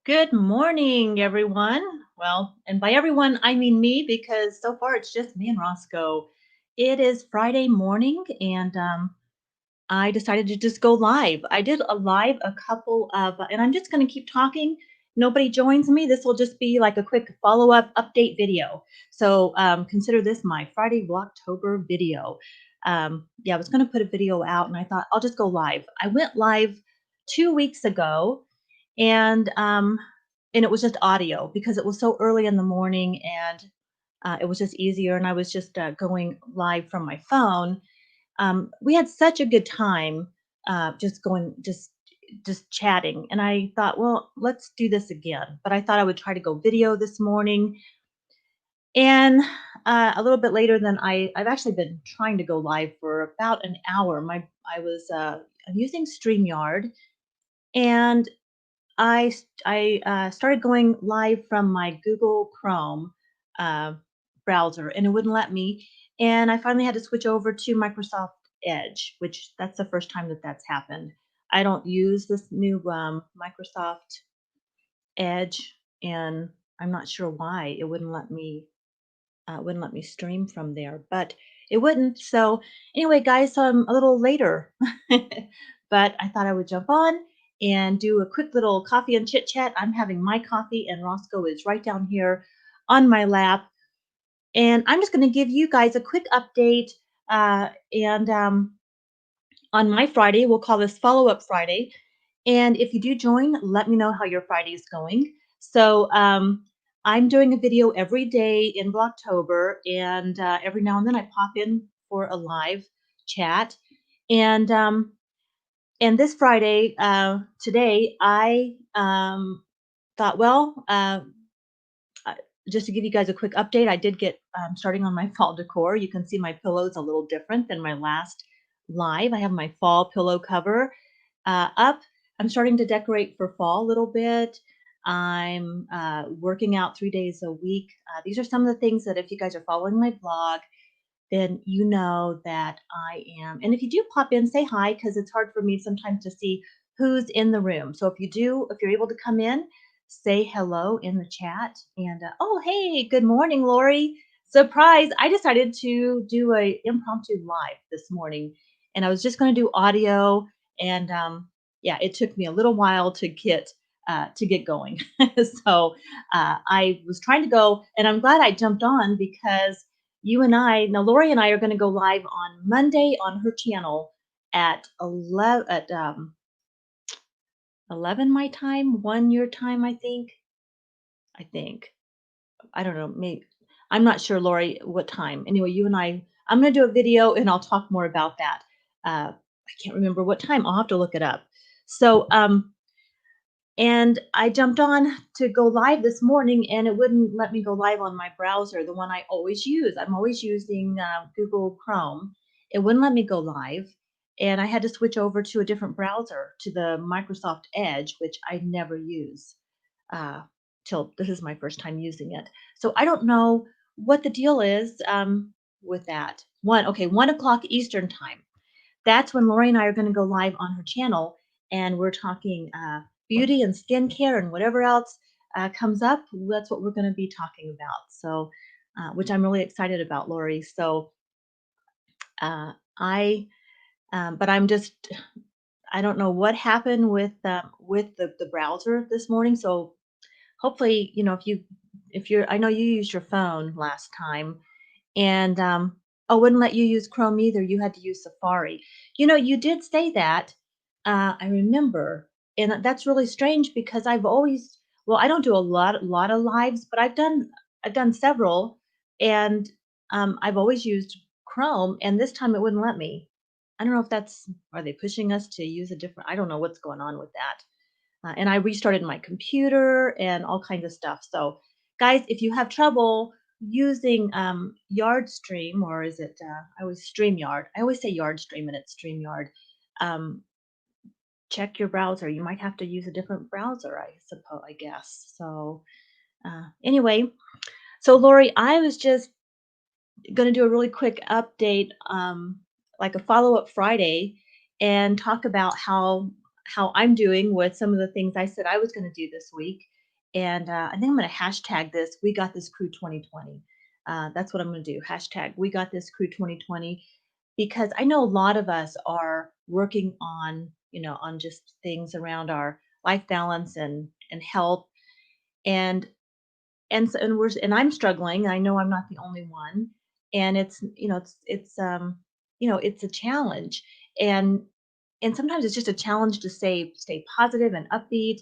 Good morning, everyone. Well, and by everyone, I mean me because so far it's just me and Roscoe. It is Friday morning, and I decided to just go live. I did a live a couple of, and I'm just going to keep talking. Nobody joins me. This will just be like a quick follow up update video. So consider this my Friday Vlogtober video. Yeah, I was going to put a video out, and I thought I'll just go live. I went live 2 weeks ago, and um, and it was just audio because it was so early in the morning, and it was just easier. And I was just going live from my phone. We had such a good time just going just chatting, and I thought, well, let's do this again. But I thought I would try to go video this morning, and a little bit later than I've actually been trying to go live for about an hour. I'm using StreamYard, and I started going live from my Google Chrome uh, browser, and it wouldn't let me. And I finally had to switch over to Microsoft Edge, which that's the first time that that's happened. I don't use this new Microsoft Edge, and I'm not sure why it wouldn't let me stream from there, but it wouldn't. So anyway, guys, so I'm a little later, but I thought I would jump on and do a quick little coffee and chit chat. I'm having my coffee, and Roscoe is right down here on my lap, and I'm just going to give you guys a quick update. And On my Friday, we'll call this Follow Up Friday. And if you do join, let me know how your Friday is going. So I'm doing a video every day in Blocktober, and every now and then I pop in for a live chat. And this Friday, today, I thought, well, uh, just to give you guys a quick update, I did get starting on my fall decor. You can see my pillows a little different than my last live. I have my fall pillow cover up. I'm starting to decorate for fall a little bit. I'm working out 3 days a week. These are some of the things that if you guys are following my blog, then you know that I am. And if you do pop in, say hi, because it's hard for me sometimes to see who's in the room. So if you're able to come in, say hello in the chat. And oh, hey, good morning, Lori. Surprise! I decided to do a impromptu live this morning, and I was just going to do audio. And yeah, it took me a little while to get going. So I was trying to go, and I'm glad I jumped on because Lori and I are going to go live on Monday on her channel at 11 my time, 1 your time, I think. I think. I don't know, maybe I'm not sure, Lori, what time. Anyway, I'm going to do a video and I'll talk more about that. I can't remember what time. I'll have to look it up. So, and I jumped on to go live this morning, and it wouldn't let me go live on my browser, the one I always use. I'm always using Google Chrome. It wouldn't let me go live, and I had to switch over to a different browser, to the Microsoft Edge, which I never use uh, till this is my first time using it. So I don't know what the deal is with that. 1 o'clock Eastern time. That's when Lori and I are going to go live on her channel, and we're talking beauty and skincare and whatever else comes up. That's what we're going to be talking about. So, which I'm really excited about, Lori. So, uh, I, but I'm just, I don't know what happened with the browser this morning. So hopefully, if you're, I know you used your phone last time, and oh, wouldn't let you use Chrome either. You had to use Safari. You did say that. I remember, and that's really strange because well, I don't do a lot of lives, but I've done several, and I've always used Chrome, and this time it wouldn't let me. I don't know if are they pushing us to use a different? I don't know what's going on with that. And I restarted my computer and all kinds of stuff. So, guys, if you have trouble using YardStream, or is it? I always StreamYard. I always say YardStream, and it's StreamYard. Um, check your browser. You might have to use a different browser, I suppose. I guess. So, anyway, so Lori, I was just going to do a really quick update, like a follow up Friday, and talk about how I'm doing with some of the things I said I was going to do this week. And I think I'm going to hashtag this. We got this crew 2020. That's what I'm going to do. Hashtag we got this crew 2020 because I know a lot of us are working on on just things around our life balance and health and and I'm struggling. I know I'm not the only one, and it's a challenge, and sometimes it's just a challenge to stay positive and upbeat,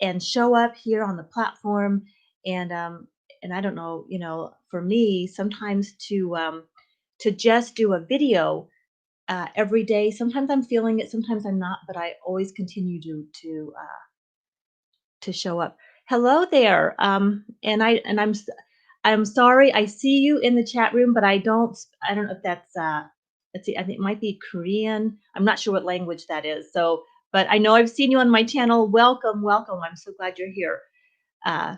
and show up here on the platform, and I don't know, for me sometimes to just do a video every day. Sometimes I'm feeling it, sometimes I'm not, but I always continue to show up. Hello there. I'm sorry. I see you in the chat room, but I don't know if that's let's see. I think it might be Korean. I'm not sure what language that is. So, but I know I've seen you on my channel. Welcome, welcome. I'm so glad you're here. Uh,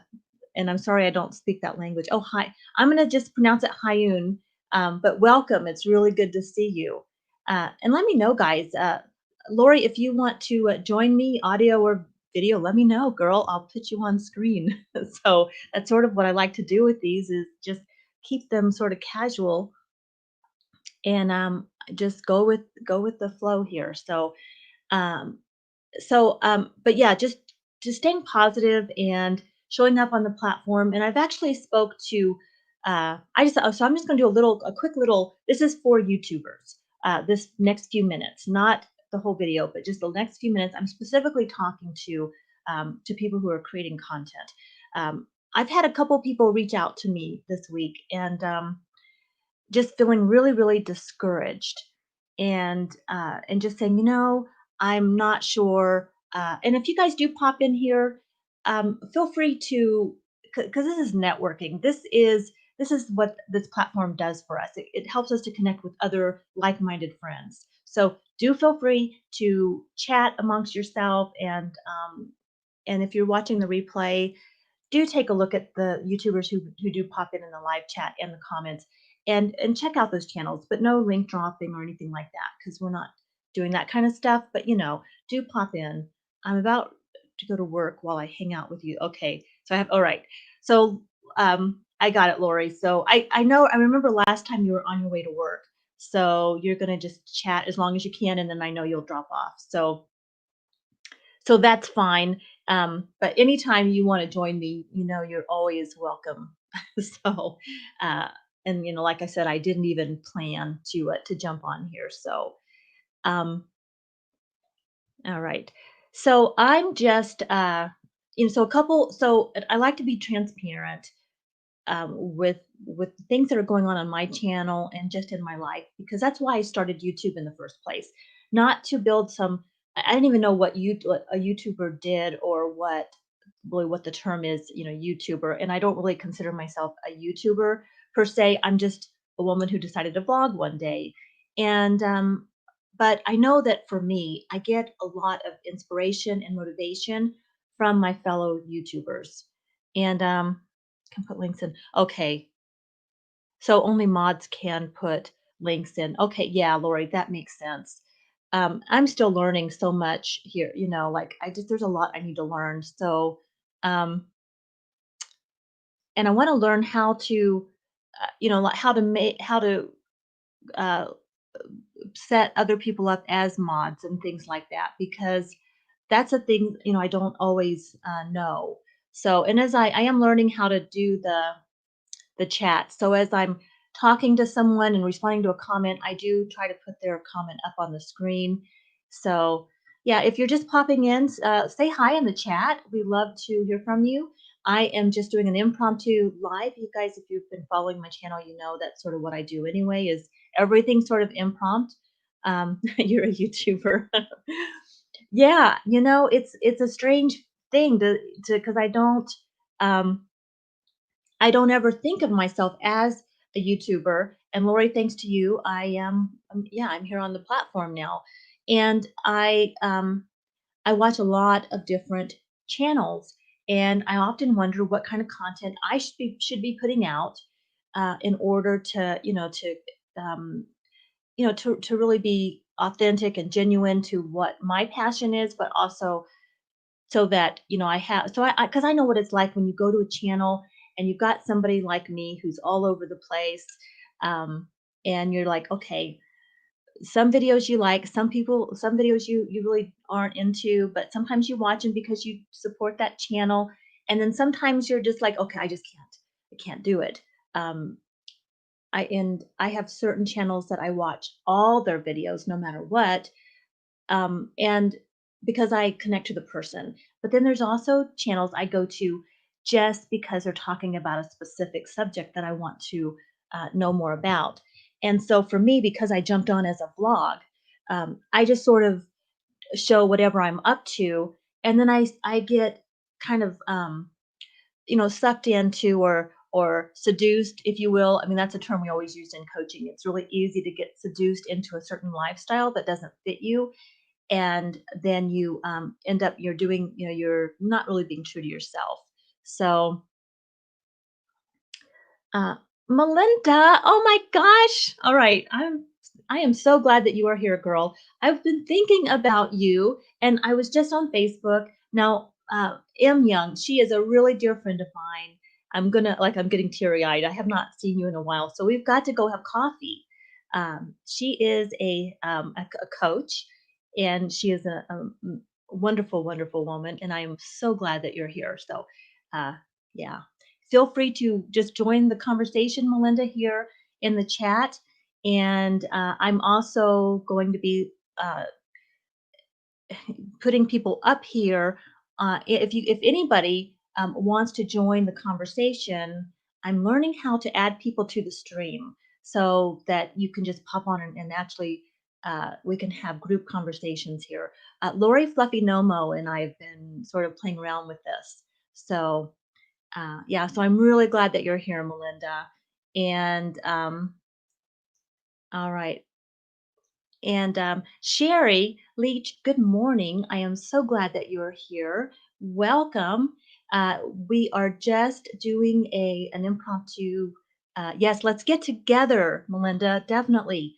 and I'm sorry I don't speak that language. Oh, hi. I'm gonna just pronounce it Hayun. But welcome. It's really good to see you. And let me know, guys. Lori, if you want to join me, audio or video, let me know, girl. I'll put you on screen. So that's sort of what I like to do with these is just keep them sort of casual and just go with the flow here. Um, but yeah, just staying positive and showing up on the platform. And I've actually spoke to so I'm just going to do a quick little. This is for YouTubers. This next few minutes, not the whole video, but just the next few minutes. I'm specifically talking to people who are creating content. I've had a couple people reach out to me this week, and just feeling really, really discouraged and just saying, I'm not sure. And if you guys do pop in here, feel free to because this is networking. This is what this platform does for us. It helps us to connect with other like-minded friends. So do feel free to chat amongst yourself and if you're watching the replay, do take a look at the YouTubers who do pop in the live chat and the comments and check out those channels, but no link dropping or anything like that because we're not doing that kind of stuff. But do pop in. I'm about to go to work while I hang out with you. Okay, so I have all right. So I got it, Lori. So I know I remember last time you were on your way to work. So you're gonna just chat as long as you can, and then I know you'll drop off. So that's fine. But anytime you want to join me, you're always welcome. so, uh, and like I said, I didn't even plan to jump on here. So, um, all right. So I'm just, so a couple. So I like to be transparent with things that are going on my channel and just in my life because that's why I started YouTube in the first place. Not to build some. I didn't even know what a YouTuber did or what the term is. YouTuber, and I don't really consider myself a YouTuber per se. I'm just a woman who decided to vlog one day, and but I know that for me, I get a lot of inspiration and motivation from my fellow YouTubers, and can put links in. Okay. So only mods can put links in. Okay, yeah, Lori, that makes sense. I'm still learning so much here, like there's a lot I need to learn. So, um, and I want to learn how to, like how to uh, set other people up as mods and things like that because that's a thing, I don't always know. So, and as I am learning how to do the chat. So as I'm talking to someone and responding to a comment, I do try to put their comment up on the screen. So yeah, if you're just popping in, say hi in the chat. We love to hear from you. I am just doing an impromptu live. You guys, if you've been following my channel, you know that's sort of what I do anyway. Is everything sort of impromptu? You're a YouTuber. Yeah, it's a strange thing to because um, I don't ever think of myself as a YouTuber. And Lori, thanks to you, I am, yeah, I'm here on the platform now. And I watch a lot of different channels. And I often wonder what kind of content I should be putting out in order to, to really be authentic and genuine to what my passion is, but also so that, I have, so because I know what it's like when you go to a channel and you've got somebody like me who's all over the place. Um, and you're like, okay, some videos you like, some videos you really aren't into, but sometimes you watch them because you support that channel. And then sometimes you're just like, okay, I can't do it. Um, I have certain channels that I watch all their videos no matter what, and because I connect to the person. But then there's also channels I go to just because they're talking about a specific subject that I want to know more about. And so for me, because I jumped on as a vlog, I just sort of show whatever I'm up to, and then I get kind of sucked into or seduced, if you will. I mean, that's a term we always use in coaching. It's really easy to get seduced into a certain lifestyle that doesn't fit you, and then you end up you're not really being true to yourself. So uh, Melinda, oh my gosh! All right, I am so glad that you are here, girl. I've been thinking about you, and I was just on Facebook. Now, M Young, she is a really dear friend of mine. I'm getting teary eyed. I have not seen you in a while, so we've got to go have coffee. She is a coach, and she is a wonderful, wonderful woman, and I am so glad that you're here. So, uh, yeah, feel free to just join the conversation, Melinda, here in the chat. And I'm also going to be putting people up here. If anybody wants to join the conversation, I'm learning how to add people to the stream so that you can just pop on and actually we can have group conversations here. Lori Fluffy Nomo and I have been sort of playing around with this. So yeah, so I'm really glad that you're here, Melinda. And all right. And Sherry Leach, good morning. I am so glad that you're here. Welcome. We are just doing an impromptu. Yes, let's get together, Melinda. Definitely.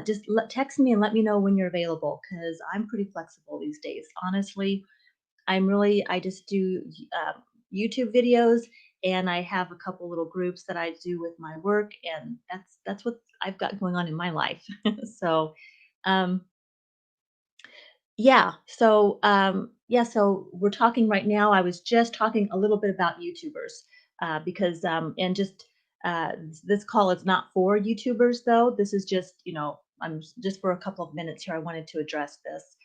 Just text me and let me know when you're available because I'm pretty flexible these days. Honestly, I just do YouTube videos, and I have a couple little groups that I do with my work, and that's what I've got going on in my life. So, um, yeah, so we're talking right now. I was just talking a little bit about YouTubers because and just this call is not for YouTubers though. This is just I'm just for a couple of minutes here. I wanted to address this.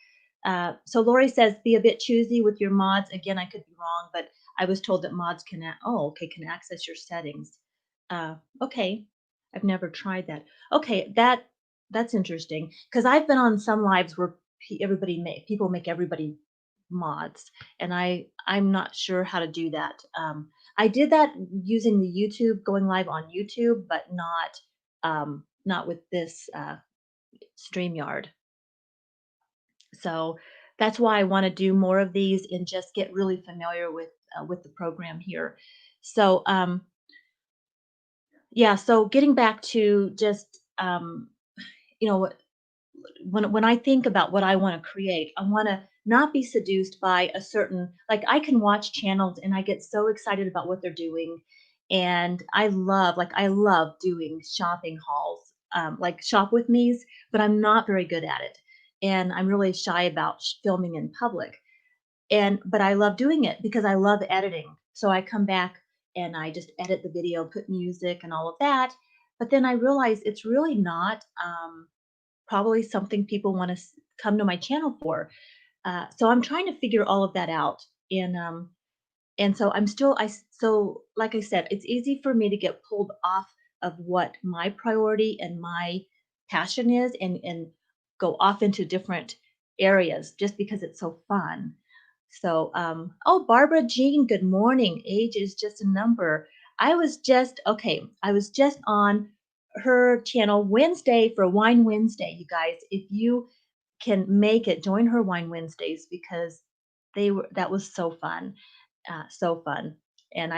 So Lori says, be a bit choosy with your mods. Again, I could be wrong, but I was told that mods can access your settings. Okay, I've never tried that. Okay, that's interesting because I've been on some lives where people make everybody mods, and I'm not sure how to do that. I did that using the YouTube, going live on YouTube, but not with this StreamYard. So that's why I want to do more of these and just get really familiar with the program here. So yeah, so getting back to just you know when I think about what I want to create, I want to not be seduced by a certain, like, I can watch channels and I get so excited about what they're doing, and I love doing shopping hauls, like shop with me's, but I'm not very good at it, and I'm really shy about filming in public. But I love doing it because I love editing. So I come back and I just edit the video, put music and all of that. But then I realize it's really not. Probably something people want to come to my channel for. So I'm trying to figure all of that out. And so I'm still so like I said, it's easy for me to get pulled off of what my priority and my passion is, and go off into different areas just because it's so fun. So oh, Barbara Jean, good morning. Age is just a number. I was just on her channel Wednesday for Wine Wednesday, you guys. If you can make it, join her Wine Wednesdays because that was so fun, so fun. And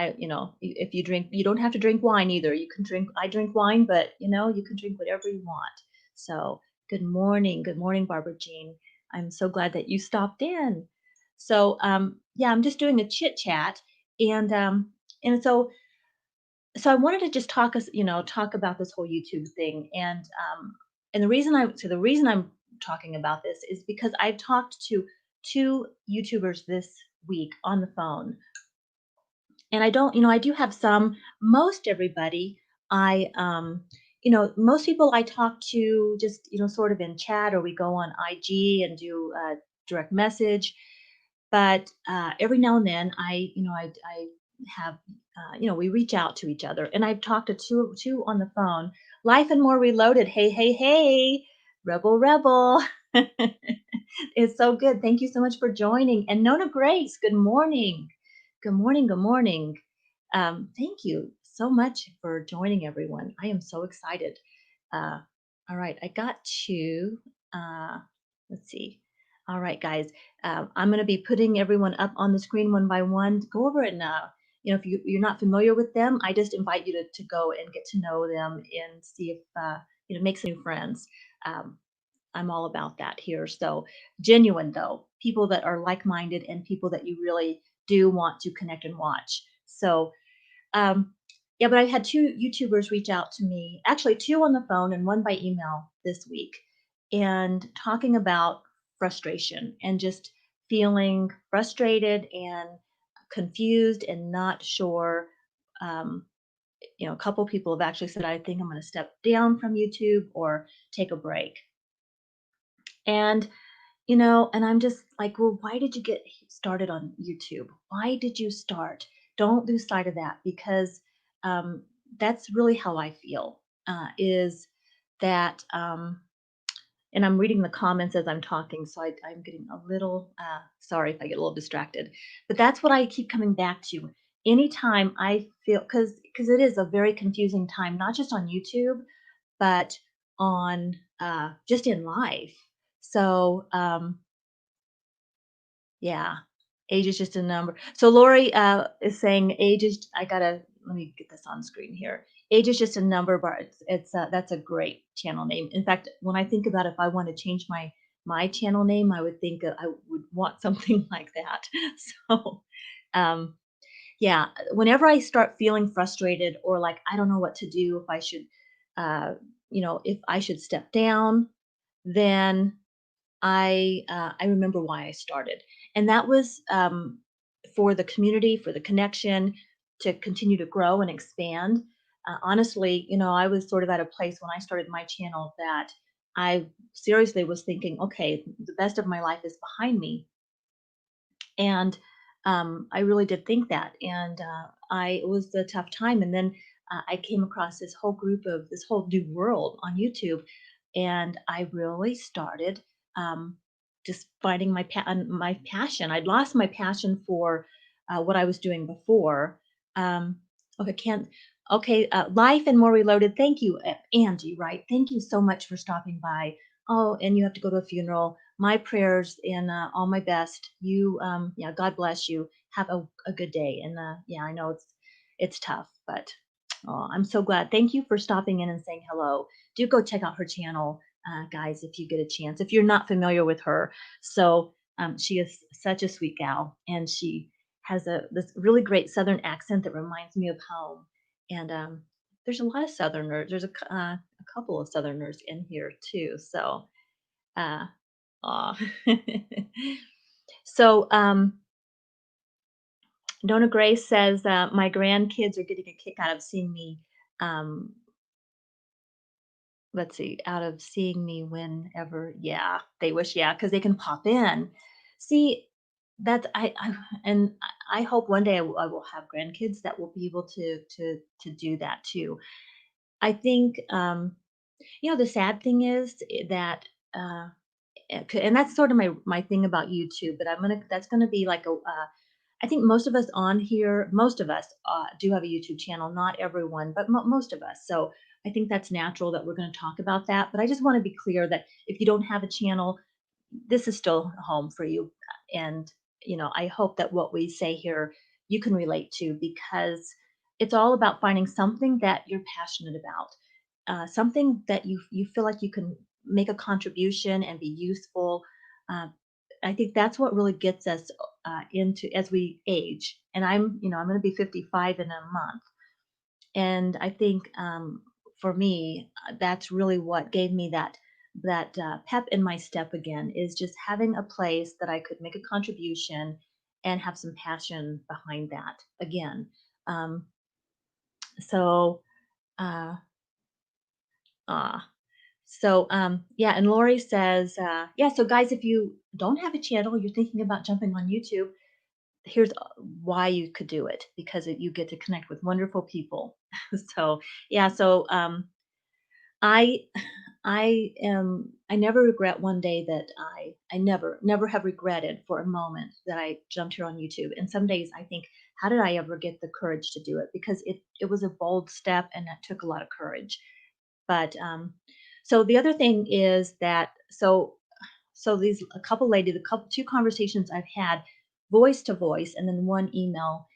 if you drink, you don't have to drink wine either. You can drink. I drink wine, but you can drink whatever you want. So good morning, Barbara Jean. I'm so glad that you stopped in. So yeah, I'm just doing a chit chat, and and so I wanted to just talk us, talk about this whole YouTube thing, and the reason I'm talking about this is because I've talked to two YouTubers this week on the phone, and I do have some, most everybody most people I talk to just, sort of in chat, or we go on IG and do direct message. But every now and then I have, we reach out to each other, and I've talked to two on the phone. Life and More Reloaded. Hey, hey, hey, rebel, rebel. It's so good. Thank you so much for joining. And Nona Grace, good morning. Good morning. Good morning. Thank you so much for joining, everyone. I am so excited. Uh, all right, I got to, uh, let's see. All right, guys, I'm going to be putting everyone up on the screen one by one. Go over and, if you're not familiar with them, I just invite you to go and get to know them and see if, make some new friends. Um, I'm all about that here. So genuine though, people that are like-minded and people that you really do want to connect and watch. So um, yeah, but I had two YouTubers reach out to me, actually two on the phone and one by email this week, and talking about frustration and just feeling frustrated and confused and not sure. Um, a couple people have actually said, I think I'm going to step down from YouTube or take a break. And and I'm just like, well, why did you get started on YouTube? Why did you start? Don't lose sight of that, because um, that's really how I feel. Is that, and I'm reading the comments as I'm talking, so I'm getting a little, sorry if I get a little distracted, but that's what I keep coming back to. Anytime I feel, because it is a very confusing time, not just on YouTube, but on just in life. So, yeah, age is just a number. So Lori is saying age is. I gotta let me get this on screen here. Age is just a number, but that's a great channel name. In fact, when I think about if I want to change my channel name, I would think I would want something like that. So, um, yeah, whenever I start feeling frustrated or like I don't know what to do, if I should, uh, if I should step down, then I remember why I started, and that was for the community, for the connection, to continue to grow and expand. Honestly, I was sort of at a place when I started my channel that I seriously was thinking, okay, the best of my life is behind me, and I really did think that, and it was a tough time. And then I came across this whole group of this whole new world on YouTube, and I really started just finding my passion. I'd lost my passion for what I was doing before. Okay, can't. Okay, Life and More Reloaded. Thank you, Angie. Right. Thank you so much for stopping by. Oh, and you have to go to a funeral. My prayers and all my best. Yeah, God bless you. Have a good day. And yeah, I know it's tough, but oh, I'm so glad. Thank you for stopping in and saying hello. Do go check out her channel, guys, if you get a chance. If you're not familiar with her, so she is such a sweet gal, and she has this really great Southern accent that reminds me of home. And there's a lot of Southerners. There's a couple of Southerners in here too. So uh, aw. So, Donna Grace says, my grandkids are getting a kick out of seeing me. Um, let's see, out of seeing me whenever, yeah, they wish, yeah, because they can pop in. See, that's and I hope one day I will have grandkids that will be able to do that too. I think, the sad thing is that. And that's sort of my thing about YouTube. But that's gonna be like a. I think most of us on here, most of us do have a YouTube channel. Not everyone, but most of us. So I think that's natural that we're going to talk about that. But I just want to be clear that if you don't have a channel, this is still home for you. And I hope that what we say here you can relate to, because it's all about finding something that you're passionate about, something that you feel like you can make a contribution and be useful. Uh, I think that's what really gets us into as we age. And I'm going to be 55 in a month. And I think for me, that's really what gave me that pep in my step again is just having a place that I could make a contribution and have some passion behind that again. Um, so, uh, ah, yeah, and Lori says, yeah, so guys, if you don't have a channel, you're thinking about jumping on YouTube, here's why you could do it because you get to connect with wonderful people. So, yeah, so I I never regret one day that I never have regretted for a moment that I jumped here on YouTube. And some days I think, how did I ever get the courage to do it? Because it was a bold step and that took a lot of courage. But so the other thing is that so these a couple lady the couple two conversations I've had voice to voice and then one email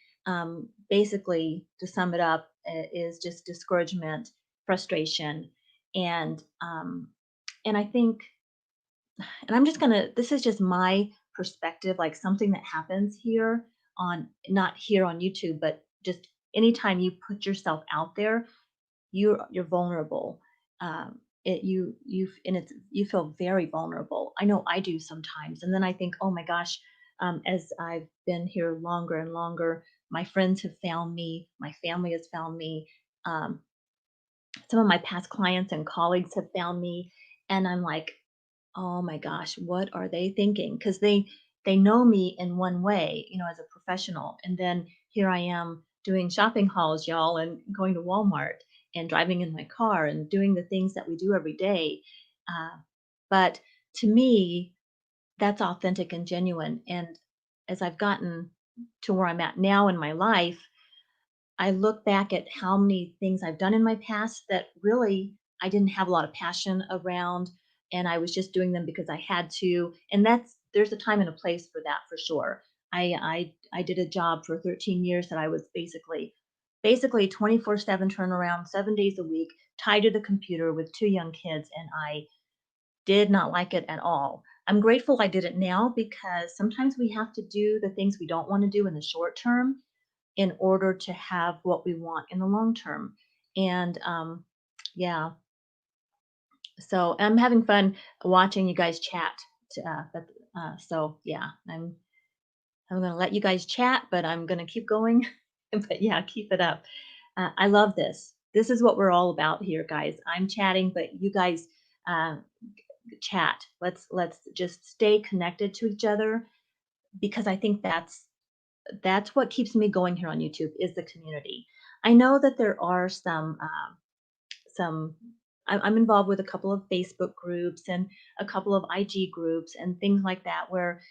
basically to sum it up is just discouragement, frustration, and and I think and I'm just gonna this is just my perspective, like something that happens here on not here on YouTube, but just anytime you put yourself out there, you're vulnerable. And it's you feel very vulnerable. I know I do sometimes, and then I think, oh my gosh, as I've been here longer and longer, my friends have found me, my family has found me, um, some of my past clients and colleagues have found me, and I'm like, oh my gosh, what are they thinking? Because they know me in one way, as a professional, and then here I am doing shopping hauls, y'all, and going to Walmart and driving in my car and doing the things that we do every day. But to me, that's authentic and genuine. And as I've gotten to where I'm at now in my life, I look back at how many things I've done in my past that really I didn't have a lot of passion around, and I was just doing them because I had to. And there's a time and a place for that for sure. I did a job for 13 years that I was basically 24/7 turnaround, 7 days a week, tied to the computer with two young kids, and I did not like it at all. I'm grateful I did it now because sometimes we have to do the things we don't want to do in the short term in order to have what we want in the long term. And yeah, so I'm having fun watching you guys chat. So yeah, I'm gonna let you guys chat, but I'm gonna keep going. But yeah, keep it up. I love this. This is what we're all about here, guys. I'm chatting, but you guys uh, chat. Let's just stay connected to each other because I think that's what keeps me going here on YouTube is the community. I know that there are some I'm involved with a couple of Facebook groups and a couple of IG groups and things like that where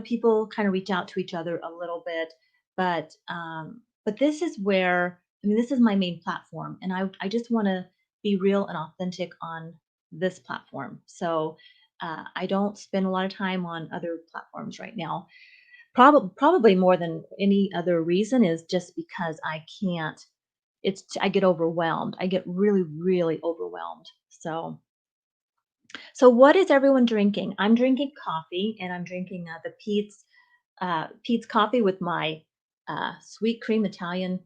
people kind of reach out to each other a little bit, but this is where I mean this is my main platform and I just want to be real and authentic on this platform. So I don't spend a lot of time on other platforms right now. Probably more than any other reason is just because I can't I get overwhelmed. I get really, really overwhelmed. So what is everyone drinking? I'm drinking coffee and I'm drinking the Pete's coffee with my sweet cream Italian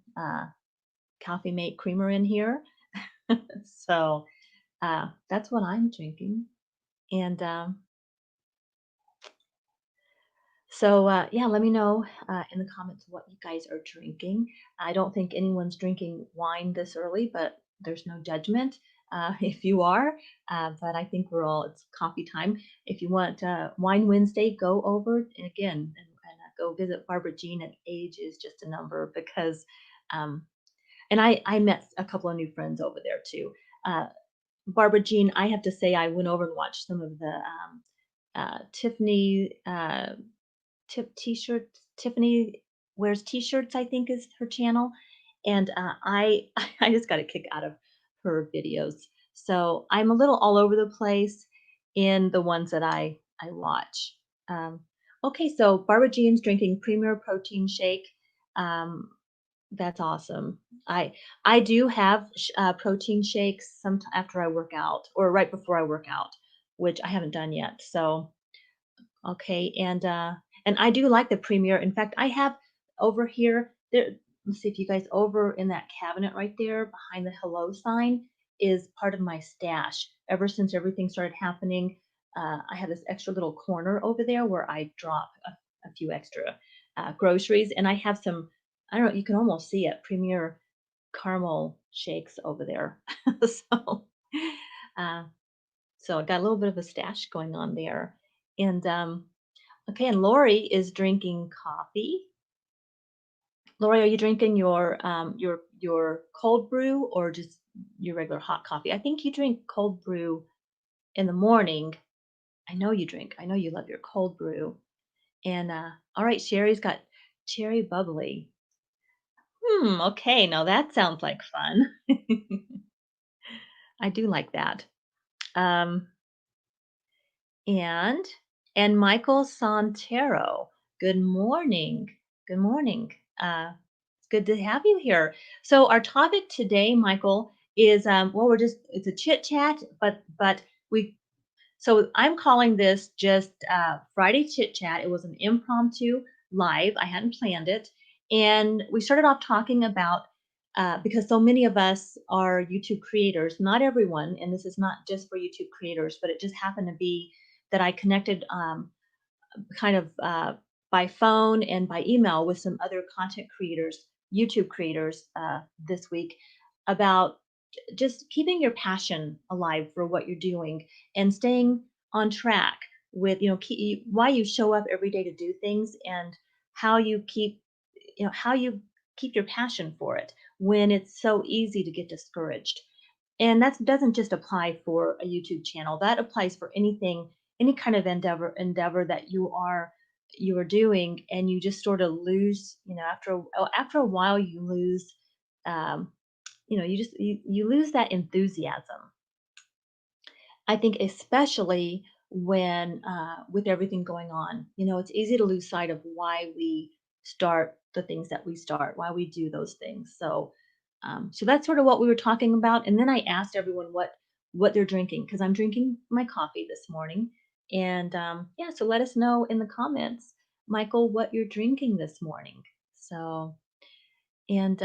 coffee mate creamer in here. So that's what I'm drinking. And yeah, let me know in the comments what you guys are drinking. I don't think anyone's drinking wine this early, but there's no judgment if you are. But I think it's coffee time. If you want Wine Wednesday, go over and again and go visit Barbara Jean at Age is Just a Number because, um, and I met a couple of new friends over there too. Barbara Jean, I have to say, I went over and watched some of the Tiffany. Tiffany wears t-shirts, I think is her channel, and I I just got a kick out of her videos. So I'm a little all over the place in the ones that I watch. Um, okay, so Barbara Jean's drinking Premier Protein Shake. Um, that's awesome. I do have protein shakes after I work out or right before I work out, which I haven't done yet. So Okay, and I do like the Premier. In fact, I have over here there. Let's see if you guys over in that cabinet right there behind the hello sign is part of my stash. Ever since everything started happening, I have this extra little corner over there where I drop a few extra groceries, and I have some. I don't know. You can almost see it. Premier caramel shakes over there. so, uh, so I got a little bit of a stash going on there, and okay, and Lori is drinking coffee. Lori, are you drinking your cold brew or just your regular hot coffee? I think you drink cold brew in the morning. I know you drink. I know you love your cold brew. And all right, Sherry's got cherry bubbly. Okay, now that sounds like fun. I do like that. Um, and and Michael Santero. Good morning. Good morning. It's good to have you here. So our topic today, Michael, is well, we're just it's a chit chat, but we so I'm calling this just Friday chit chat. It was an impromptu live. I hadn't planned it, and we started off talking about because so many of us are YouTube creators. Not everyone, and this is not just for YouTube creators, but it just happened to be that I connected kind of by phone and by email with some other content creators, YouTube creators this week about just keeping your passion alive for what you're doing and staying on track with why you show up every day to do things and how you keep how you keep your passion for it when it's so easy to get discouraged. And that doesn't just apply for a YouTube channel. That applies for anything, any kind of endeavor that you are doing, and you just sort of lose. After a while, you lose. Um, you lose that enthusiasm. I think especially when with everything going on, it's easy to lose sight of why we start the things that we start, why we do those things. So that's sort of what we were talking about. And then I asked everyone what they're drinking because I'm drinking my coffee this morning. And yeah, so let us know in the comments, Michael, what you're drinking this morning. So and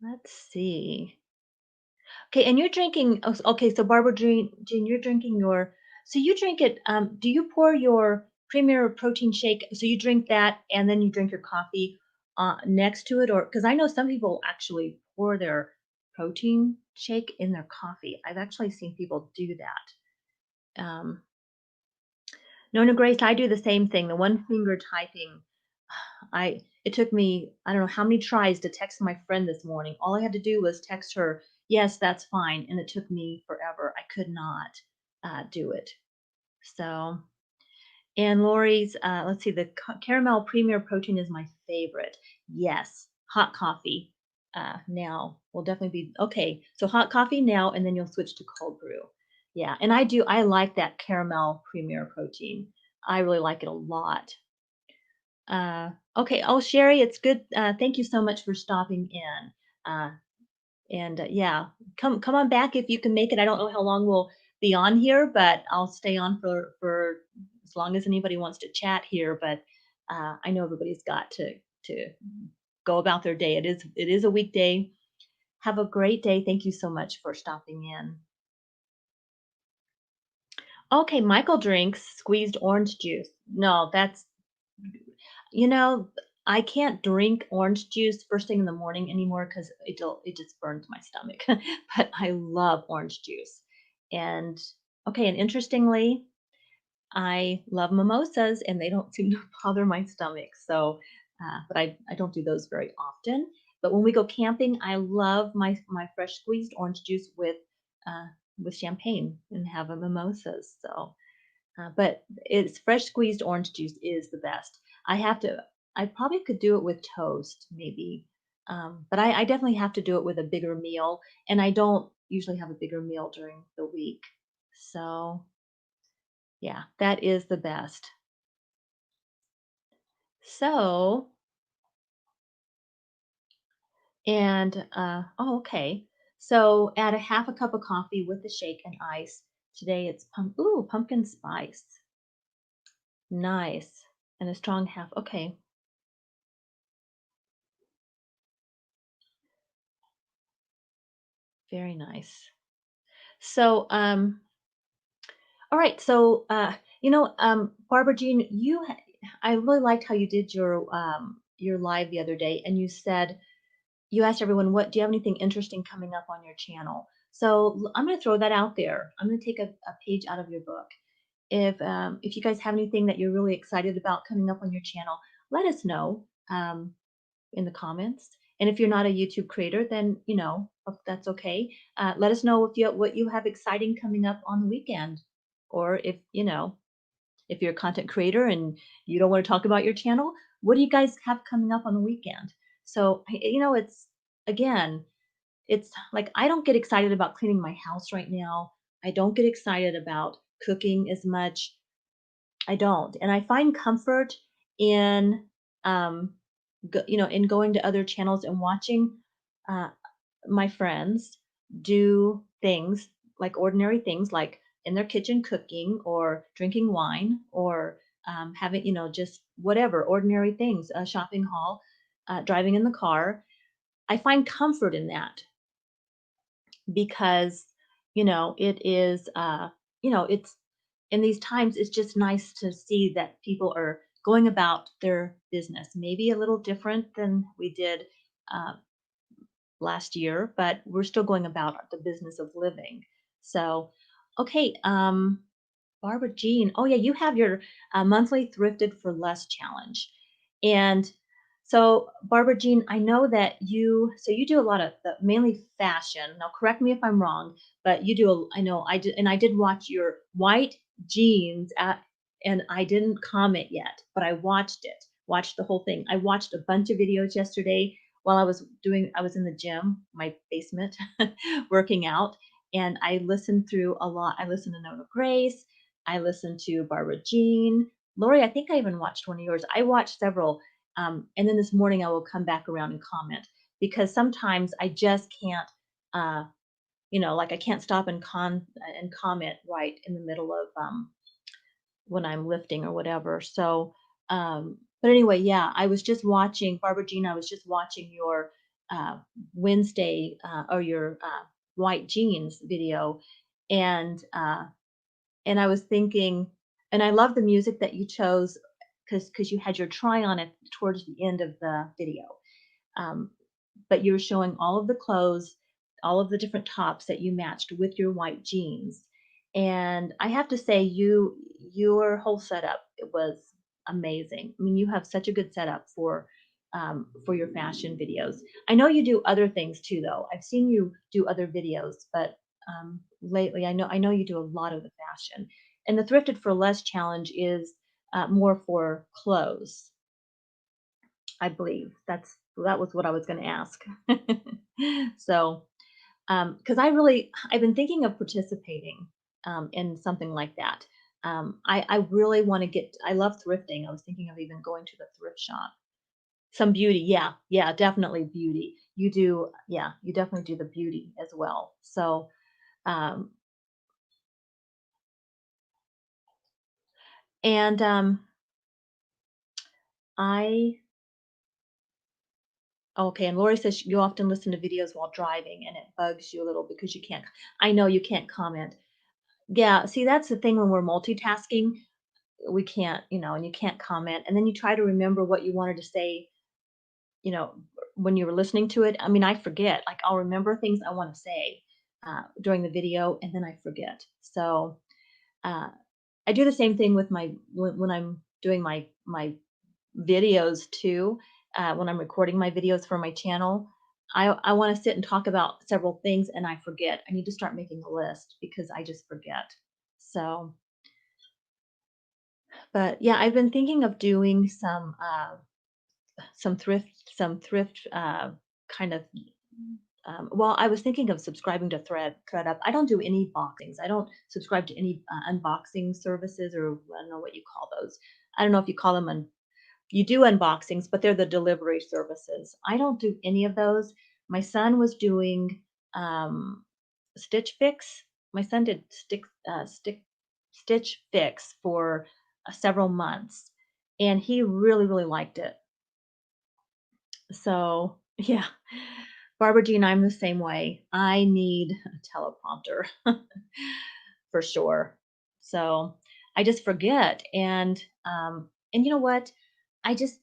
let's see. Okay, and you're drinking. Okay, so Barbara Jean, you're drinking your. So you drink it. Do you pour your Premier protein shake? So you drink that, and then you drink your coffee next to it, or because I know some people actually pour their protein shake in their coffee. I've actually seen people do that. Nona Grace, I do the same thing. The one finger typing. It took me I don't know how many tries to text my friend this morning. All I had to do was text her, "Yes, that's fine," and it took me forever. I could not do it. So, and Lori's, let's see, the caramel premier protein is my favorite. Yes, hot coffee. Now will definitely be okay. So hot coffee now, and then you'll switch to cold brew. Yeah, and I do. I like that caramel premier protein. I really like it a lot. Okay. Oh, Sherry, it's good. Thank you so much for stopping in. And yeah, come on back if you can make it. I don't know how long we'll be on here, but I'll stay on for as long as anybody wants to chat here. But I know everybody's got to go about their day. It is a weekday. Have a great day. Thank you so much for stopping in. Okay, Michael drinks squeezed orange juice. No, that's You know, I can't drink orange juice first thing in the morning anymore because it just burns my stomach. But I love orange juice. And okay, and interestingly, I love mimosas and they don't seem to bother my stomach. So, but I don't do those very often. But when we go camping, I love my fresh squeezed orange juice with champagne and have a mimosas. So but it's fresh squeezed orange juice is the best. I probably could do it with toast, maybe. But I definitely have to do it with a bigger meal, and I don't usually have a bigger meal during the week. So, yeah, that is the best. So, and oh, okay. So, add a half a cup of coffee with the shake and ice. Today it's pumpkin spice. Nice. And a strong half. Okay. Very nice. So, all right. So, Barbara Jean, I really liked how you did your live the other day, and you said you asked everyone, "What do you have anything interesting coming up on your channel?" So I'm going to throw that out there. I'm going to take a page out of your book. If you guys have anything that you're really excited about coming up on your channel, let us know in the comments. And if you're not a YouTube creator, then that's okay. Let us know if you what you have exciting coming up on the weekend, or if you're a content creator and you don't want to talk about your channel, what do you guys have coming up on the weekend? So it's again, it's like I don't get excited about cleaning my house right now. I don't get excited about cooking as much. I don't, and I find comfort in um, in going to other channels and watching uh, my friends do things like ordinary things, like in their kitchen cooking or drinking wine or having, just whatever ordinary things, a shopping haul, driving in the car. I find comfort in that because, it is, it's in these times, it's just nice to see that people are going about their business, maybe a little different than we did uh, last year, but we're still going about the business of living. So, okay, Barbara Jean. Oh yeah, you have your monthly Thrifted for Less challenge, and so Barbara Jean, I know that you do a lot of mainly fashion. Now, correct me if I'm wrong, but you do. I know I did, and I did watch your white jeans and I didn't comment yet, but I watched it, watched the whole thing. I watched a bunch of videos yesterday while I was in the gym, my basement, working out, and I listened through a lot. I listened to Nona Grace. I listened to Barbara Jean. Lori, I think I even watched one of yours. I watched several. And then this morning I will come back around and comment because sometimes I just can't, uh, like I can't stop and comment right in the middle of when I'm lifting or whatever. So, but anyway, yeah, I was just watching Barbara Jean. I was just watching your uh, Wednesday or your white jeans video, and I was thinking, and I love the music that you chose because you had your try on it towards the end of the video. Um, but you were showing all of the clothes, all of the different tops that you matched with your white jeans. And I have to say, your whole setup, it was amazing. I mean, you have such a good setup for your fashion videos. I know you do other things too, though. I've seen you do other videos, but lately, I know you do a lot of the fashion. And the Thrifted for Less challenge is more for clothes. I believe that was what I was going to ask. So, because I've been thinking of participating in something like that. I really want to I love thrifting. I was thinking of even going to the thrift shop. Some beauty, yeah, yeah, definitely beauty. You do, yeah, you definitely do the beauty as well. So, um, and I okay, and Lori says you often listen to videos while driving, and it bugs you a little because you can't. I know you can't comment. Yeah, see, that's the thing when we're multitasking, we can't, and you can't comment. And then you try to remember what you wanted to say, you know, when you were listening to it. I mean, I forget. Like, I'll remember things I want to say during the video, and then I forget. So uh, I do the same thing with when I'm doing my videos too. When I'm recording my videos for my channel, I want to sit and talk about several things, and I forget. I need to start making a list because I just forget. So, but yeah, I've been thinking of doing some thrift kind of. Well, I was thinking of subscribing to ThredUp. I don't do any boxings. I don't subscribe to any unboxing services, or I don't know what you call those. I don't know if you call them you do unboxings, but they're the delivery services. I don't do any of those. My son was doing um, Stitch Fix. My son did Stitch Fix for several months, and he really, really liked it. So, yeah, Barbara Jean, I'm the same way. I need a teleprompter for sure. So I just forget, and you know what? I just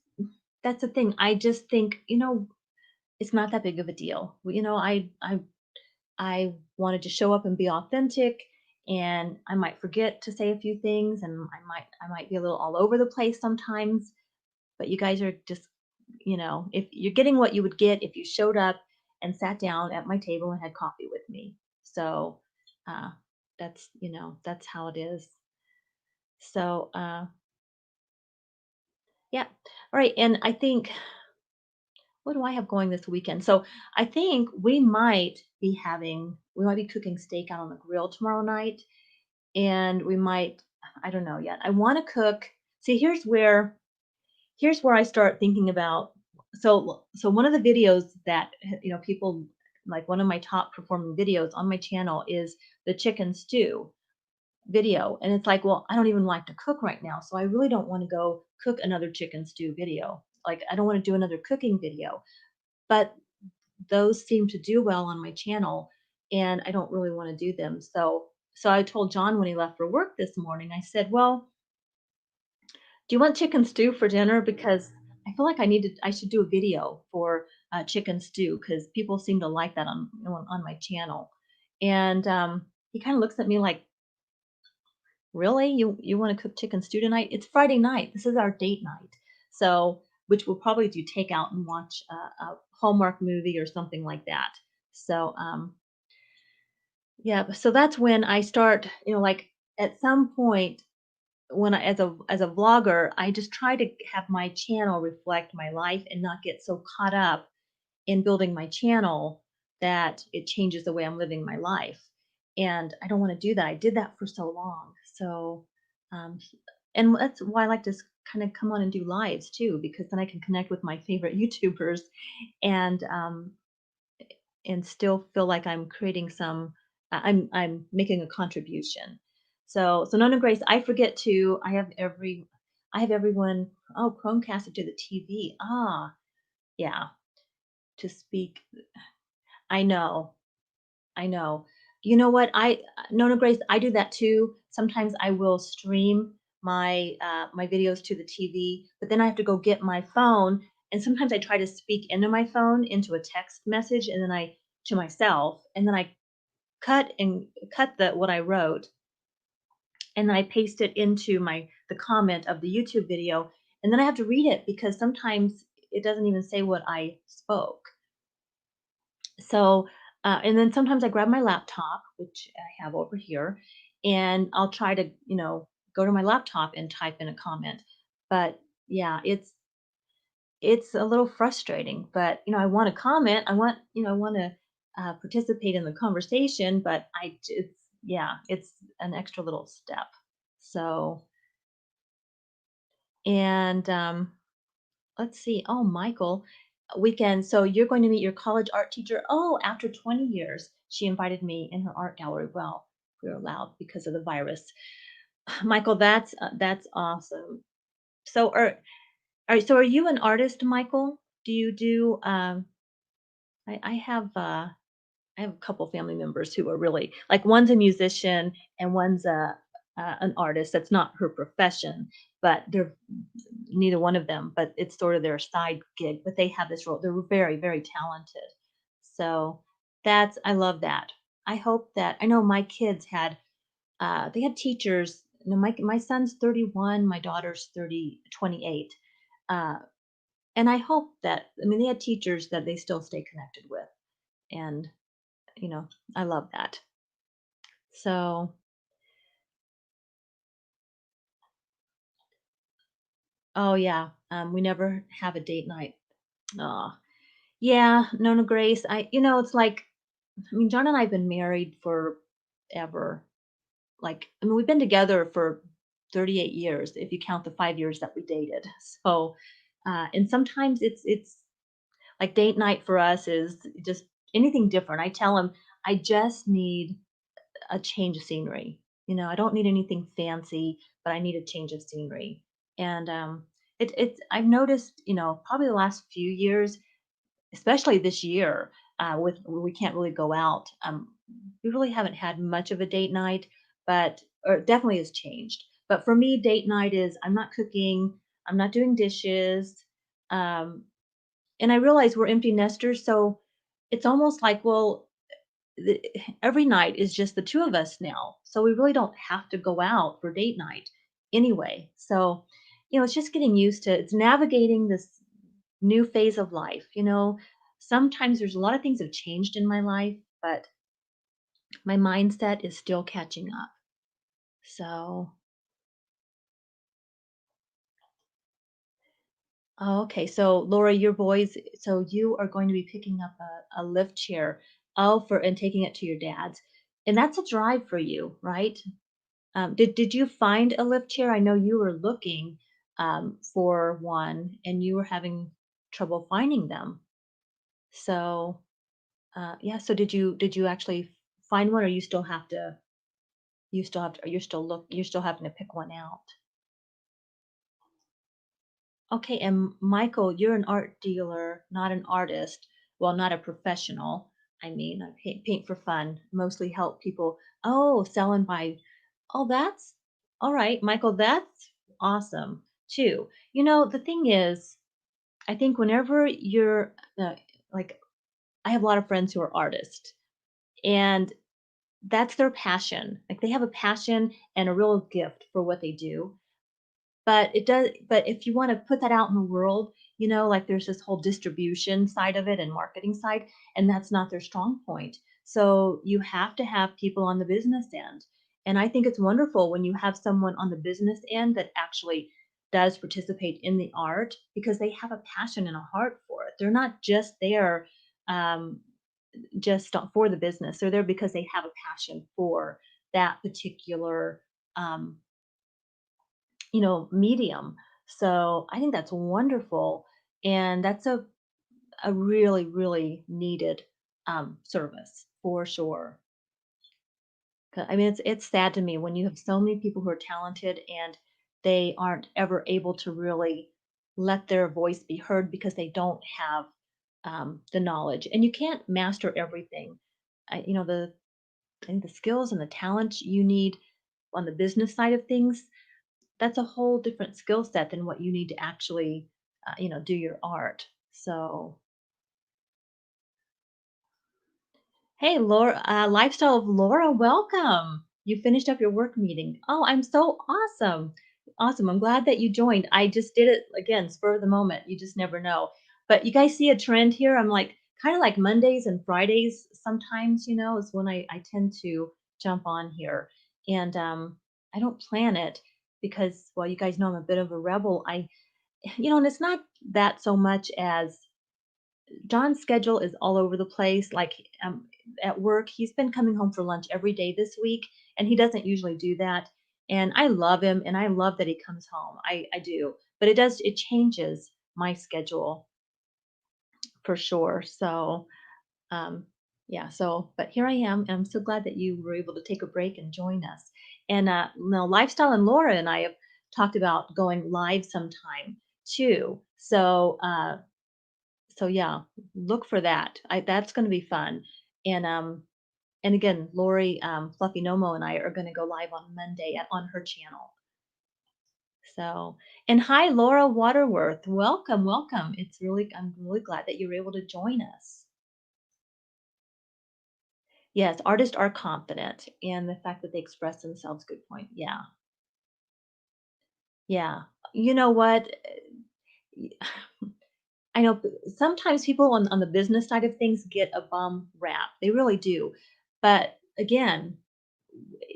that's the thing. I just think, it's not that big of a deal. I wanted to show up and be authentic, and I might forget to say a few things, and I might be a little all over the place sometimes, but you guys are just, if you're getting what you would get if you showed up and sat down at my table and had coffee with me. So, uh that's how it is. So, yeah. All right, and I think, what do I have going this weekend? So, I think we might be cooking steak out on the grill tomorrow night, and I don't know yet. I wanna cook. See, here's where I start thinking about. So one of the videos that, people like, one of my top performing videos on my channel is the chicken stew video, and it's like, well, I don't even like to cook right now, so I really don't want to go cook another chicken stew video. Like, I don't want to do another cooking video, but those seem to do well on my channel, and I don't really want to do them. So I told John when he left for work this morning, I said, well, do you want chicken stew for dinner? Because I feel like I should do a video for chicken stew, because people seem to like that on my channel. And he kind of looks at me like, really? You want to cook chicken stew tonight? It's Friday night. This is our date night. So, which we'll probably do takeout and watch a Hallmark movie or something like that. So, yeah. So that's when I start. Like, at some point, when I as a vlogger, I just try to have my channel reflect my life and not get so caught up in building my channel that it changes the way I'm living my life. And I don't want to do that. I did that for so long. So, um, and that's why I like to kind of come on and do lives too, because then I can connect with my favorite YouTubers, and still feel like I'm creating I'm making a contribution. So Nona Grace, I forget to I have everyone. Oh, Chromecast to the TV. Yeah, to speak. I know. I know. You know what? Nona Grace, I do that too. Sometimes I will stream my videos to the TV, but then I have to go get my phone, and sometimes I try to speak into my phone into a text message, and then I to myself, and then I cut the what I wrote, and then I paste it into the comment of the YouTube video, and then I have to read it because sometimes it doesn't even say what I spoke. So, and then sometimes I grab my laptop, which I have over here, and I'll try to, go to my laptop and type in a comment. But yeah, it's a little frustrating. But I want to comment. I want to participate in the conversation. But it's an extra little step. So, and let's see. Oh, Michael, weekend. So you're going to meet your college art teacher. Oh, after 20 years, she invited me in her art gallery. Well, we were allowed because of the virus. Michael, that's awesome. So are you an artist, Michael? Do you do I have I have a couple family members who are really, like, one's a musician and one's an artist. That's not her profession, but they're neither one of them, but it's sort of their side gig. But they have this role. They're very, very talented. So I love that. I hope that I know my kids they had teachers. My son's 31, my daughter's 28. Uh, and I hope that, I mean, they had teachers that they still stay connected with. And, you know, I love that. So, oh yeah, we never have a date night. Oh, yeah, Nona Grace. It's like, I mean, John and I have been married for ever. Like, I mean, we've been together for 38 years if you count the 5 years that we dated. So, and sometimes it's like, date night for us is just anything different. I tell him I just need a change of scenery. I don't need anything fancy, but I need a change of scenery. And it's I've noticed, probably the last few years, especially this year, with we can't really go out. We really haven't had much of a date night, but or it definitely has changed. But for me, date night is I'm not cooking, I'm not doing dishes, um, and I realize we're empty nesters, so it's almost like, well, the, every night is just the two of us now, so we really don't have to go out for date night anyway. So, it's just getting used to it's navigating this new phase of life. Sometimes there's a lot of things have changed in my life, but my mindset is still catching up. So, oh, okay. So, Laura, your boys, so you are going to be picking up a lift chair, oh, and taking it to your dad's, and that's a drive for you, right? Did you find a lift chair? I know you were looking for one, and you were having trouble finding them. So, yeah. So did you actually find one, or you still have to? You still have to, or you're still having to pick one out. Okay, and Michael, you're an art dealer, not an artist. Well, not a professional. I mean, I paint for fun, mostly help people. Oh, sell and buy. Oh, that's all right, Michael. That's awesome too. The thing is, I think whenever you're like, I have a lot of friends who are artists, and that's their passion. Like they have a passion and a real gift for what they do. But if you wanna put that out in the world, like, there's this whole distribution side of it and marketing side, and that's not their strong point. So, you have to have people on the business end, and I think it's wonderful when you have someone on the business end that actually does participate in the art because they have a passion and a heart for it. They're not just there, um, for the business. They're there because they have a passion for that particular, um medium. So I think that's wonderful. And that's a really, really needed service for sure. 'Cause, I mean, it's sad to me when you have so many people who are talented and they aren't ever able to really let their voice be heard because they don't have the knowledge. And you can't master everything. I think the skills and the talent you need on the business side of things, that's a whole different skill set than what you need to actually, do your art. So, hey, Laura, Lifestyle of Laura, welcome. You finished up your work meeting. Oh, I'm so awesome. Awesome. I'm glad that you joined. I just did it again, spur of the moment. You just never know. But you guys see a trend here? I'm like, kind of like Mondays and Fridays sometimes, is when I tend to jump on here. And I don't plan it because, well, you guys know I'm a bit of a rebel. And it's not that so much as John's schedule is all over the place. Like at work, he's been coming home for lunch every day this week, and he doesn't usually do that. And I love him, and I love that he comes home. I do, but it changes my schedule for sure. So um, yeah. So, but here I am, and I'm so glad that you were able to take a break and join us. And now, Lifestyle and Laura and I have talked about going live sometime too. So yeah, look for that. That's going to be fun. And again, Lori, Fluffy Nomo, and I are going to go live on Monday on her channel. So, and hi, Laura Waterworth. Welcome, welcome. I'm really glad that you were able to join us. Yes, artists are confident, and the fact that they express themselves. Good point. Yeah, yeah. You know what? I know sometimes people on the business side of things get a bum rap. They really do. But again,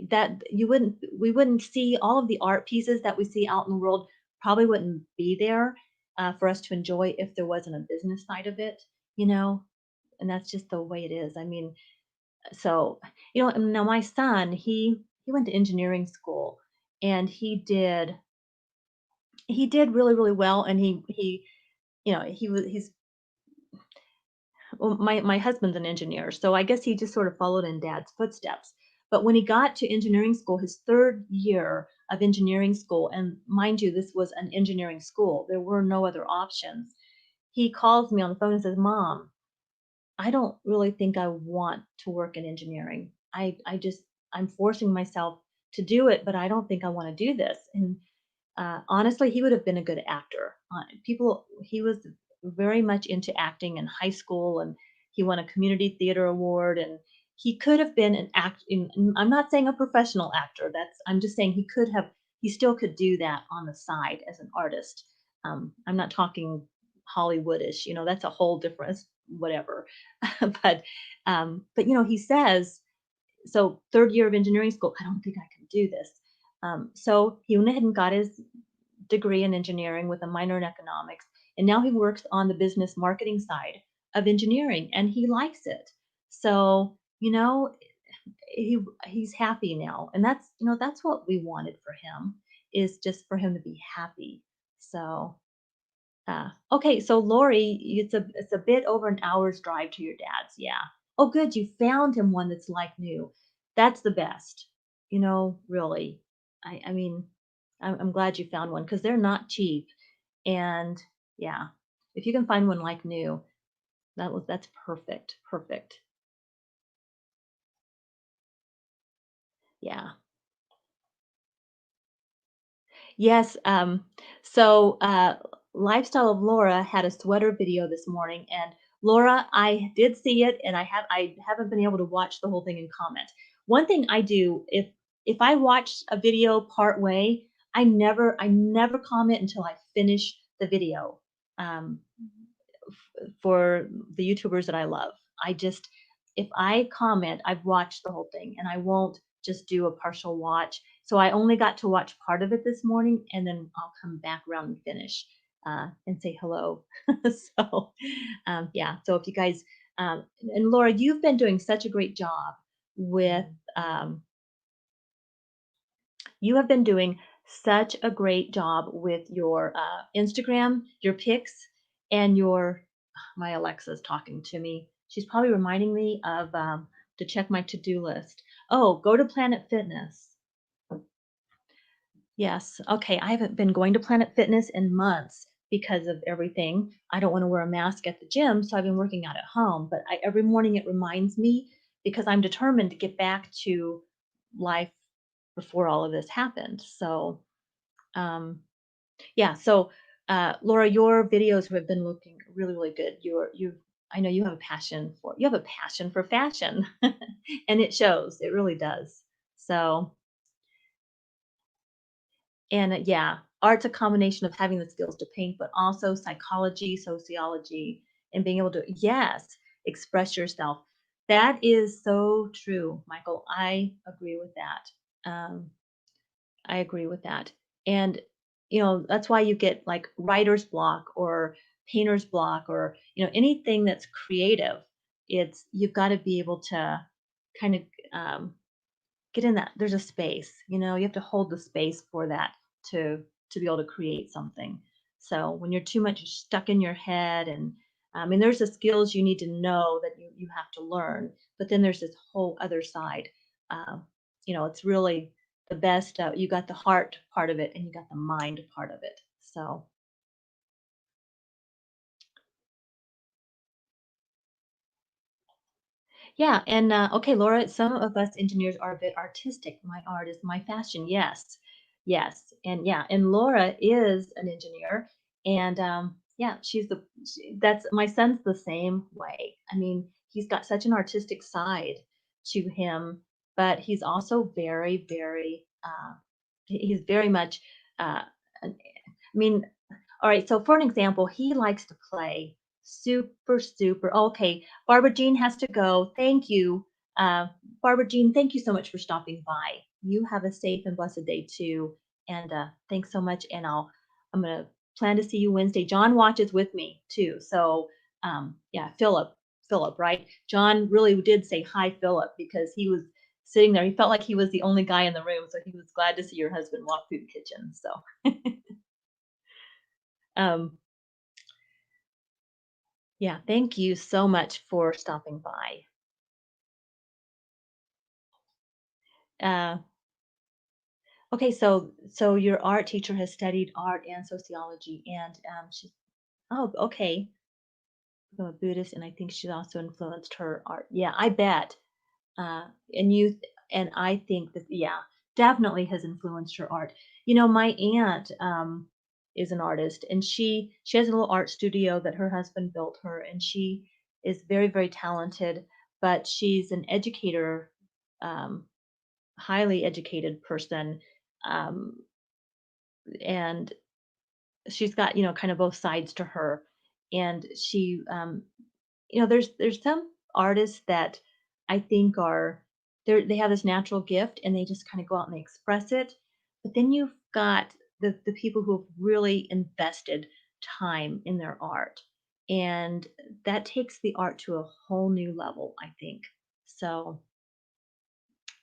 that you wouldn't we wouldn't see all of the art pieces that we see out in the world probably wouldn't be there for us to enjoy if there wasn't a business side of it, you know, and that's just the way it is. I mean, so now my son, he went to engineering school, and he did really really well, and he's well, my husband's an engineer, so I guess he just sort of followed in dad's footsteps. But when he got to engineering school, his third year of engineering school. And mind you, this was an engineering school. There were no other options. He calls me on the phone and says, Mom, I don't really think I want to work in engineering. I just, I'm forcing myself to do it, but I don't think I want to do this. And honestly, he would have been a good actor. He was very much into acting in high school, and he won a community theater award. And he could have been an act. I'm not saying a professional actor. I'm just saying he could have. He still could do that on the side as an artist. I'm not talking Hollywoodish. That's a whole different whatever. but he says so. Third year of engineering school. I don't think I can do this. So he went ahead and got his degree in engineering with a minor in economics, and now he works on the business marketing side of engineering, and he likes it. So he's happy now, and that's what we wanted for him, is just for him to be happy. So okay, so Lori, it's a bit over an hour's drive to your dad's. Yeah. Oh, good, you found him one that's like new. That's the best. Really. I mean, I'm glad you found one because they're not cheap. And yeah, if you can find one like new, that's perfect. Perfect. Yeah. Yes, so, Lifestyle of Laura had a sweater video this morning, and Laura, I did see it, and I haven't been able to watch the whole thing and comment. One thing I do, if I watch a video part way, I never comment until I finish the video. Um, for the YouTubers that I love. If I comment, I've watched the whole thing, and I won't just do a partial watch. So I only got to watch part of it this morning, and then I'll come back around and finish and say hello. So, yeah. So if you guys, and Laura, you've been doing such a great job with um, you have been doing such a great job with your Instagram, your pics, and your my Alexa's talking to me. She's probably reminding me of to check my to-do list. Oh, go to Planet Fitness. Yes. Okay. I haven't been going to Planet Fitness in months because of everything. I don't want to wear a mask at the gym, so I've been working out at home. But every morning it reminds me, because I'm determined to get back to life before all of this happened. So, um, yeah. So, Laura, your videos have been looking really, really good. I know you have a passion for fashion, and it shows. It really does. So, and yeah, art's a combination of having the skills to paint, but also psychology, sociology, and being able to, yes, express yourself. That is so true, Michael. I agree with that. I agree with that. And, that's why you get like writer's block or painter's block, or, anything that's creative. You've got to be able to kind of um, get in that. There's a space, you have to hold the space for that to be able to create something. So when you're too much stuck in your head, and I mean, there's the skills you need to know that you have to learn, but then there's this whole other side. Um, it's really the best. You got the heart part of it, and you got the mind part of it. So yeah, and okay, Laura, some of us engineers are a bit artistic. My art is my fashion. Yes, yes, and yeah, and Laura is an engineer, and yeah, that's my son's the same way. I mean, he's got such an artistic side to him, but he's also very, very, he's very much, I mean, all right, so for an example, he likes to play super, super. Okay, Barbara Jean has to go. Thank you. Uh, Barbara Jean, thank you so much for stopping by. You have a safe and blessed day too. And thanks so much. And I'm going to plan to see you Wednesday. John watches with me too. So yeah, Philip, right? John really did say hi, Philip, because he was sitting there. He felt like he was the only guy in the room. So he was glad to see your husband walk through the kitchen. So um, yeah, thank you so much for stopping by. Uh, Okay, so your art teacher has studied art and sociology, and she's oh, okay, a Buddhist, and I think she's also influenced her art. Yeah, I bet. Uh, and you and I think that yeah, definitely has influenced her art. My aunt is an artist, and she has a little art studio that her husband built her, and she is very very talented. But she's an educator, um, highly educated person, um, and she's got kind of both sides to her, and there's some artists that I think they have this natural gift and they just kind of go out and they express it. But then you've got the people who have really invested time in their art. And that takes the art to a whole new level, I think. So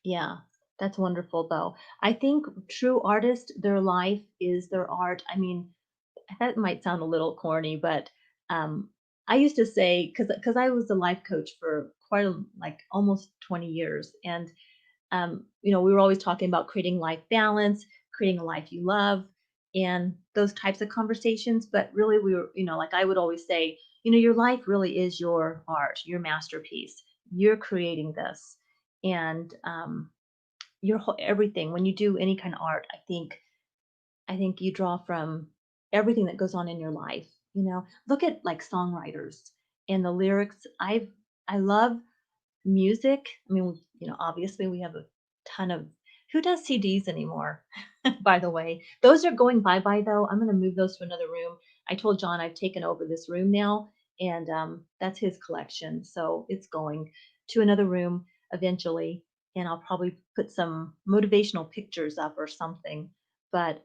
yeah, that's wonderful though. I think true artists, their life is their art. I mean, that might sound a little corny, but um, I used to say because I was a life coach for like almost 20 years, and we were always talking about creating life balance, creating a life you love, and those types of conversations. But really, we were, like I would always say, your life really is your art, your masterpiece. You're creating this, and your whole everything. When you do any kind of art, I think you draw from everything that goes on in your life. Look at like songwriters and the lyrics. I love music. I mean, obviously we have a ton of who does CDs anymore? By the way, those are going bye-bye though. I'm going to move those to another room. I told John I've taken over this room now, and that's his collection. So it's going to another room eventually, and I'll probably put some motivational pictures up or something. But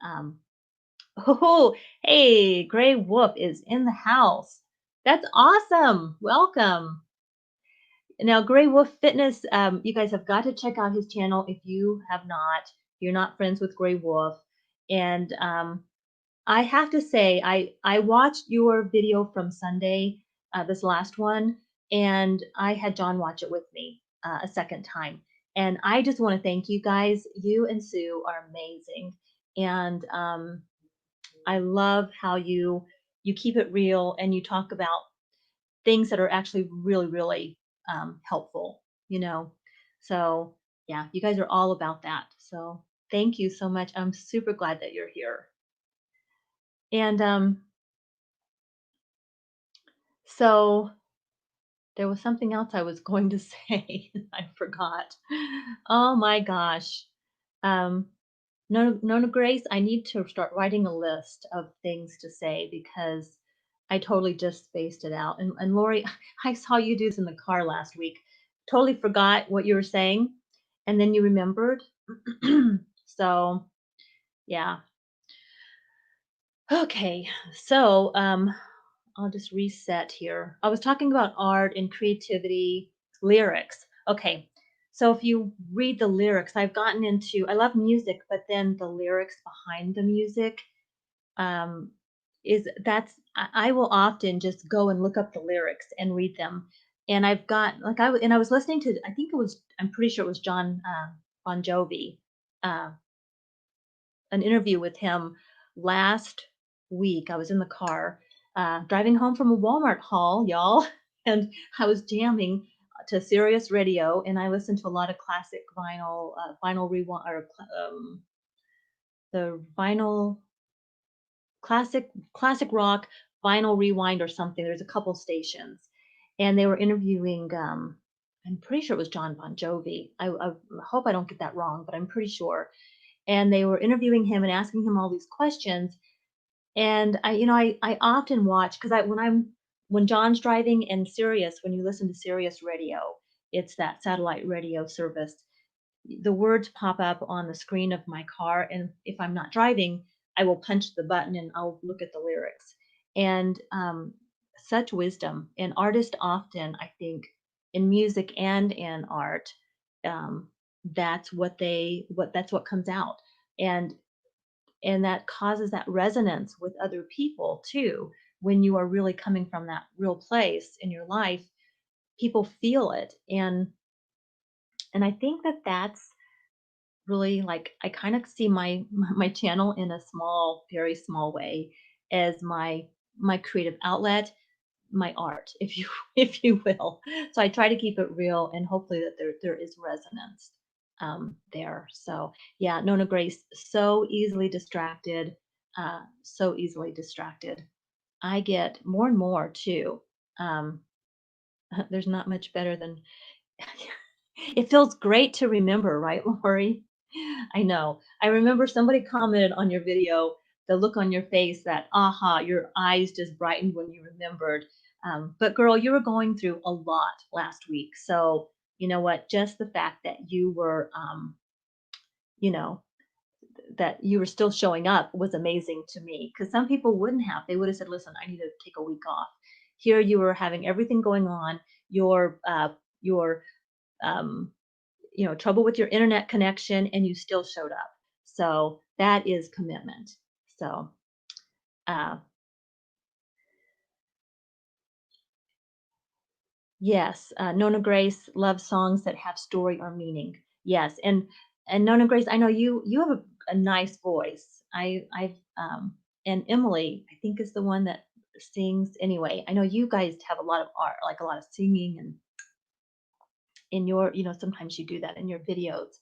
oh, hey, Gray Wolf is in the house. That's awesome. Welcome. Now, Gray Wolf Fitness, you guys have got to check out his channel if you have not. You're not friends with Gray Wolf. And I have to say, I watched your video from Sunday, this last one, and I had John watch it with me a second time. And I just want to thank you guys. You and Sue are amazing. And I love how you keep it real and you talk about things that are actually really, really helpful, you know. So yeah, you guys are all about that. So thank you so much. I'm super glad that you're here. And so there was something else I was going to say. I forgot. Oh my gosh. Um, Nona Grace, I need to start writing a list of things to say because I totally just spaced it out. And Lori, I saw you do this in the car last week. Totally forgot what you were saying, and then you remembered. So yeah. Okay. So I'll just reset here. I was talking about art and creativity, lyrics. Okay. So if you read the lyrics, I love music, but then the lyrics behind the music, um, I will often just go and look up the lyrics and read them. And I've got, like, I was listening to, I'm pretty sure it was John Bon Jovi, uh, an interview with him last week. I was in the car driving home from a Walmart haul, y'all, and I was jamming to Sirius Radio, and I listened to a lot of classic vinyl rewind, or the vinyl classic rock vinyl rewind or something. There's a couple stations, and they were interviewing. I'm pretty sure it was John Bon Jovi. I hope I don't get that wrong, but I'm pretty sure. And they were interviewing him and asking him all these questions. And I often watch because when John's driving and Sirius, when you listen to Sirius Radio, it's that satellite radio service. The words pop up on the screen of my car, and if I'm not driving, I will punch the button and I'll look at the lyrics. And such wisdom. And artists often, I think, in music and in art, um, that's what comes out. And that causes that resonance with other people too. When you are really coming from that real place in your life, people feel it. And I think that that's really like I kind of see my channel in a small, very small way as my creative outlet, my art, if you if you will. So I try to keep it real and hopefully that there is resonance there. So yeah, Nona Grace, so easily distracted, so easily distracted. I get more and more too. Um, there's not much better than it feels great to remember, right, Lori? I know. I remember somebody commented on your video, the look on your face, that aha, your eyes just brightened when you remembered. But girl, you were going through a lot last week. So, you know what? Just the fact that you were, you know, that you were still showing up was amazing to me because some people wouldn't have. They would have said, listen, I need to take a week off. Here you were having everything going on. Your um, trouble with your internet connection and you still showed up. So that is commitment. So, uh, yes, Nona Grace loves songs that have story or meaning. Yes, and Nona Grace, I know you have a nice voice. I've and Emily, I think is the one that sings anyway. I know you guys have a lot of art, like a lot of singing and in your, sometimes you do that in your videos.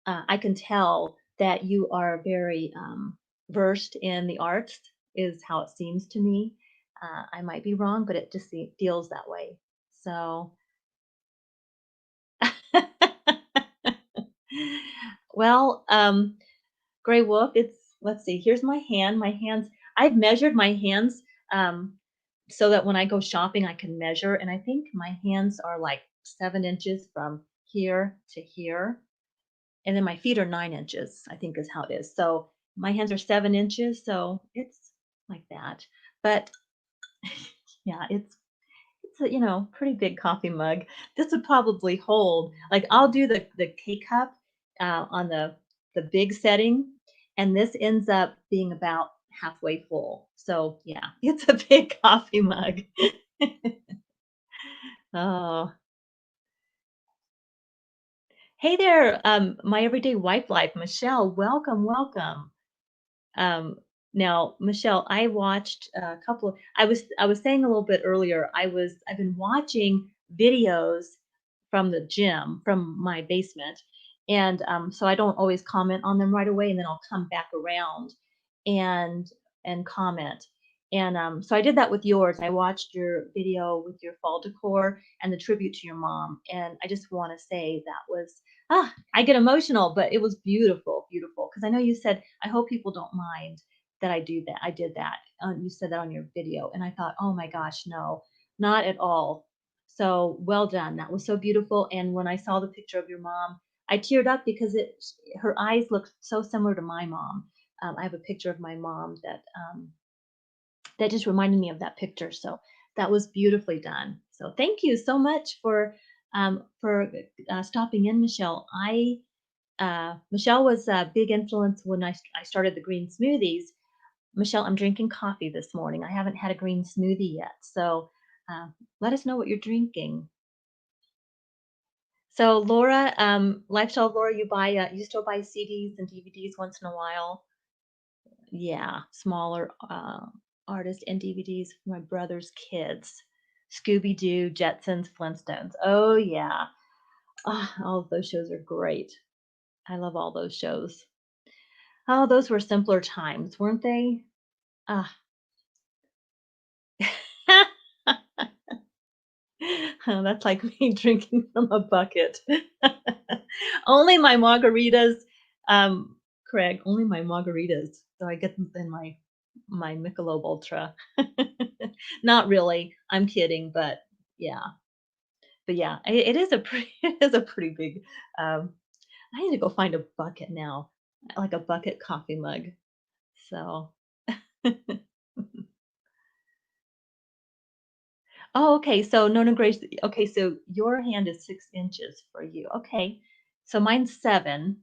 I can tell that you are very versed in the arts, is how it seems to me. I might be wrong, but it just feels that way. So, well, Gray Wolf, let's see, here's my hand. My hands, I've measured my hands um, so that when I go shopping, I can measure. And I think my hands are like 7 inches from here to here. And then my feet are 9 inches, I think is how it is. So my hands are 7 inches, so it's like that. But yeah, it's a pretty big coffee mug. This would probably hold like I'll do the K cup on the big setting, and this ends up being about halfway full. So yeah, it's a big coffee mug. Oh, hey there, my everyday wife life, Michelle. Welcome, welcome. Um, Now, Michelle, I watched a couple of I was saying a little bit earlier, I've been watching videos from the gym, from my basement, and so I don't always comment on them right away, and then I'll come back around and comment. And so I did that with yours. I watched your video with your fall decor and the tribute to your mom, and I just want to say that was I get emotional, but it was beautiful, beautiful. Because I know you said, I hope people don't mind that I do that. I did that. You said that on your video. And I thought, oh my gosh, no, not at all. So well done. That was so beautiful. And when I saw the picture of your mom, I teared up because her eyes looked so similar to my mom. I have a picture of my mom that just reminded me of that picture. So that was beautifully done. So thank you so much for stopping in, Michelle. Michelle was a big influence when I started the green smoothies. Michelle, I'm drinking coffee this morning. I haven't had a green smoothie yet. So uh, let us know what you're drinking. So Laura, Lifestyle Laura, you still buy CDs and DVDs once in a while? Yeah, smaller artists and DVDs for my brother's kids. Scooby Doo, Jetsons, Flintstones. Oh yeah. All of those shows are great. I love all those shows. Oh, those were simpler times, weren't they? Ah. Oh, that's like me drinking from a bucket. Only my margaritas, um, Craig, only my margaritas. So I get them in my Michelob Ultra. Not really. I'm kidding, but yeah. But yeah, it is a pretty it is a pretty big I need to go find a bucket now, like a bucket coffee mug. So Oh, okay. So Nona Grace, okay, so your hand is 6 inches for you. Okay. So mine's 7.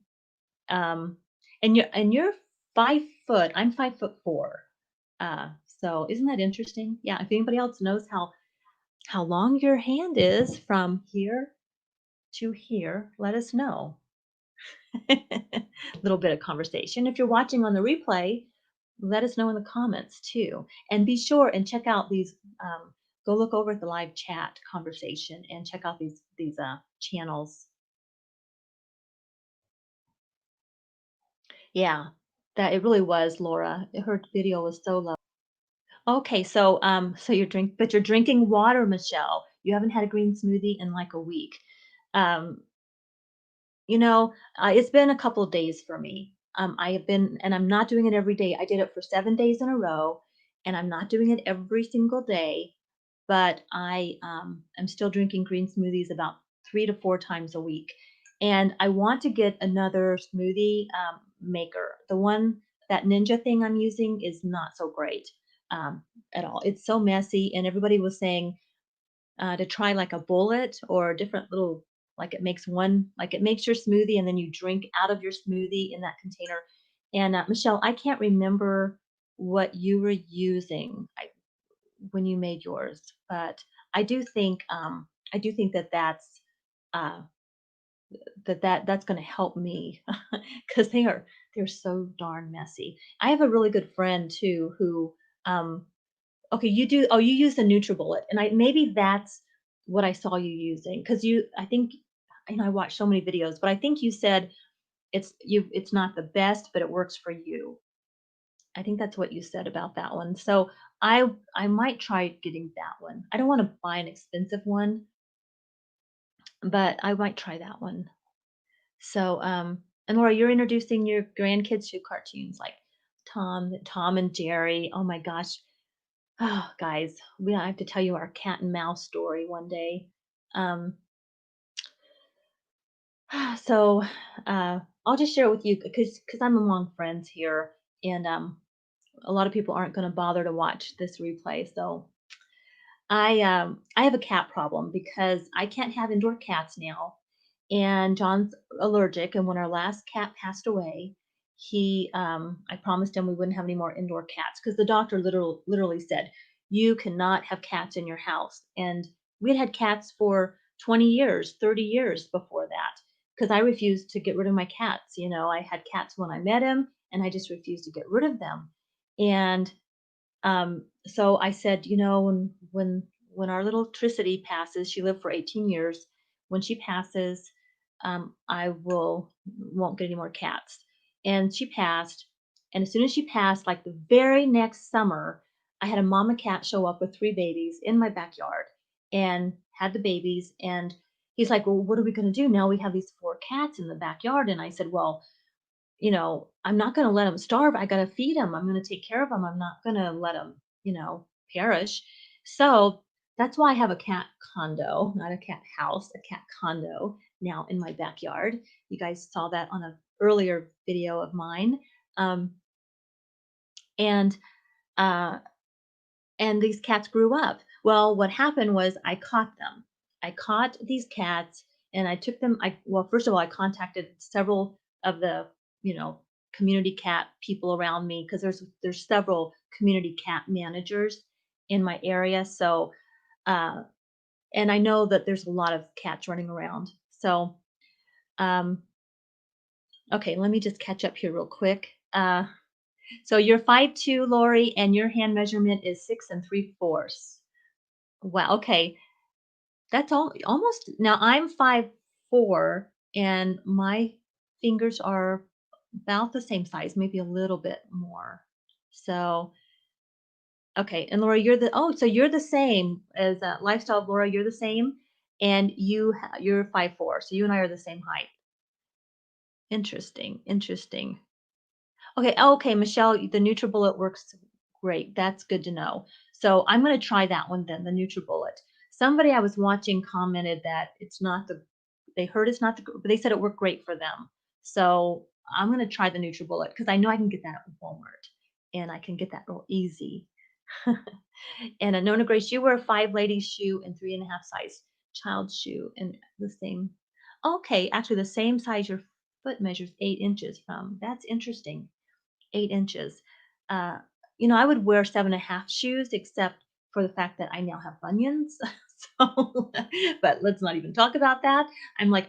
Um, and you're 5 foot. I'm 5'4". So isn't that interesting? Yeah. If anybody else knows how long your hand is from here to here, let us know. Little bit of conversation. If you're watching on the replay, let us know in the comments too. And be sure and check out these. Go look over at the live chat conversation and check out these channels. Yeah, that it really was, Laura. Her video was so low. Okay, so but you're drinking water, Michelle. You haven't had a green smoothie in like a week. Um, it's been a couple of days for me. I have been, and I'm not doing it every day. I did it for 7 days in a row, and I'm not doing it every single day. But I am still drinking green smoothies about 3 to 4 times a week, and I want to get another smoothie maker. The one that Ninja thing I'm using is not so great at all. It's so messy, and everybody was saying to try like a bullet or a different little like it makes your smoothie and then you drink out of your smoothie in that container. And Michelle, I can't remember what you were using when you made yours, but I do think that uh, that's going to help me because they're so darn messy. I have a really good friend too who um, okay, you do. Oh, you use the NutriBullet, and I maybe that's what I saw you using because I think, I watched so many videos, but I think you said it's not the best, but it works for you. I think that's what you said about that one. So I might try getting that one. I don't want to buy an expensive one, but I might try that one. So and Laura, you're introducing your grandkids to cartoons like Tom and Jerry. Oh my gosh, oh, guys, I have to tell you our cat and mouse story one day. Um, so I'll just share it with you because I'm among friends here, and a lot of people aren't going to bother to watch this replay. So I have a cat problem because I can't have indoor cats now, and John's allergic. And when our last cat passed away, I promised him we wouldn't have any more indoor cats because the doctor literally said you cannot have cats in your house. And we had cats for 20 years, 30 years before that because I refused to get rid of my cats. I had cats when I met him, and I just refused to get rid of them. And so I said, when our little Tricity passes, she lived for 18 years. When she passes, I won't get any more cats. And she passed. And as soon as she passed, like the very next summer, I had a mama cat show up with 3 babies in my backyard and had the babies. And he's like, well, what are we going to do now? We have these 4 cats in the backyard. And I said, well, I'm not going to let them starve. I got to feed them. I'm going to take care of them. I'm not going to let them, perish. So that's why I have a cat condo, not a cat house, a cat condo now in my backyard. You guys saw that on an earlier video of mine. Um, and uh, and these cats grew up. Well, what happened was I caught them. I caught these cats and I took them. Well, first of all, I contacted several of the, you know, community cat people around me because there's several community cat managers in my area. So, uh, and I know that there's a lot of cats running around. So, um, okay, let me just catch up here real quick. So you're 5'2", Lori, and your hand measurement is 6 3/4. Wow, okay. That's all almost now I'm 5'4", and my fingers are about the same size, maybe a little bit more. So, okay, and Laura, so you're the same as Lifestyle Laura, you're the same, and you're 5'4", so you and I are the same height. Interesting, interesting. Okay, Michelle, the NutriBullet works great. That's good to know. So I'm going to try that one then, the NutriBullet. Somebody I was watching commented that they heard it's not but they said it worked great for them. So I'm going to try the NutriBullet because I know I can get that at Walmart and I can get that real easy. And a Nona Grace, you wear a 5 ladies shoe and 3.5 size child shoe and the same. Okay, actually the same size your foot measures 8 inches from. That's interesting. 8 inches. Uh, I would wear 7.5 shoes, except for the fact that I now have bunions. So, but let's not even talk about that. I'm like,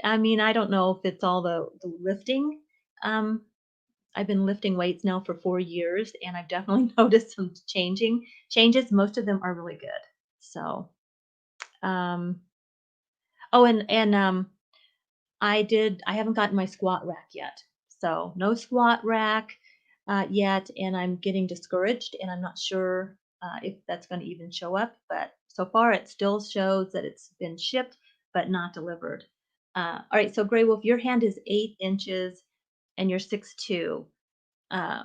I mean, I don't know if it's all the lifting. Um, I've been lifting weights now for 4 years, and I've definitely noticed some changes. Most of them are really good. So, um oh, and I haven't gotten my squat rack yet. So, no squat rack, yet, and I'm getting discouraged, and I'm not sure, if that's gonna even show up, but so far it still shows that it's been shipped, but not delivered. Alright, so Gray Wolf, your hand is 8 inches, and you're 6'2". Uh,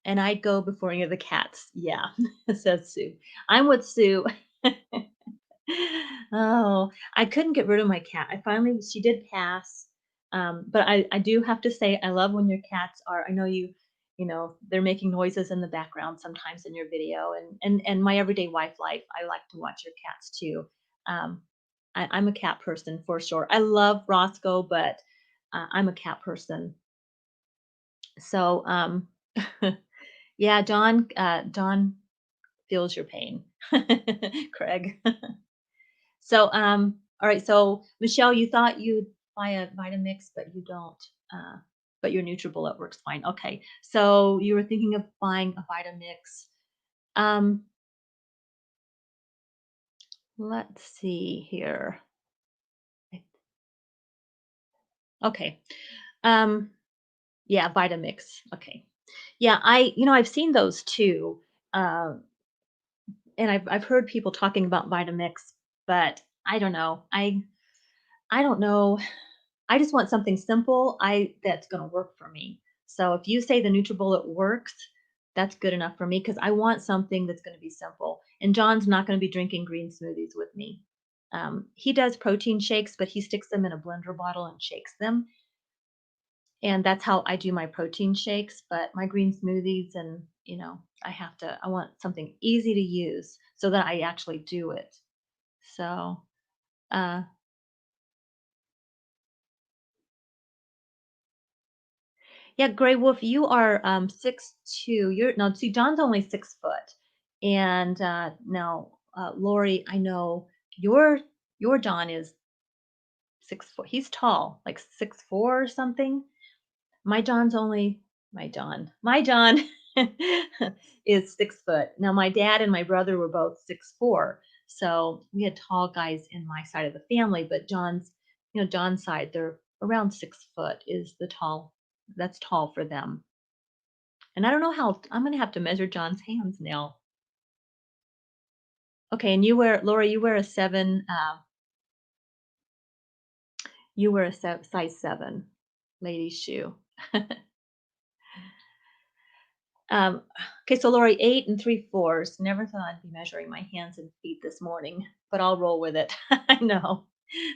and I'd go before any of the cats. Yeah, says Sue. I'm with Sue. Oh, I couldn't get rid of my cat. I finally she did pass, but I do have to say I love when your cats are I know they're making noises in the background sometimes in your video, and my everyday life, I like to watch your cats too. Um, I'm a cat person for sure. I love Roscoe, but, I'm a cat person. So, yeah, John feels your pain, Craig. So, all right. So, Michelle, you thought you'd buy a Vitamix, but you don't. Uh, but your NutriBullet works fine. Okay. So you were thinking of buying a Vitamix. Um, let's see here. Okay. Um, yeah, Vitamix. Okay. Yeah, I've seen those too. Uh, and I've heard people talking about Vitamix, but I don't know. I don't know. I just want something simple, that's gonna work for me. So if you say the NutriBullet works, that's good enough for me because I want something that's gonna be simple. And John's not gonna be drinking green smoothies with me. He does protein shakes, but he sticks them in a blender bottle and shakes them, and that's how I do my protein shakes. But my green smoothies and I want something easy to use so that I actually do it. So, uh yeah, Gray Wolf, you are 6'2". You're no, see, John's only 6 foot, and now Lori, I know your John is 6 foot. He's tall, like 6'4" or something. My John's only my John is 6 foot. Now my dad and my brother were both 6'4", so we had tall guys in my side of the family. But John's side, they're around 6 foot is the tall. That's tall for them. And I don't know how I'm gonna have to measure John's hands now. Okay, and Laura, you wear a size 7 ladies shoe. Um, okay, so Lori, 8 3/4. Never thought I'd be measuring my hands and feet this morning, but I'll roll with it. I know.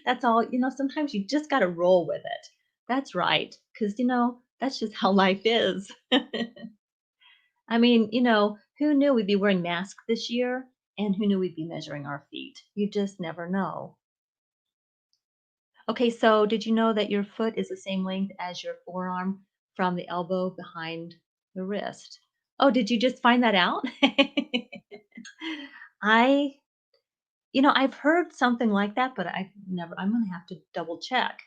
That's all, sometimes you just gotta roll with it. That's right, because that's just how life is. I mean, who knew we'd be wearing masks this year? And who knew we'd be measuring our feet? You just never know. Okay, so did you know that your foot is the same length as your forearm from the elbow behind the wrist? Oh, did you just find that out? I, I've heard something like that, but I'm going to have to double check.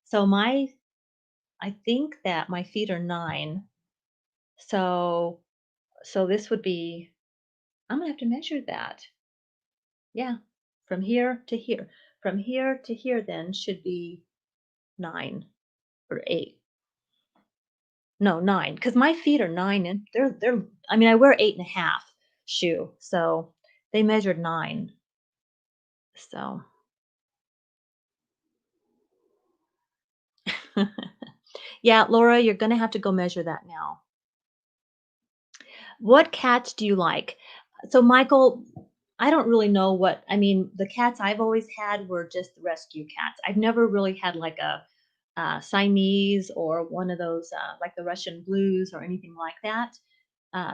So I think that my feet are 9. So, so this would be, I'm going to have to measure that. Yeah, from here to here. From here to here then should be 9 or 8. No, 9, because my feet are 9 and they're I mean, I wear 8.5 shoe, so they measured 9. So, yeah, Laura, you're gonna have to go measure that now. What cats do you like? So, Michael, I don't really know the cats I've always had were just rescue cats. I've never really had like a Siamese or one of those like the Russian blues or anything like that.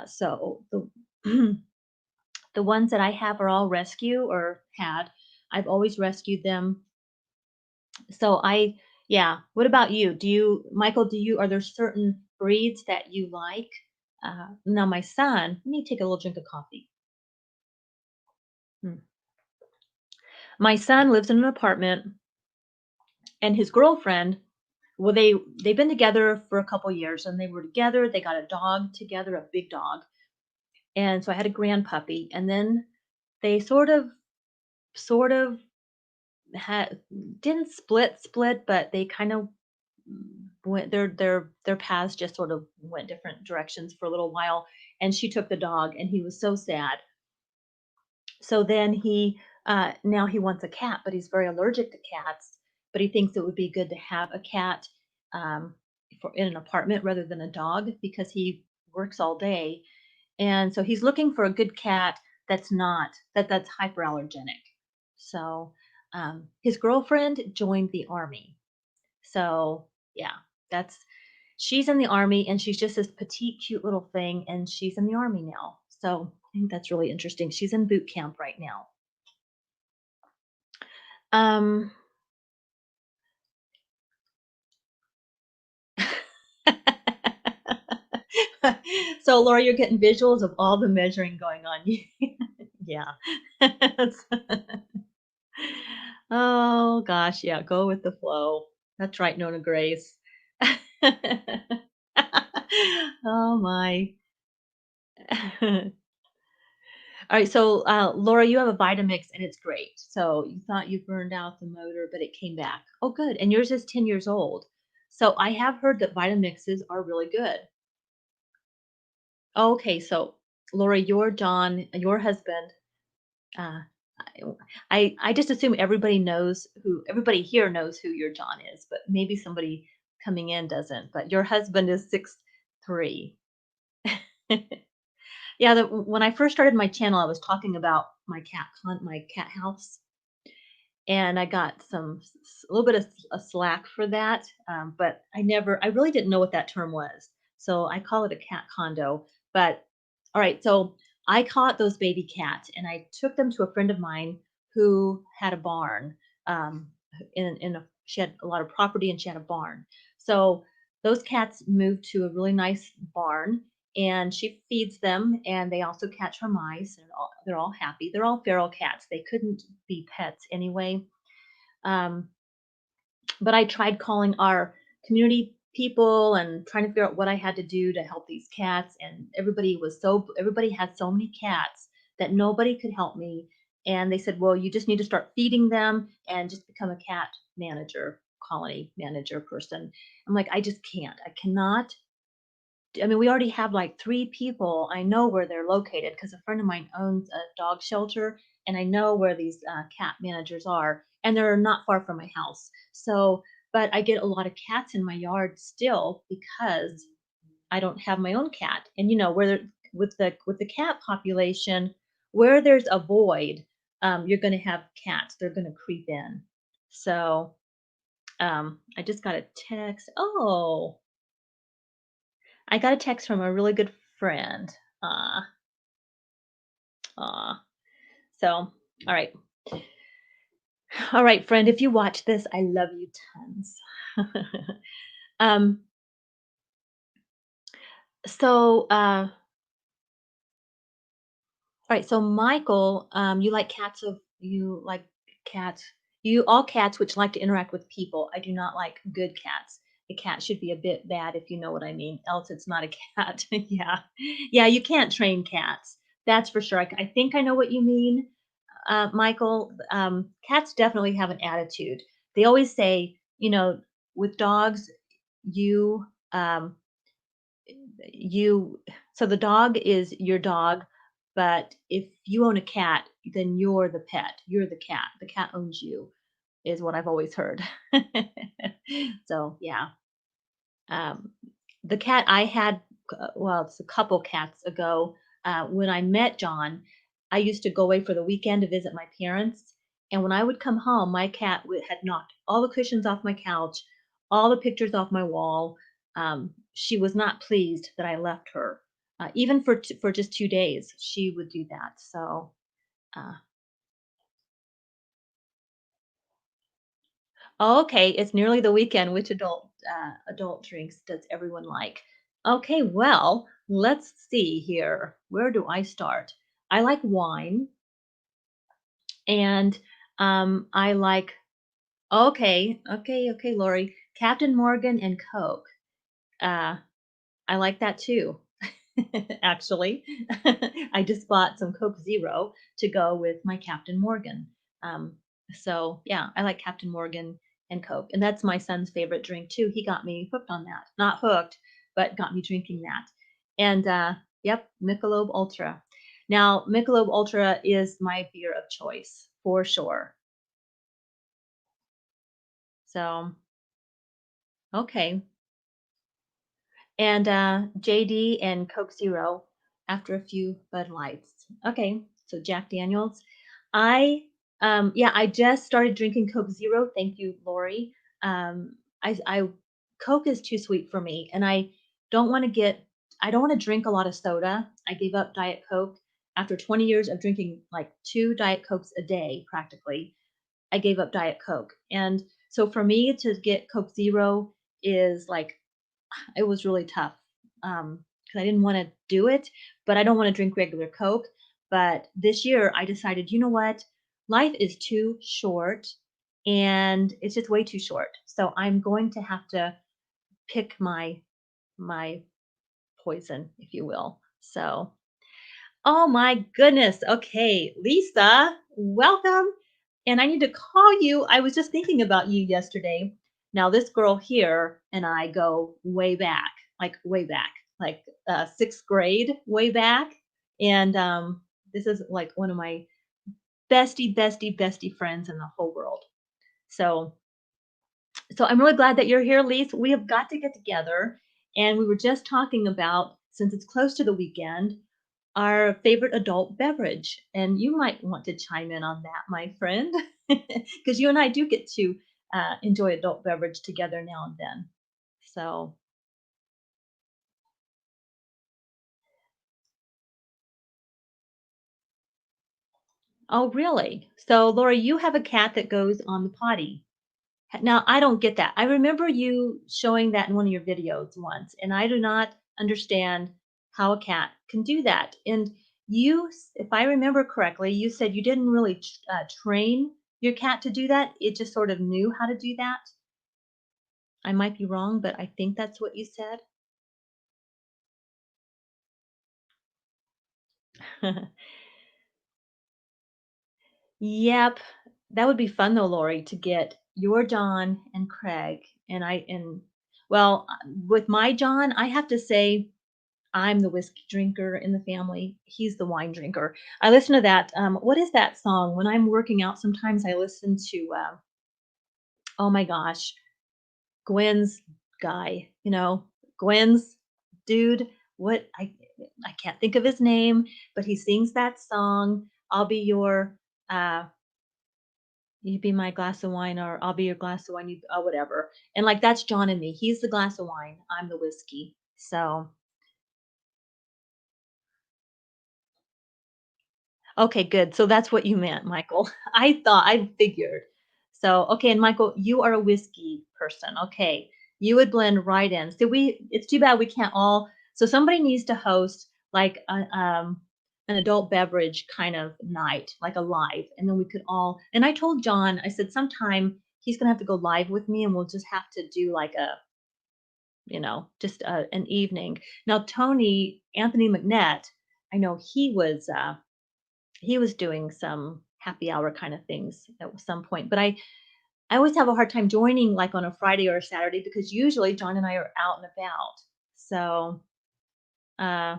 So the ones that I have are all rescue or had. I've always rescued them. So yeah. What about you? Michael, are there certain breeds that you like? Now, my son, let me take a little drink of coffee. Hmm. My son lives in an apartment And his girlfriend, well, they've been together for a couple years, and they were together. They got a dog together, a big dog, and so I had a grand puppy. And then they sort of had didn't split, but they kind of went their paths just sort of went different directions for a little while. And she took the dog, and he was so sad. So then he now he wants a cat, but he's very allergic to cats. But he thinks it would be good to have a cat um, in an apartment rather than a dog because he works all day, and so he's looking for a good cat that's not that's hyperallergenic. So his girlfriend joined the army. So yeah, that's she's in the army, and she's just this petite, cute little thing, and she's in the army now. So I think that's really interesting. She's in boot camp right now. Um, so Laura, you're getting visuals of all the measuring going on. Yeah. Oh gosh, yeah, go with the flow. That's right, Nona Grace. Oh my. All right, so Laura, you have a Vitamix and it's great. So you thought you burned out the motor, but it came back. Oh, good. And yours is 10 years old. So I have heard that Vitamixes are really good. Okay, so Laura, your John, your husband, uh, I just assume everybody here knows who your John is, but maybe somebody coming in doesn't. But your husband is 6'3". Yeah, when I first started my channel, I was talking about my cat house, and I got a little bit of a slack for that. But I really didn't know what that term was, so I call it a cat condo. But all right, so I caught those baby cats, and I took them to a friend of mine who had a barn. Um, she had a lot of property, and she had a barn. So those cats moved to a really nice barn, and she feeds them, and they also catch her mice, and they're all happy. They're all feral cats. They couldn't be pets anyway. Um, but I tried calling our community people and trying to figure out what I had to do to help these cats. And everybody had so many cats that nobody could help me. And they said, well, you just need to start feeding them and just become a cat manager, colony manager person. I'm like, I just can't. I cannot. I mean, we already have like 3 people. I know where they're located because a friend of mine owns a dog shelter, and I know where these cat managers are, and they're not far from my house. So, but I get a lot of cats in my yard still because I don't have my own cat. And with the cat population, where there's a void, you're going to have cats. They're going to creep in. So, I just got a text. Oh, I got a text from a really good friend. Aw, aw. So, all right. All right, friend, if you watch this, I love you tons. um, so, all right, so Michael, you like cats. You all cats which like to interact with people. I do not like good cats. A cat should be a bit bad if you know what I mean. Else it's not a cat. Yeah. Yeah, you can't train cats. That's for sure. I think I know what you mean. Michael, cats definitely have an attitude. They always say, with dogs, you, um, you, so the dog is your dog, but if you own a cat, then you're the pet. You're the cat. The cat owns you, is what I've always heard. So, yeah. Um, the cat I had, well, it's a couple cats ago, when I met John, I used to go away for the weekend to visit my parents. And when I would come home, my cat had knocked all the cushions off my couch, all the pictures off my wall. She was not pleased that I left her. Even for just 2 days, she would do that. So, uh, okay, it's nearly the weekend. Which adult drinks does everyone like? Okay, well, let's see here. Where do I start? I like wine, and I like Okay, okay, okay, Lori. Captain Morgan and Coke. Uh, I like that too. Actually, I just bought some Coke Zero to go with my Captain Morgan. Um, so yeah, I like Captain Morgan and Coke, and that's my son's favorite drink too. He got me hooked on that. Not hooked, but got me drinking that. And yep, Michelob Ultra. Now, Michelob Ultra is my beer of choice for sure. So okay. And JD and Coke Zero after a few Bud Lights. Okay, so Jack Daniels. I yeah, I just started drinking Coke Zero. Thank you, Lori. I Coke is too sweet for me, and don't want to get I don't want to drink a lot of soda. I gave up Diet Coke after 20 years of drinking like two Diet Cokes a day practically. I gave up Diet Coke, and so for me to get Coke Zero is like it was really tough because I didn't want to do it, but I don't want to drink regular Coke. But this year, I decided, you know what? Life is too short, and it's just way too short. So I'm going to have to pick my poison, if you will. So oh my goodness. Okay, Lisa, welcome. And I need to call you. I was just thinking about you yesterday. Now, this girl here and I go way back, like sixth grade, way back. And this is like one of my bestie friends in the whole world. So, so I'm really glad that you're here, Lisa. We have got to get together. And we were just talking about, since it's close to the weekend, our favorite adult beverage. And you might want to chime in on that, my friend, because you and I do get to enjoy adult beverage together now and then. So, oh, really? So, Laura, you have a cat that goes on the potty. Now, I don't get that. I remember you showing that in one of your videos once, and I do not understand how a cat can do that. And if I remember correctly, you said you didn't really train your cat to do that. It just sort of knew how to do that. I might be wrong, but I think that's what you said. Yep. That would be fun though, Lori, to get your John and Craig. And well, with my John, I have to say I'm the whiskey drinker in the family. He's the wine drinker. I listen to that. What is that song? When I'm working out, sometimes I listen to, oh my gosh, Gwen's guy, Gwen's dude. What I can't think of his name, but he sings that song. I'll be your, uh, you be my glass of wine, or I'll be your glass of wine. You, whatever. And like that's John and me. He's the glass of wine. I'm the whiskey. So okay, good. So that's what you meant, Michael. I figured. So, okay, and Michael, you are a whiskey person. Okay. You would blend right in. So it's too bad we can't all, so somebody needs to host like an adult beverage kind of night, like a live, and then we could all, and I told John, I said sometime he's going to have to go live with me and we'll just have to do like just an evening. Now, Anthony McNett, I know he was doing some happy hour kind of things at some point. But I always have a hard time joining like on a Friday or a Saturday because usually John and I are out and about. So uh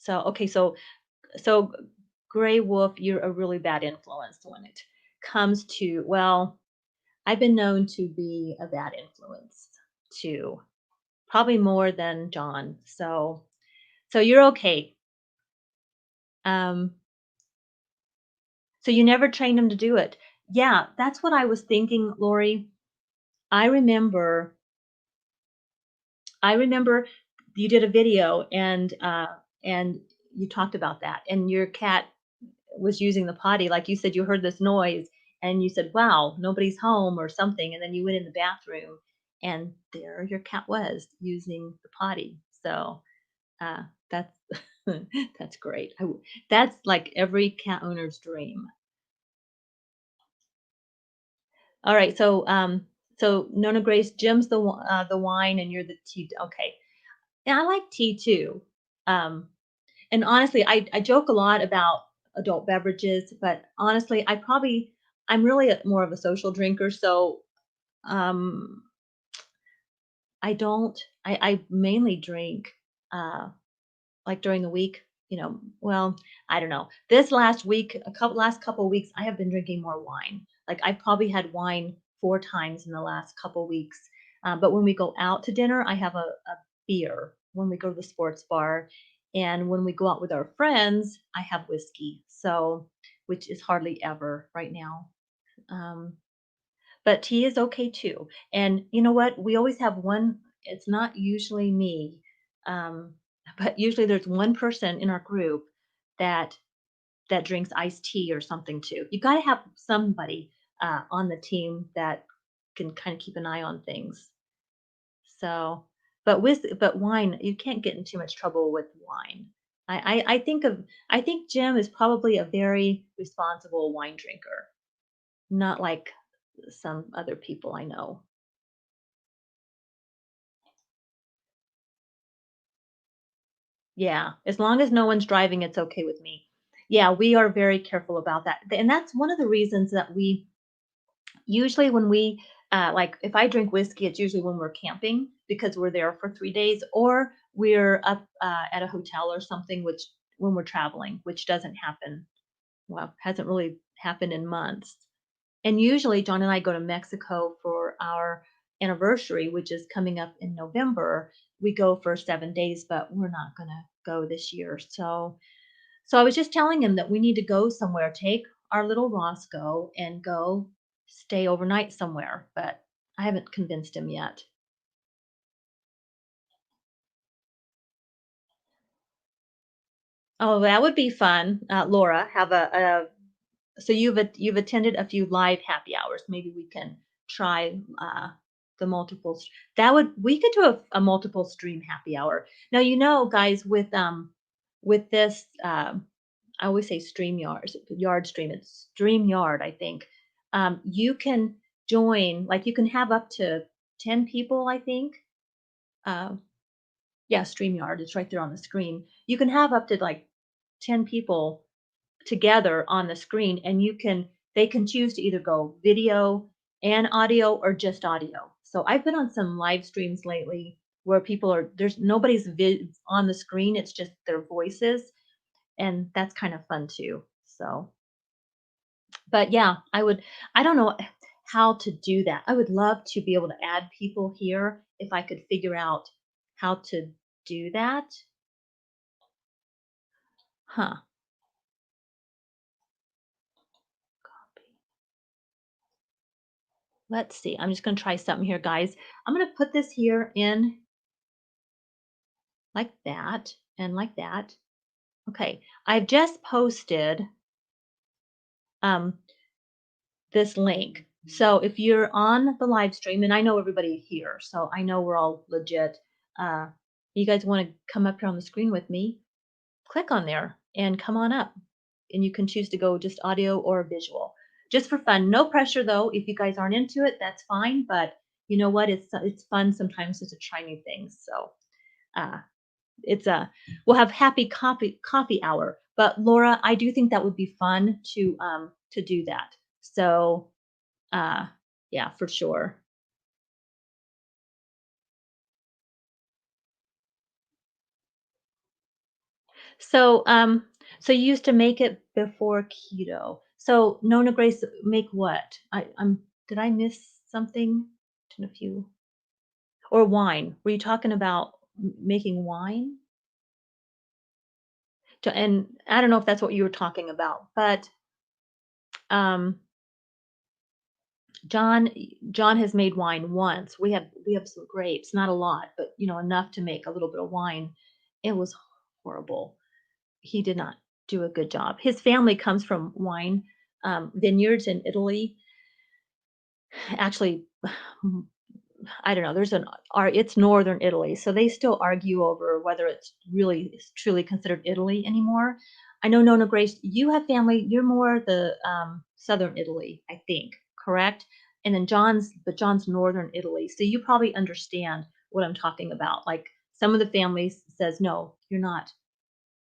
okay, so Gray Wolf, you're a really bad influence when it comes to, well, I've been known to be a bad influence too. Probably more than John. So you're okay. Um so you never trained him to do it. Yeah, that's what I was thinking, Lori. I remember I remember you did a video and you talked about that, and your cat was using the potty, like you said you heard this noise and you said, "Wow, nobody's home," or something, and then you went in the bathroom and there your cat was using the potty. So, that's that's great. That's like every cat owner's dream. All right. So Nona Grace, Jim's the wine, and you're the tea. Okay. And I like tea too. Um, and honestly, I joke a lot about adult beverages, but honestly, I'm really more of a social drinker. So um, I don't. I mainly drink. Like during the week, well, I don't know. This last week, last couple of weeks, I have been drinking more wine. Like I probably had wine 4 times in the last couple of weeks. But when we go out to dinner, I have a beer when we go to the sports bar. And when we go out with our friends, I have whiskey. So, which is hardly ever right now. Um, but tea is okay too. And you know what? We always have one, it's not usually me, um, but usually there's one person in our group that drinks iced tea or something too. You got to have somebody on the team that can kind of keep an eye on things. So, but wine, you can't get in too much trouble with wine. I think Jim is probably a very responsible wine drinker, not like some other people I know. Yeah, as long as no one's driving, it's okay with me. Yeah, we are very careful about that. And that's one of the reasons that we usually when we like if I drink whiskey, it's usually when we're camping because we're there for 3 days, or we're up at a hotel or something, which when we're traveling, which doesn't happen. Well, hasn't really happened in months. And usually John and I go to Mexico for our anniversary, which is coming up in November. We go for 7 days, but we're not going to go this year. So I was just telling him that we need to go somewhere, take our little Roscoe and go stay overnight somewhere, but I haven't convinced him yet. Oh, that would be fun. Laura, have so you've attended a few live happy hours. Maybe we can try the that would we could do a multiple stream happy hour. Now guys, with this I always say StreamYard, Yard Stream. It's StreamYard, I think. You can join, like you can have up to 10 people, I think. Uh, yeah, StreamYard. It's right there on the screen. You can have up to like 10 people together on the screen, and they can choose to either go video and audio or just audio. So I've been on some live streams lately where people are there's nobody's on the screen, it's just their voices, and that's kind of fun too. So but yeah, I don't know how to do that. I would love to be able to add people here if I could figure out how to do that. Huh. Let's see. I'm just going to try something here, guys. I'm going to put this here in like that and like that. Okay. I've just posted um, this link. So if you're on the live stream, and I know everybody here, so I know we're all legit. Uh, you guys want to come up here on the screen with me? Click on there and come on up. And you can choose to go just audio or visual. Just for fun. No pressure though. If you guys aren't into it, that's fine. But you know what? It's fun sometimes just to try new things. So uh it's a we'll have happy coffee hour. But Laura, I do think that would be fun to do that. So uh yeah, for sure. So you used to make it before keto. So Nona Grace, make what? Did I miss something? In a few or wine? Were you talking about making wine? And I don't know if that's what you were talking about, but um, John John has made wine once. We have some grapes, not a lot, but enough to make a little bit of wine. It was horrible. He did not do a good job. His family comes from wine vineyards in Italy. Actually, I don't know. It's northern Italy, so they still argue over whether it's really is truly considered Italy anymore. I know Nona Grace, you have family. You're more the southern Italy, I think. Correct? and then John's northern Italy. So you probably understand what I'm talking about. Like some of the families says, "No, you're not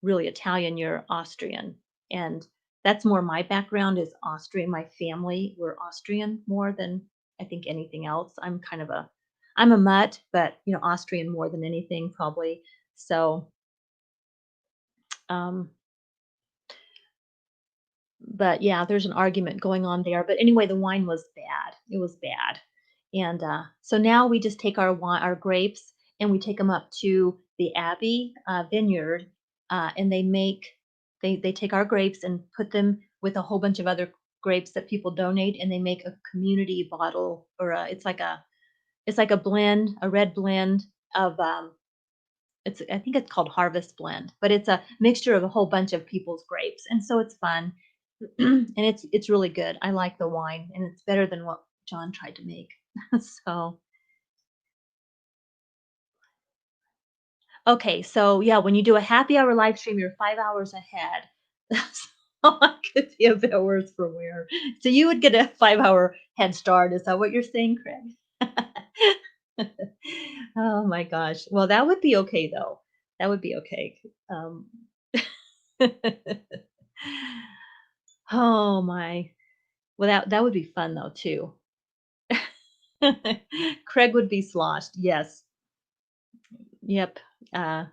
really Italian, you're Austrian." And that's more my background is Austrian. My family, we're Austrian more than I think anything else. I'm a mutt, but Austrian more than anything probably. So, um, but yeah, there's an argument going on there. But anyway, the wine was bad. It was bad. And so now we just take our grapes and we take them up to the Abbey vineyard, and they take our grapes and put them with a whole bunch of other grapes that people donate, and they make a community bottle or it's like a blend, a red blend of I think it's called Harvest Blend, but it's a mixture of a whole bunch of people's grapes, and so it's fun. And it's really good. I like the wine, and it's better than what John tried to make. So, okay, so yeah, when you do a happy hour live stream, you're 5 hours ahead. So I could be a bit worse for wear. So you would get a 5-hour head start. Is that what you're saying, Craig? Oh my gosh. Well, that would be okay though. That would be okay. Um, oh my. Well, that would be fun though too. Craig would be sloshed. Yes. Yep. Uh,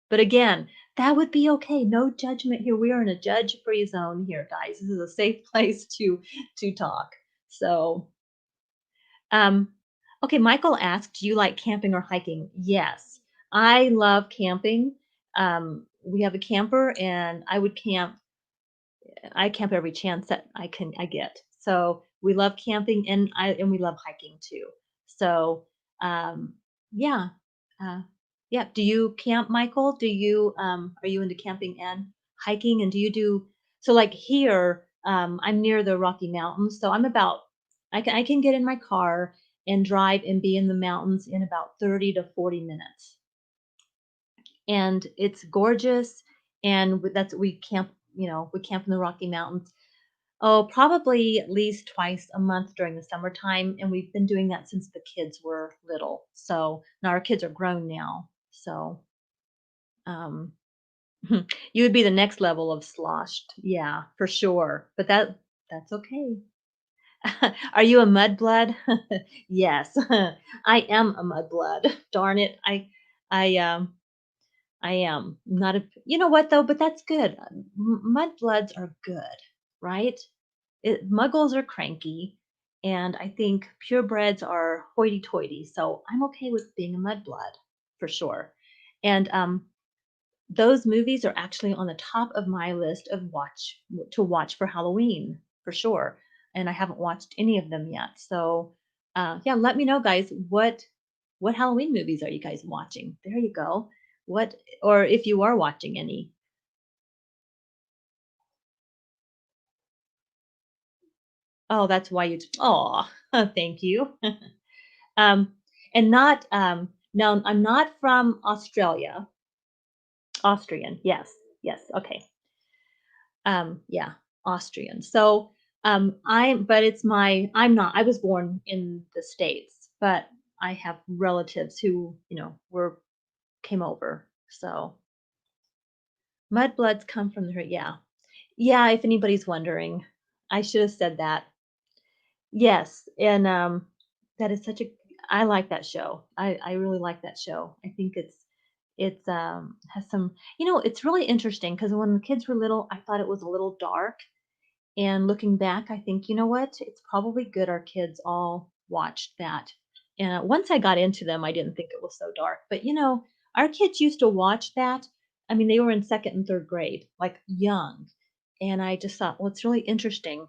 but again, that would be okay. No judgment here. We are in a judge-free zone here, guys. This is a safe place to talk. So, um, okay. Michael asked, "Do you like camping or hiking?" Yes, I love camping. We have a camper, and I camp every chance that I get. So we love camping and we love hiking too. So yeah. Uh yeah. Do you camp, Michael? Are you into camping and hiking? And do you do so like here, I'm near the Rocky Mountains, so I can get in my car and drive and be in the mountains in about 30 to 40 minutes. And it's gorgeous. And that's we camp in the Rocky Mountains. Oh, probably at least twice a month during the summertime, and we've been doing that since the kids were little. So now our kids are grown now. So um, you would be the next level of sloshed, yeah, for sure. But that's okay. Are you a mudblood? Yes, I am a mudblood. Darn it, I I am not a. You know what though? But that's good. Mudbloods are good, right? Muggles are cranky, and I think purebreds are hoity-toity. So I'm okay with being a mudblood for sure. And those movies are actually on the top of my list to watch for Halloween for sure. And I haven't watched any of them yet. So yeah, let me know, guys. What Halloween movies are you guys watching? There you go. What or if you are watching any. Oh, that's why oh, thank you. Um, and not no, I'm not from Australia. Austrian, yes, yes, okay. Yeah, Austrian. So but I'm not. I was born in the States, but I have relatives who were came over. So mudbloods come from the yeah, yeah. If anybody's wondering, I should have said that. Yes, and that is such a I like that show. I really like that show. I think it's has some it's really interesting because when the kids were little, I thought it was a little dark. And looking back, I think, you know what? It's probably good our kids all watched that. And once I got into them, I didn't think it was so dark. But our kids used to watch that. I mean, they were in second and third grade, like young. And I just thought, well, it's really interesting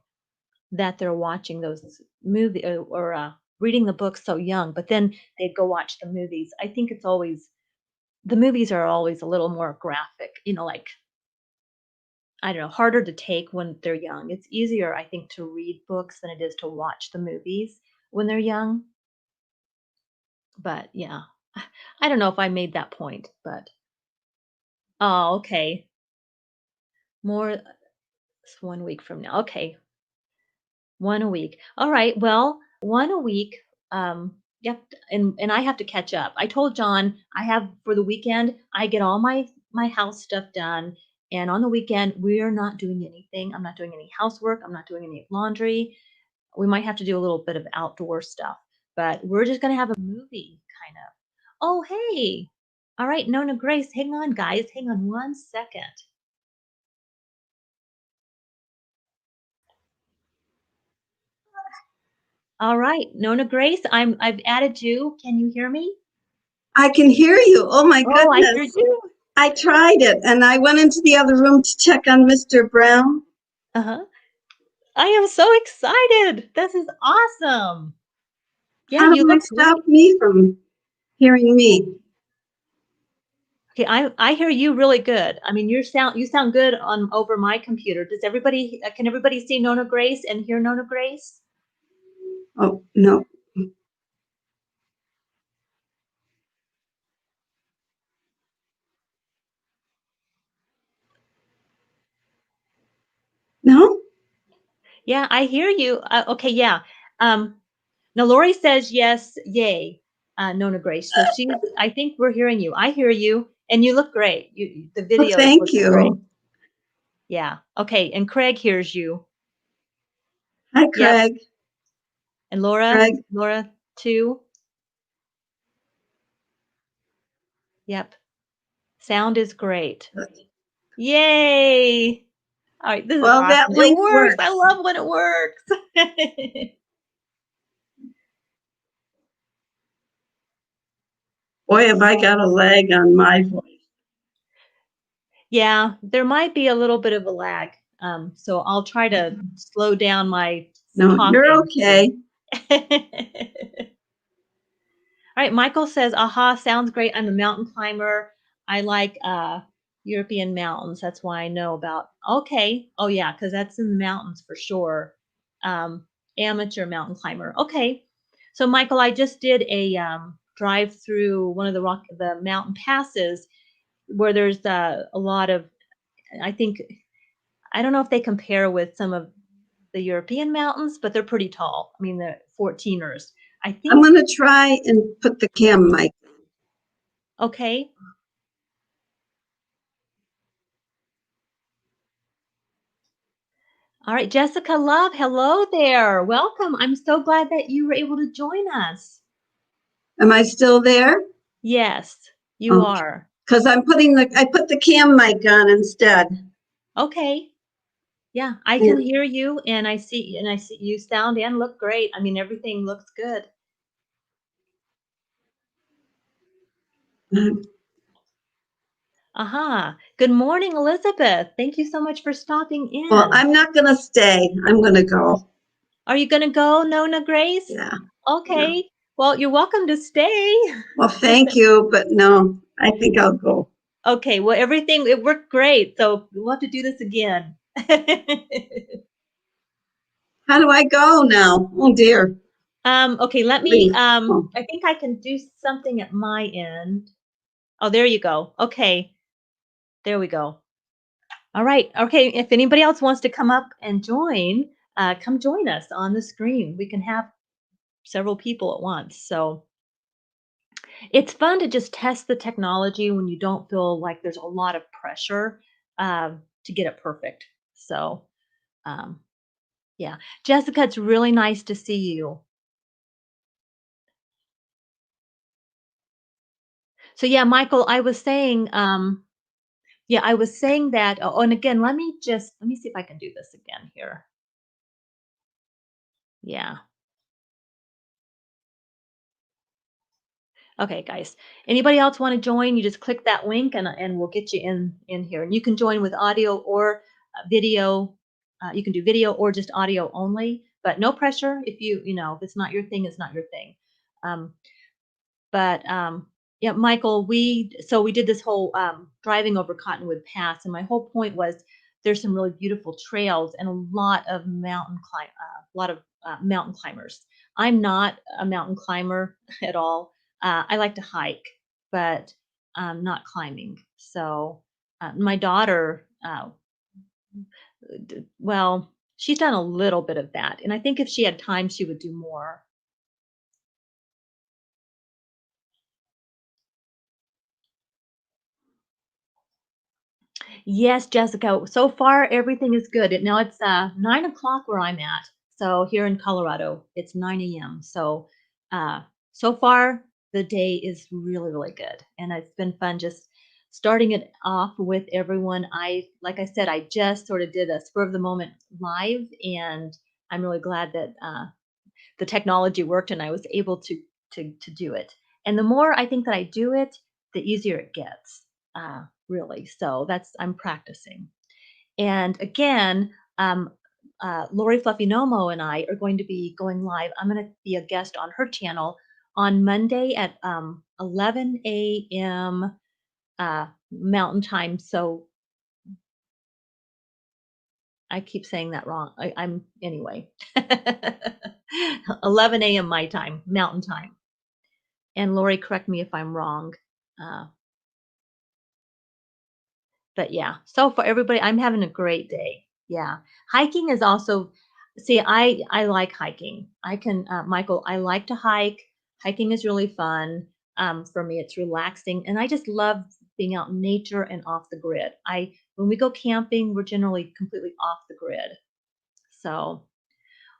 that they're watching those movie or reading the books so young, but then they'd go watch the movies. I think the movies are always a little more graphic, like I don't know, harder to take when they're young. It's easier, I think, to read books than it is to watch the movies when they're young. But yeah, I don't know if I made that point, but oh, okay, more it's 1 week from now. Okay, one a week. All right. Well, one a week. Yep, and I have to catch up. I told John I have for the weekend. I get all my house stuff done, and on the weekend we are not doing anything. I'm not doing any housework. I'm not doing any laundry. We might have to do a little bit of outdoor stuff, but we're just gonna have a movie kind of. Oh, hey. All right, Nona Grace, hang on, guys. Hang on 1 second. All right, Nona Grace, I've added you. Can you hear me? I can hear you. Oh my Oh, I hear goodness. you. I tried it and I went into the other room to check on Mr. Brown. Uh-huh. I am so excited. This is awesome. Yeah, How you do I look stop great. me from hearing me? Okay, I hear you really good. I mean, you sound good on over my computer. Does everybody can everybody see Nona Grace and hear Nona Grace? Oh, no. No? Yeah, I hear you. Okay, yeah. Now Lori says yes, yay, Nona Grace. So I think we're hearing you. I hear you, and you look great. The Oh, video is thank looking great. you. Yeah. Okay, and Craig hears you. Hi, Yep. Craig. And Laura, Craig. Laura too. Yep. Sound is great. Yay! All right, this is Well, that awesome. It link works. I works. love when it works. Boy, have I got a lag on my voice. Yeah, there might be a little bit of a lag. So I'll try to slow down my No, you're talking too. okay. All right, Michael says, "Aha, sounds great. I'm a mountain climber. I like European mountains. That's why I know about." Okay. Oh yeah, because that's in the mountains for sure. Um, Amateur mountain climber. Okay. So Michael, I just did a drive through one of the mountain passes where there's a lot of. I think I don't know if they compare with some of the European mountains, but they're pretty tall. I mean, the 14ers. I I'm think. going to try and put the cam mic. Okay. All right, Jessica Love, hello there. Welcome. I'm so glad that you were able to join us. Am I still there? Yes, you Oh, are. because I put the cam mic on instead. Okay. Yeah, I can And, hear you and I see you sound and look great. I mean, everything looks good. Aha. Good morning, Elizabeth. Thank you so much for stopping well, in. I'm not going to stay. I'm going to go. Are you going to go, Nona Grace? Yeah. Yeah. Okay. Well, you're welcome to stay. Well, thank you, but no, I think I'll go. Okay, well, everything it worked great, so we'll have to do this again. How do I go now? Oh dear. Okay, let me, Leave. Oh. I think I can do something at my end. Oh, there you go. Okay, there we go. All right. Okay, if anybody else wants to come up and join, come join us on the screen. We can have several people at once. So it's fun to just test the technology when you don't feel like there's a lot of pressure to get it perfect. So, um, yeah. Jessica, it's really nice to see you. So yeah, Michael, I was saying, yeah, I was saying that. Oh, and again, let me see if I can do this again here. Yeah. Okay, guys. Anybody else want to join? You just click that link and we'll get you in here. And you can join with audio or video. You can do video or just audio only, but no pressure. If it's not your thing, it's not your thing. Um, But yeah, Michael, we did this whole driving over Cottonwood Pass, and my whole point was there's some really beautiful trails and a lot of mountain climbers. I'm not a mountain climber at all. I like to hike, but not climbing. So my daughter, well, she's done a little bit of that, and I think if she had time, she would do more. Yes, Jessica. So far, everything is good. Now it's 9 o'clock where I'm at. So here in Colorado, it's 9 a.m. So uh, so far, the day is really, really good, and it's been fun just starting it off with everyone. Like I said, I just sort of did a spur of the moment live, and I'm really glad that the technology worked and I was able to do it. And the more I think that I do it, the easier it gets. Really. So that's I'm practicing. And again, Lori Fluffy Nomo and I are going to be going live. I'm going to be a guest on her channel on Monday at 11 a.m. Mountain Time. So I keep saying that wrong. I'm anyway. 11 a.m. my time, Mountain Time. And Lori, correct me if I'm wrong. Uh, but yeah, so for everybody, I'm having a great day. Yeah, hiking is also. See, I like hiking. I can, Michael. I like to hike. Hiking is really fun. For me, it's relaxing, and I just love being out in nature and off the grid. I When we go camping, we're generally completely off the grid. So,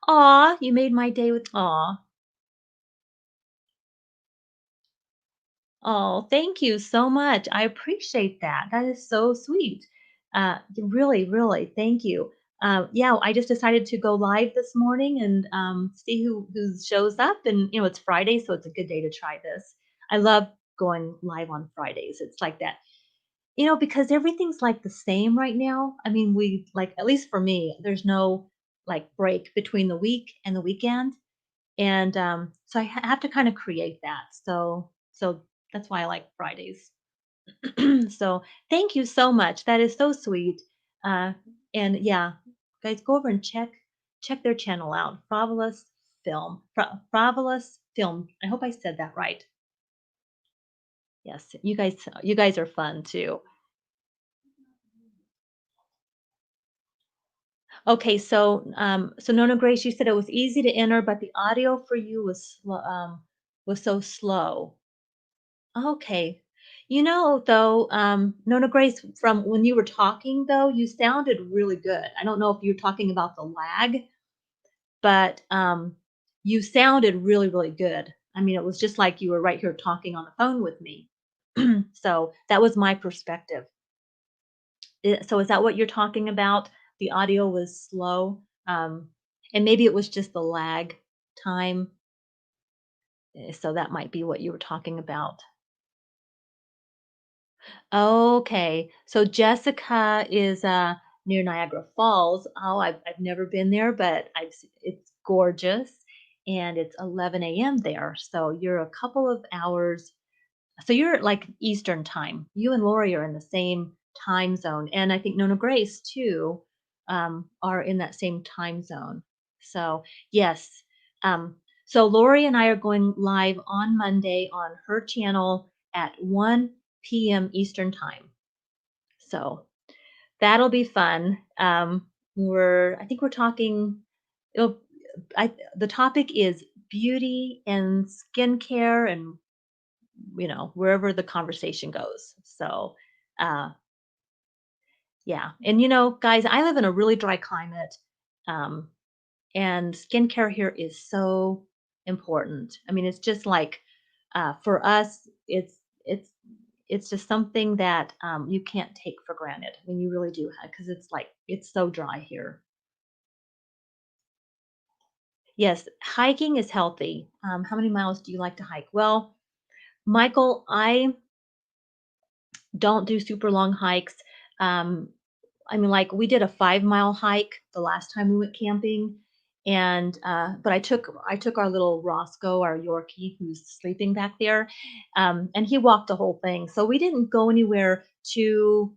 aw, you made my day with aw. Oh, thank you so much. I appreciate that. That is so sweet. Really, really, thank you. Yeah, I just decided to go live this morning and see who shows up. And it's Friday, so it's a good day to try this. I love going live on Fridays. It's like that, because everything's like the same right now. I mean, we like at least for me, there's no like break between the week and the weekend. And, so I have to kind of create that. So that's why I like Fridays. So thank you so much. That is so sweet. Uh, and yeah, guys, go over and check their channel out. Fabulous Film. I hope I said that right. Yes, you guys are fun too. Okay, so Nona Grace, you said it was easy to enter, but the audio for you was so slow. Okay. Though, Nona Grace, from when you were talking, though, you sounded really good. I don't know if you're talking about the lag, but you sounded really, really good. I mean, it was just like you were right here talking on the phone with me. So that was my perspective. So is that what you're talking about? The audio was slow, and maybe it was just the lag time. So that might be what you were talking about. Okay. So Jessica is near Niagara Falls. Oh, I've never been there, but it's gorgeous and it's 11 a.m. there. So you're a couple of hours. So you're like Eastern time. You and Lori are in the same time zone. And I think Nona Grace too are in that same time zone. So yes. Um, so Lori and I are going live on Monday on her channel at 1 p.m. Eastern time. So that'll be fun. I think we're talking, it'll, the topic is beauty and skincare and, wherever the conversation goes. So, uh, yeah. And, guys, I live in a really dry climate. Um, and skincare here is so important. I mean, it's just like for us, it's just something that you can't take for granted when you really do because it's like it's so dry here. Yes, hiking is healthy. How many miles do you like to hike? Well, Michael, I don't do super long hikes. Um, I mean, like we did a 5 mile hike the last time we went camping, and but I took our little Roscoe, our Yorkie, who's sleeping back there, and he walked the whole thing. So we didn't go anywhere too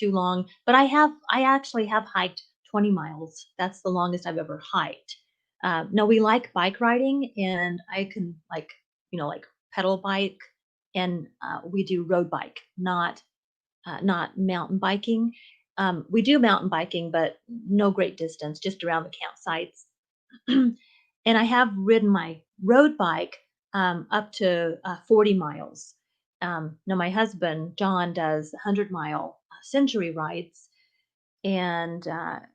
long. But I actually have hiked 20 miles. That's the longest I've ever hiked. No, we like bike riding, and I can like pedal bike, and we do road bike, not mountain biking. We do mountain biking, but no great distance, just around the campsites. And I have ridden my road bike up to 40 miles. Now, my husband, John, does 100-mile Century rides, and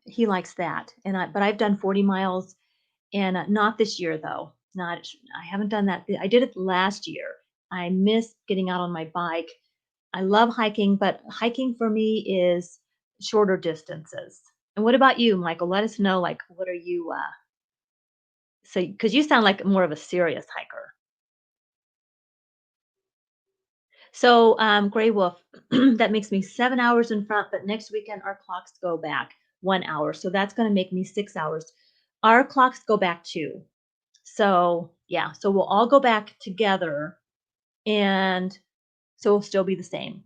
he likes that. But I've done 40 miles, and not this year though. Not I haven't done that. I did it last year. I miss getting out on my bike. I love hiking, but hiking for me is shorter distances. And what about you, Michael? Let us know, like, what are you, so, because you sound like more of a serious hiker. So, Gray Wolf, that makes me 7 hours in front, but next weekend our clocks go back 1 hour. So that's going to make me 6 hours. Our clocks go back too. So, yeah, so we'll all go back together, and so it'll still be the same.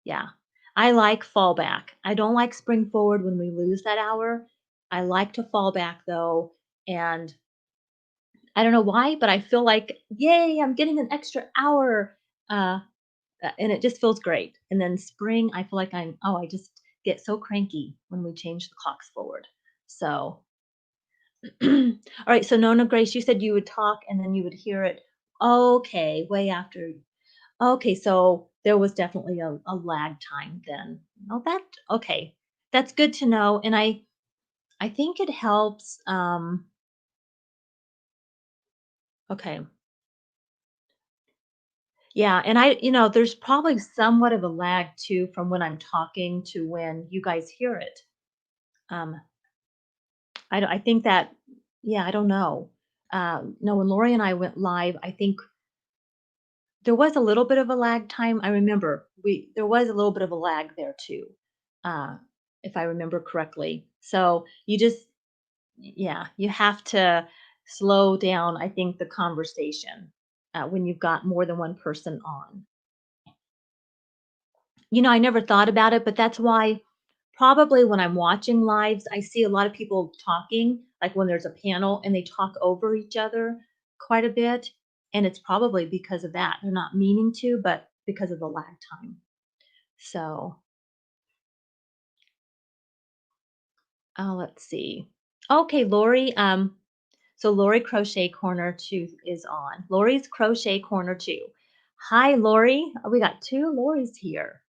Yeah. I like fallback. I don't like spring forward when we lose that hour. I like to fall back though. And I don't know why, but I feel like, yay, I'm getting an extra hour. Uh, and it just feels great. And then spring, I feel like I just get so cranky when we change the clocks forward. So, all right. So, Nona Grace, you said you would talk and then you would hear it. Okay. Way after. Okay. So there was definitely a lag time then. Oh, okay. That's good to know. And I think it helps. Okay. Yeah, and there's probably somewhat of a lag too from when I'm talking to when you guys hear it. Um, I think that, yeah, I don't know. No, when Lori and I went live, I think there was a little bit of a lag time. I remember there was a little bit of a lag there too, uh, if I remember correctly. So yeah, you have to slow down. I think the conversation when you've got more than one person on. I never thought about it, but that's why probably when I'm watching lives, I see a lot of people talking, like when there's a panel and they talk over each other quite a bit. And it's probably because of that. They're not meaning to, but because of the lag time. So, let's see. Okay, Lori. So Lori Crochet Corner 2 is on. Lori's Crochet Corner 2. Hi, Lori. We got two Loris here.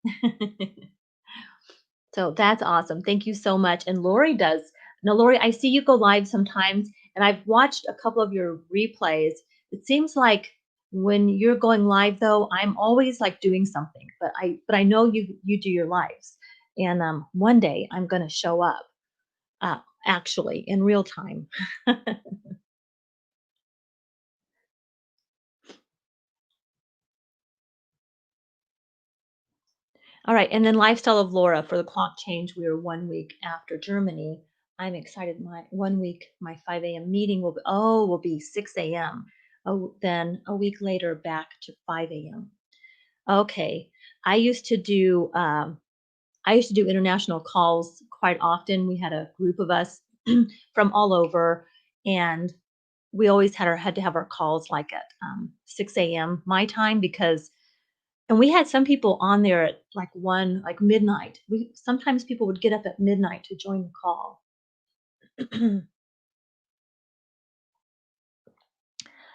So that's awesome. Thank you so much. And Lori does. Now, Lori, I see you go live sometimes, and I've watched a couple of your replays. It seems like when you're going live, though, I'm always like doing something. But I know you do your lives, and one day I'm going to show up, actually in real time. All right, and then Lifestyle of Laura for the clock change. We are 1 week after Germany. I'm excited. My 1 week, my 5 a.m. meeting will be 6 a.m. Oh, then a week later back to 5 a.m. Okay, I used to do international calls quite often. We had a group of us from all over, and we always had to have our calls like at 6 a.m. my time because and we had some people on there at like 1, like midnight. Sometimes people would get up at midnight to join the call.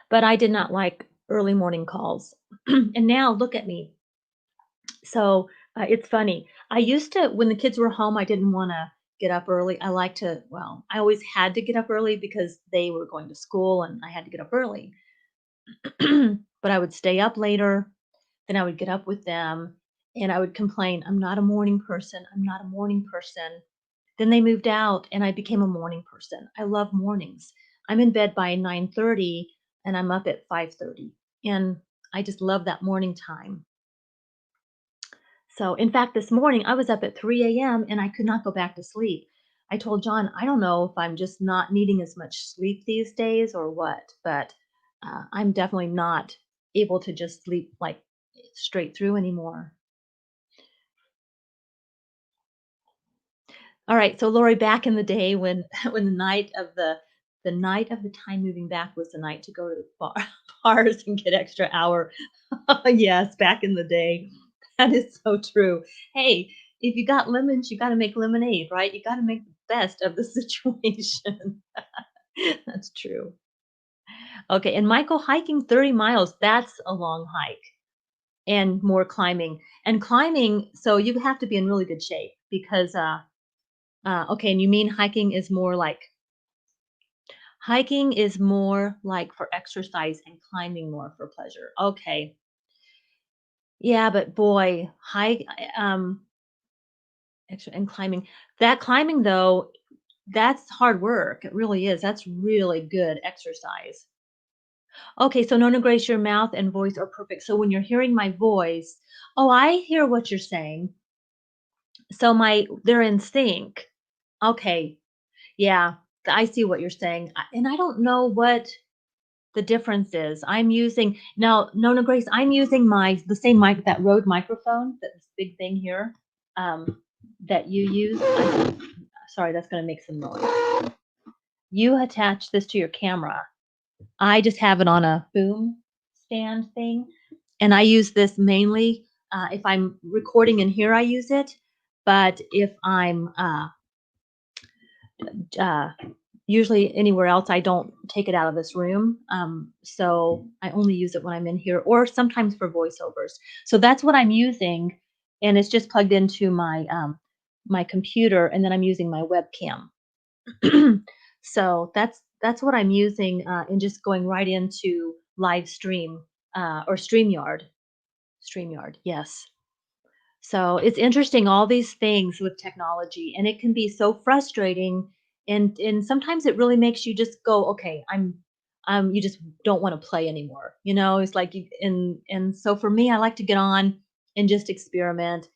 But I did not like early morning calls. And now look at me. So it's funny. I used to, when the kids were home, I didn't want to get up early. I always had to get up early because they were going to school and I had to get up early. But I would stay up later. Then I would get up with them and I would complain, I'm not a morning person. I'm not a morning person. Then they moved out and I became a morning person. I love mornings. I'm in bed by 9:30 and I'm up at 5:30. And I just love that morning time. So, in fact, this morning I was up at 3 a.m. and I could not go back to sleep. I told John, I don't know if I'm just not needing as much sleep these days or what, but I'm definitely not able to just sleep like straight through anymore. All right, so Lori, back in the day when when the night of the time moving back was the night to go to the bars and get extra hour. Yes, back in the day. That is so true. Hey, if you got lemons, you got to make lemonade, right? You got to make the best of the situation. That's true. Okay, and Michael, hiking 30 miles, that's a long hike. and more climbing. And climbing, so you have to be in really good shape because okay, and you mean hiking is more like for exercise and climbing more for pleasure. Okay. Yeah, but boy, extra and climbing. That climbing though, that's hard work. It really is. That's really good exercise. Okay, so Nona Grace, your mouth and voice are perfect. So when you're hearing my voice, oh, I hear what you're saying. So they're in sync. Okay, yeah, I see what you're saying. And I don't know what the difference is. I'm using now, Nona Grace, I'm using the same mic, that Rode microphone, this big thing here, that you use. Sorry, that's gonna make some noise. You attach this to your camera. I just have it on a boom stand thing, and I use this mainly if I'm recording in here. I use it, but if I'm uh, usually anywhere else, I don't take it out of this room. So I only use it when I'm in here, or sometimes for voiceovers. So that's what I'm using, and it's just plugged into my computer, and then I'm using my webcam. So that's what I'm using, and just going right into live stream or StreamYard, yes. So it's interesting, all these things with technology, and it can be so frustrating, and sometimes it really makes you just go, okay, you just don't want to play anymore. It's like and so for me, I like to get on and just experiment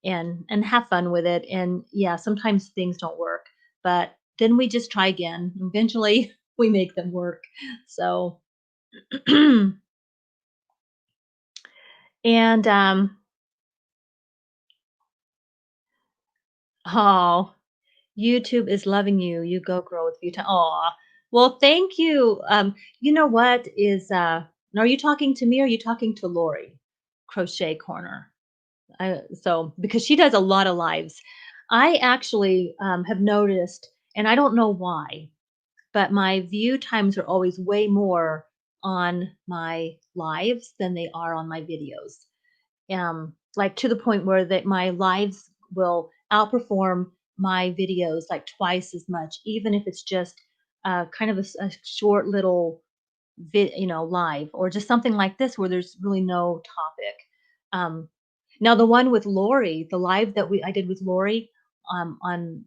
and have fun with it. And yeah, sometimes things don't work, but then we just try again. Eventually, we make them work. So, and oh, YouTube is loving you. You go grow with you. Aw. Well, thank you. You know what is are you talking to me or are you talking to Lori? Crochet Corner. So because she does a lot of lives. I actually have noticed, and I don't know why, but my view times are always way more on my lives than they are on my videos. Like to the point where that my lives will outperform my videos like twice as much, even if it's just kind of a short little live, or just something like this where there's really no topic. Um, Now the one with Lori, the live that I did with Lori, on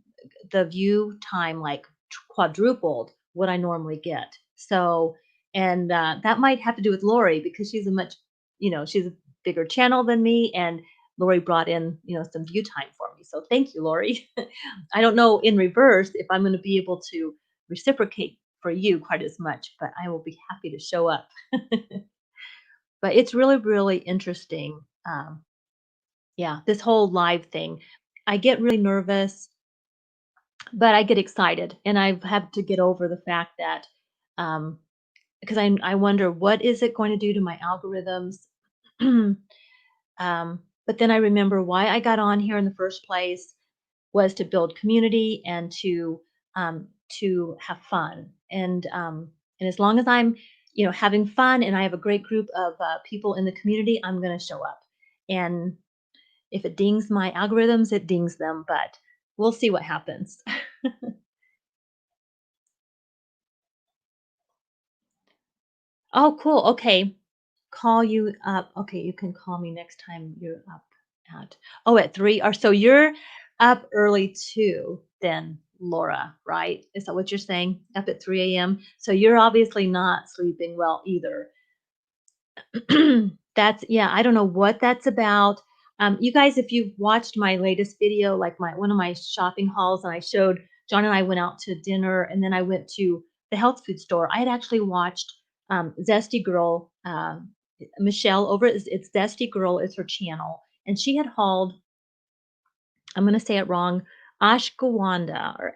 the view time like quadrupled what I normally get. So, and that might have to do with Lori because she's a bigger channel than me, and Lori brought in some view time for me. So thank you, Lori. I don't know in reverse if I'm going to be able to reciprocate for you quite as much, but I will be happy to show up. But it's really, really interesting. Yeah, this whole live thing. I get really nervous, but I get excited, and I've had to get over the fact that because I wonder what is it going to do to my algorithms. But then I remember why I got on here in the first place was to build community and to have fun. And as long as I'm having fun and I have a great group of people in the community, I'm going to show up. And if it dings my algorithms, it dings them. But we'll see what happens. Oh, cool. Okay. Call you up. Okay, you can call me next time you're up at 3. Or so you're up early too, then, Laura, right? Is that what you're saying? Up at 3 a.m. So you're obviously not sleeping well either. Yeah, I don't know what that's about. You guys, if you've watched my latest video, like one of my shopping hauls, and I showed John and I went out to dinner, and then I went to the health food store. I had actually watched Zesty Girl, Michelle over it's Zesty Girl is her channel, and she had hauled. I'm going to say it wrong. Ashgawanda or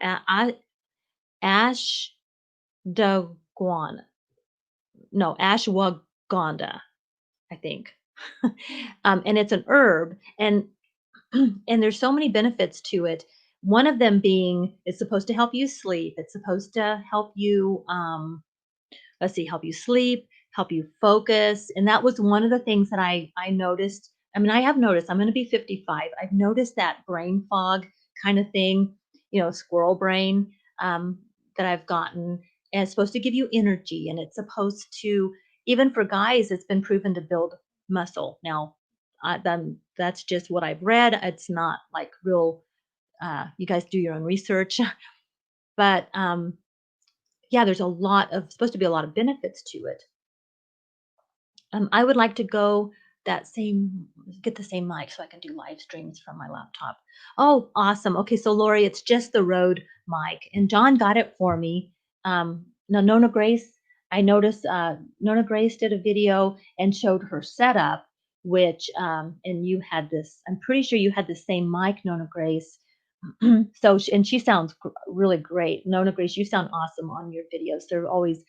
Ashdaguana. No, Ashwagandha, I think. And it's an herb, and there's so many benefits to it. One of them being it's supposed to help you sleep. It's supposed to help you, let's see, help you sleep, help you focus. And that was one of the things that I noticed. I mean, I have noticed, I'm going to be 55. I've noticed that brain fog kind of thing, squirrel brain, um, that I've gotten. And it's supposed to give you energy, and it's supposed to, even for guys, it's been proven to build muscle. Now, then that's just what I've read. It's not like real. You guys do your own research, but yeah, there's a lot of supposed to be a lot of benefits to it. I would like to go that same get the same mic so I can do live streams from my laptop. Oh, awesome. Okay, so Lori, it's just the Rode mic, and John got it for me. Now Nona Grace, I noticed Nona Grace did a video and showed her setup, which and you had this. I'm pretty sure you had the same mic, Nona Grace. So and she sounds really great. Nona Grace, you sound awesome on your videos. They're always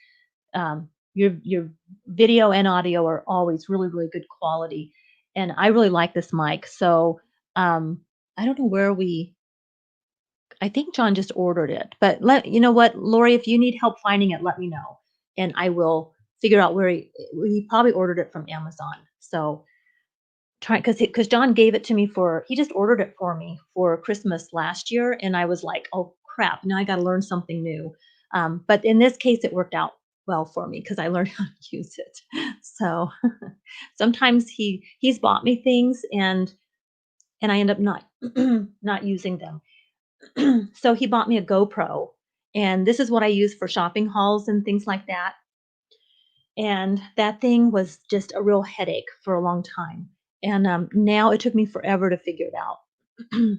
your video and audio are always really, really good quality, and I really like this mic. So, I don't know where I think John just ordered it, but you know what, Lori, if you need help finding it, let me know, and I will figure out where he probably ordered it from Amazon. So, try because John gave it to me he just ordered it for me for Christmas last year, and I was like, "Oh, crap, now I gotta learn something new." But in this case, it worked out well for me because I learned how to use it. So, sometimes he's bought me things and I end up not not using them. So he bought me a GoPro, and this is what I use for shopping hauls and things like that, and that thing was just a real headache for a long time, and, now it took me forever to figure it out.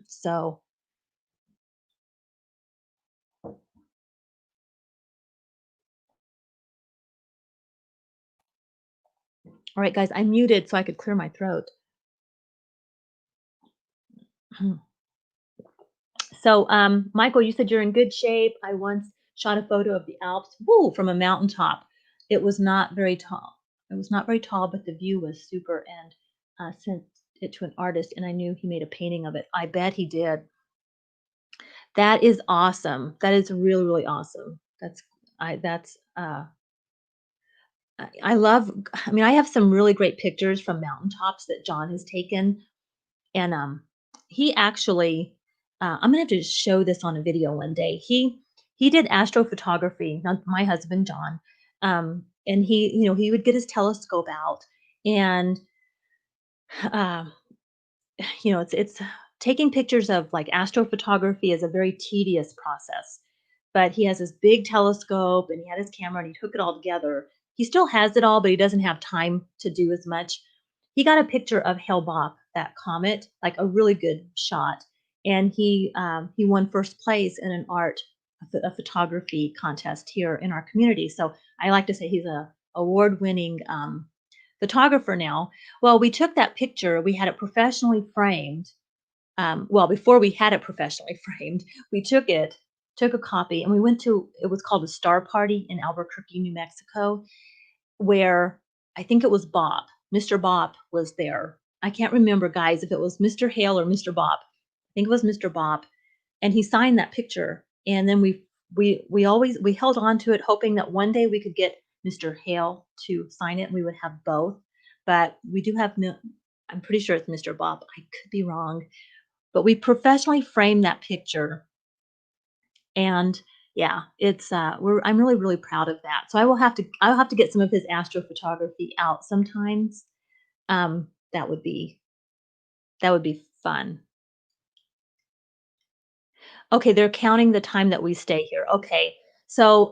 So, alright, guys, I muted so I could clear my throat. So, Michael, you said you're in good shape. I once shot a photo of the Alps, woo, from a mountaintop. It was not very tall. It was not very tall, but the view was super, and, sent it to an artist, and I knew he made a painting of it. I bet he did. That is awesome. That is really, really awesome. That's, I love I mean, I have some really great pictures from mountaintops that John has taken, and, he actually I'm gonna have to show this on a video one day. He did astrophotography, not my husband, John, and he would get his telescope out, and, um it's taking pictures of, like, astrophotography is a very tedious process, but he has this big telescope, and he had his camera, and he'd hook it all together. He still has it all, but he doesn't have time to do as much. He got a picture of Hale-Bopp, that comet, like, a really good shot, and he won 1st place in an a photography contest here in our community, so I like to say he's a award-winning, photographer now. Well, we took that picture, we had it professionally framed. Well, before we had it professionally framed, we took a copy, and we went to it was called a star party in Albuquerque, New Mexico, where I think it was Bob. Mr. Bob was there. I can't remember, guys, if it was Mr. Hale or Mr. Bob. I think it was Mr. Bob, and he signed that picture. And then we held on to it, hoping that one day we could get Mr. Hale to sign it, and we would have both. But we do have no. I'm pretty sure it's Mr. Bob. I could be wrong, but we professionally framed that picture, and yeah, I'm really, really proud of that. So I'll have to get some of his astrophotography out sometimes. That would be fun. Okay, they're counting the time that we stay here. Okay. So,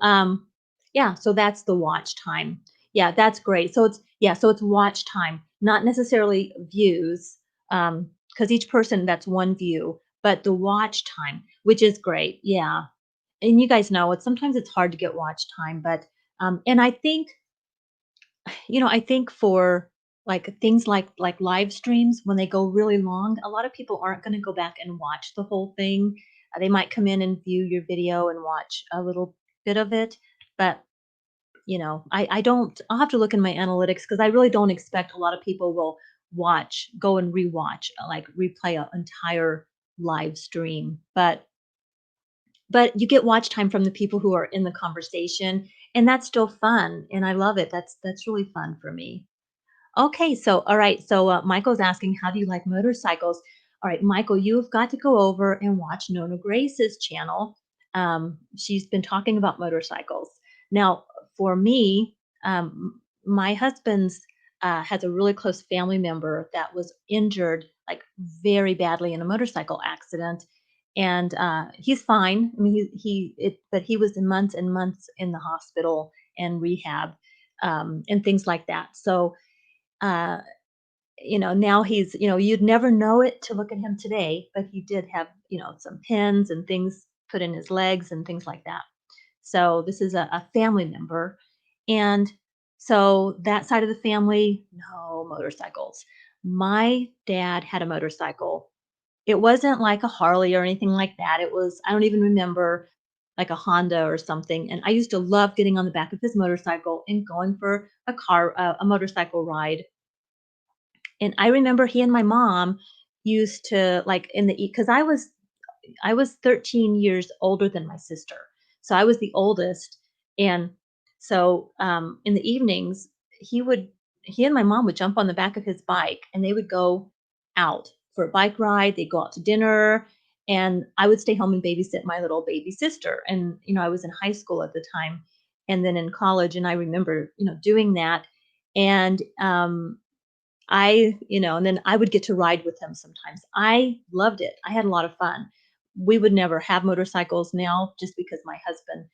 yeah, so that's the watch time. Yeah, that's great. So it's watch time, not necessarily views, because each person, that's one view, but the watch time, which is great. Yeah. And you guys know sometimes it's hard to get watch time, but and I think for like things like live streams, when they go really long, a lot of people aren't going to go back and watch the whole thing. They might come in and view your video and watch a little bit of it, but I don't. I'll have to look in my analytics because I really don't expect a lot of people will go and rewatch, like replay an entire live stream. But but you get watch time from the people who are in the conversation, and that's still fun, and I love it. That's really fun for me. Okay, so all right, so Michael's asking, how do you like motorcycles? All right, Michael, you've got to go over and watch Nona Grace's channel. She's been talking about motorcycles. Now, for me, my husband's has a really close family member that was injured like very badly in a motorcycle accident, and he's fine. I mean, but he was in months and months in the hospital and rehab and things like that. So uh, now he's, you'd never know it to look at him today, but he did have, some pins and things put in his legs and things like that. So this is a family member. And so that side of the family, no motorcycles. My dad had a motorcycle. It wasn't like a Harley or anything like that. It was, I don't even remember, like a Honda or something. And I used to love getting on the back of his motorcycle and going for a motorcycle ride. And I remember he and my mom used to like in the because I was 13 years older than my sister. So I was the oldest. And so in the evenings, he and my mom would jump on the back of his bike and they would go out for a bike ride. They'd go out to dinner. And I would stay home and babysit my little baby sister. And, I was in high school at the time and then in college. And I remember, doing that. And and then I would get to ride with him sometimes. I loved it. I had a lot of fun. We would never have motorcycles now just because my husband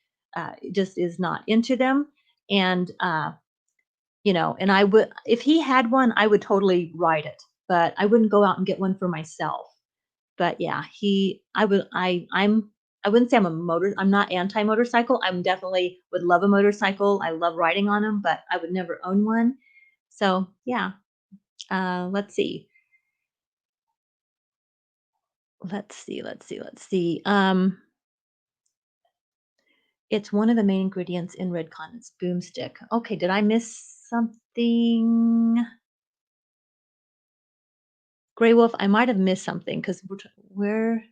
just is not into them. And, and I would, if he had one, I would totally ride it, but I wouldn't go out and get one for myself. But yeah, I wouldn't say I'm not anti motorcycle. I'm definitely would love a motorcycle. I love riding on them, but I would never own one. So yeah, let's see. Let's see. It's one of the main ingredients in red con. It's boomstick. Okay, did I miss something? Gray Wolf, I might have missed something because we're.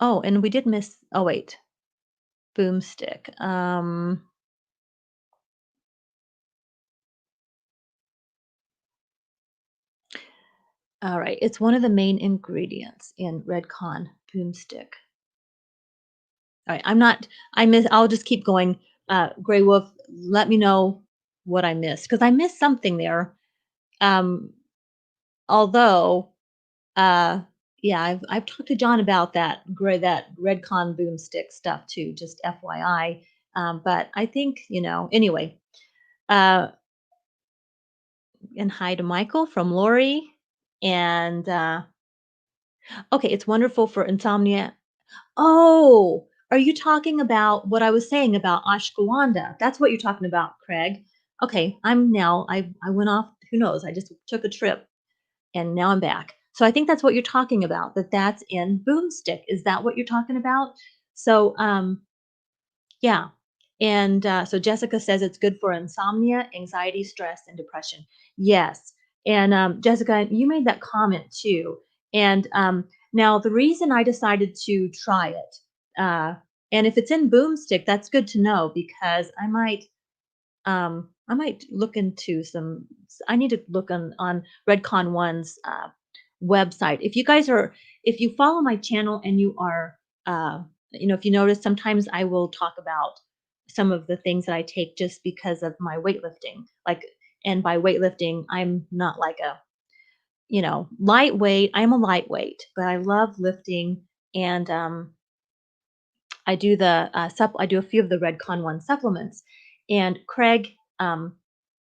Oh, and we did miss. Oh wait, boomstick. All right, it's one of the main ingredients in red con boomstick. All right, I'm not. I miss. I'll just keep going. Gray Wolf, let me know what I missed because I missed something there. Um, Although, uh, yeah, I've talked to John about that Redcon boomstick stuff too, just FYI. But I think, anyway, uh, and hi to Michael from Lori. And okay, it's wonderful for insomnia. Oh, are you talking about what I was saying about ashwagandha? That's what you're talking about, Craig. Okay, I went off, who knows? I just took a trip and now I'm back. So I think that's what you're talking about, that's in Boomstick. Is that what you're talking about? So, yeah. And so Jessica says it's good for insomnia, anxiety, stress, and depression. Yes. And Jessica, you made that comment too. And now the reason I decided to try it, and if it's in Boomstick, that's good to know because I might look into I need to look on Redcon One's website. If you follow my channel and you are, if you notice, sometimes I will talk about some of the things that I take just because of my weightlifting. And by weightlifting, I'm not like a, lightweight. I'm a lightweight, but I love lifting and I do a few of the Redcon One supplements. And Craig,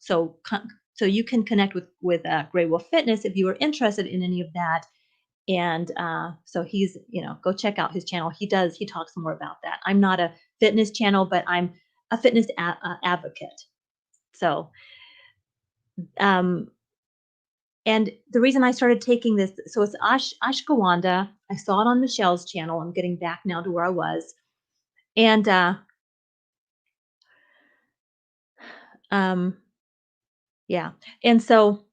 so so you can connect with Grey Wolf Fitness if you are interested in any of that. And so he's, go check out his channel. He talks more about that. I'm not a fitness channel, but I'm a fitness advocate. So um, and the reason I started taking this, so it's ashwagandha. I saw it on Michelle's channel. I'm getting back now to where I was. And um, yeah. And so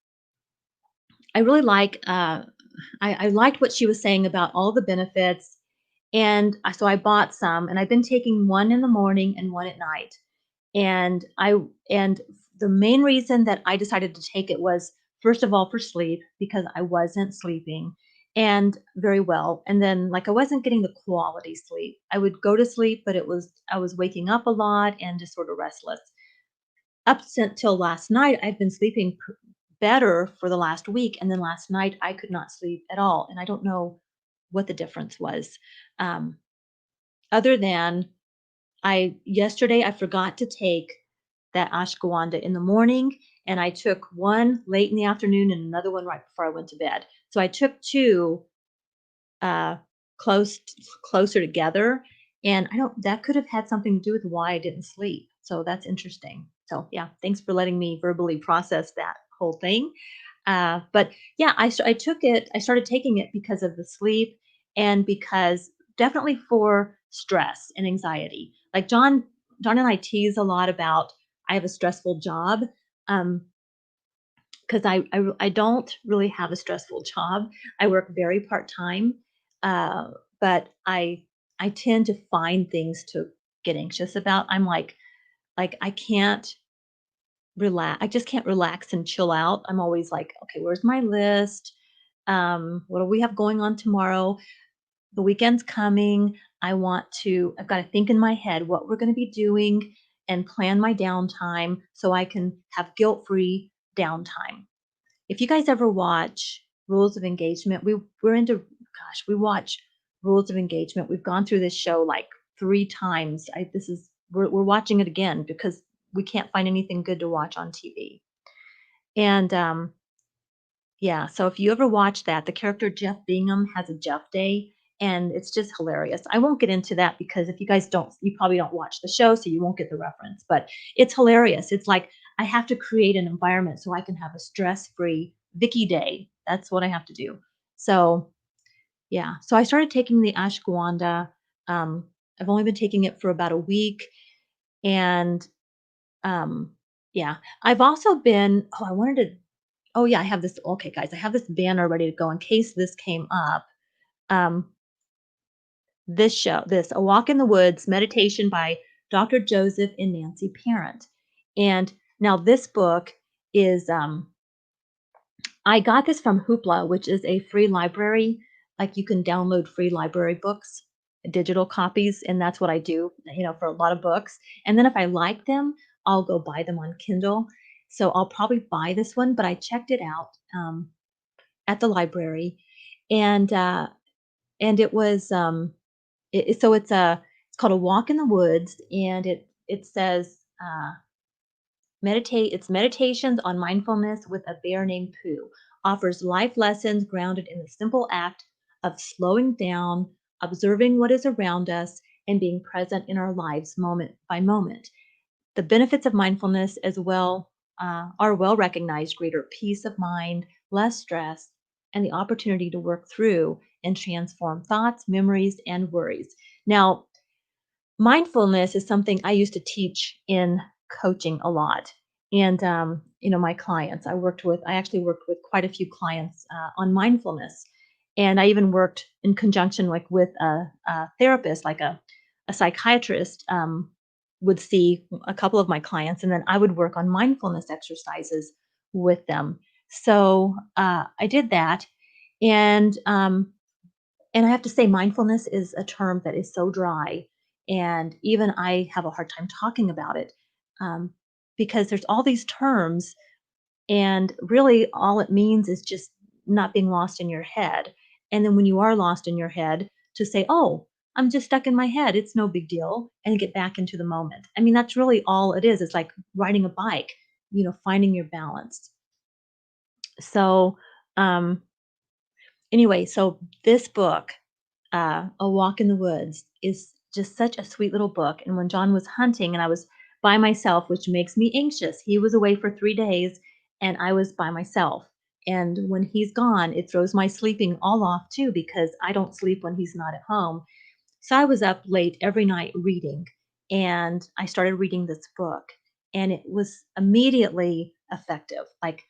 I really I liked what she was saying about all the benefits. So I bought some, and I've been taking one in the morning and one at night. And and the main reason that I decided to take it was, first of all, for sleep, because I wasn't sleeping and very well. And then, like, I wasn't getting the quality sleep. I would go to sleep, but I was waking up a lot and just sort of restless. Up till last night, I've been sleeping better for the last week, and then last night I could not sleep at all, and I don't know what the difference was. Um, Other than yesterday I forgot to take that ashwagandha in the morning, and I took one late in the afternoon and another one right before I went to bed. So I took two uh, close closer together, and I don't that could have had something to do with why I didn't sleep. So that's interesting. So yeah, thanks for letting me verbally process that whole thing. But yeah, I took it. I started taking it because of the sleep and because definitely for stress and anxiety. Like John and I tease a lot about I have a stressful job. Um, because I don't really have a stressful job. I work very part-time, but I tend to find things to get anxious about. I'm like I can't relax. I just can't relax and chill out. I'm always like, okay, where's my list? What do we have going on tomorrow? The weekend's coming. I've got to think in my head what we're going to be doing and plan my downtime so I can have guilt-free downtime. If you guys ever watch Rules of Engagement, we watch Rules of Engagement. We've gone through this show like 3 times. We're watching it again because we can't find anything good to watch on TV. And yeah, so if you ever watch that, the character Jeff Bingham has a Jeff day, and it's just hilarious. I won't get into that because if you probably don't watch the show, so you won't get the reference, but it's hilarious. It's like I have to create an environment so I can have a stress-free Vicki day. That's what I have to do. So, yeah. So I started taking the ashwagandha. Um, I've only been taking it for about a week, and um, yeah. I've also been oh, I wanted to Oh, yeah, I have this okay, guys, I have this banner ready to go in case this came up. Um, this A Walk in the Woods meditation by Dr. Joseph and Nancy Parent. And now this book is I got this from Hoopla, which is a free library. Like, you can download free library books, digital copies, and that's what I do, for a lot of books. And then if I like them, I'll go buy them on Kindle. So I'll probably buy this one, but I checked it out at the library, and it was it's called A Walk in the Woods, and it says it's meditations on mindfulness with a bear named Pooh, offers life lessons grounded in the simple act of slowing down, observing what is around us, and being present in our lives moment by moment. The benefits of mindfulness as well are well recognized: greater peace of mind, less stress, and the opportunity to work through and transform thoughts, memories, and worries. Now, mindfulness is something I used to teach in coaching a lot. And, my clients, I actually worked with quite a few clients on mindfulness. And I even worked in conjunction with a therapist, like a psychiatrist would see a couple of my clients, and then I would work on mindfulness exercises with them. So I did that. And and I have to say, mindfulness is a term that is so dry, and even I have a hard time talking about it um, because there's all these terms, and really all it means is just not being lost in your head. And then when you are lost in your head, to say, "Oh, I'm just stuck in my head. It's no big deal," and get back into the moment. I mean, that's really all it is. It's like riding a bike, finding your balance. So, um, anyway, so this book, A Walk in the Woods, is just such a sweet little book. And when John was hunting and I was by myself, which makes me anxious, he was away for 3 days and I was by myself. And when he's gone, it throws my sleeping all off too because I don't sleep when he's not at home. So I was up late every night reading, and I started reading this book, and it was immediately effective. Like,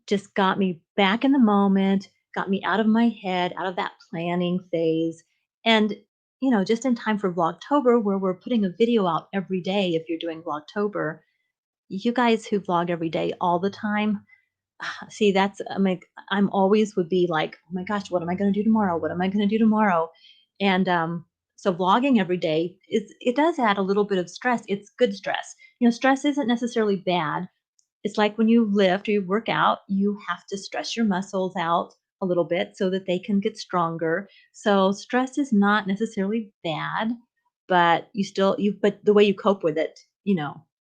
just got me back in the moment, got me out of my head, out of that planning phase. And just in time for Vlogtober, where we're putting a video out every day if you're doing Vlogtober. You guys who vlog every day all the time, see, that's I'm like I'm always would be like, "Oh my gosh, what am I gonna do tomorrow? What am I gonna do tomorrow?" And, so vlogging every day it does add a little bit of stress. It's good stress. Stress isn't necessarily bad. It's like when you lift or you work out, you have to stress your muscles out a little bit so that they can get stronger. So stress is not necessarily bad, but but the way you cope with it,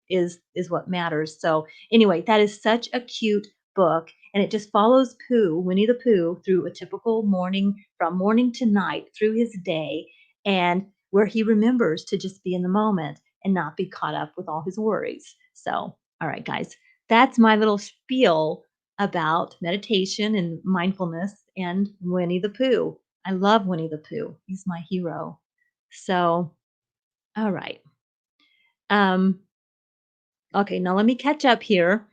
is what matters. So anyway, that is such a cute book, and it just follows Winnie the Pooh, through a typical morning, from morning to night, through his day, and where he remembers to just be in the moment and not be caught up with all his worries. So, all right, guys, that's my little spiel about meditation and mindfulness and Winnie the Pooh. I love Winnie the Pooh. He's my hero. So, all right. Um, okay, now let me catch up here.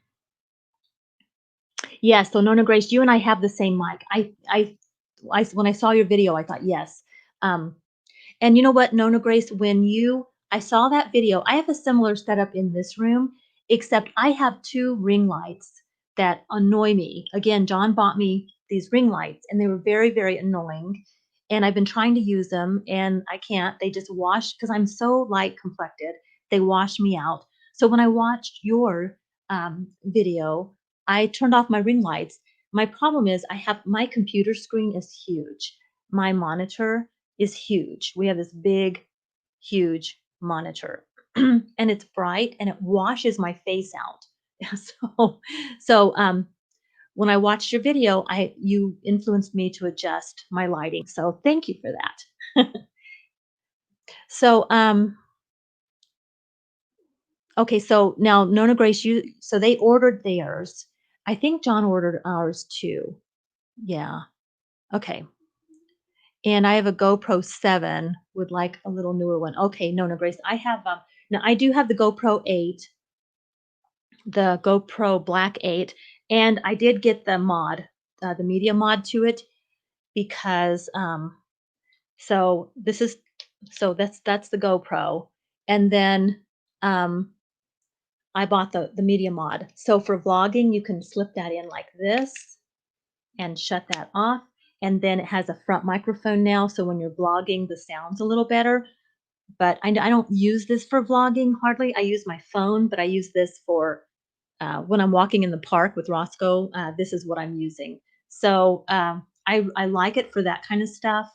Yes, so Nona Grace, you and I have the same mic. When I saw your video, I thought, yes. Um, And you know what, Nona Grace, I saw that video, I have a similar setup in this room, except I have 2 ring lights that annoy me. Again, John bought me these ring lights, and they were very, very annoying, and I've been trying to use them, and I can't. They just wash because 'cause I'm so light complected, they wash me out. So when I watched your, video, I turned off my ring lights. My problem is my computer screen is huge. My monitor is huge. We have this big, huge monitor, and it's bright and it washes my face out. So, so when I watched your video, you influenced me to adjust my lighting. So thank you for that. So, okay. So now Nona Grace, so they ordered theirs. I think John ordered ours too. Yeah. Okay. And I have a GoPro 7, would like a little newer one. Okay, no, Grace, I have, now I do have the GoPro 8, the GoPro Black 8, and I did get the media mod to it because, so this is that's the GoPro, and then, um, I bought the media mod. So for vlogging, you can slip that in like this and shut that off, and then it has a front microphone now, so when you're vlogging, the sound's a little better. But I don't use this for vlogging hardly. I use my phone, but I use this for when I'm walking in the park with Roscoe. This is what I'm using. So I like it for that kind of stuff.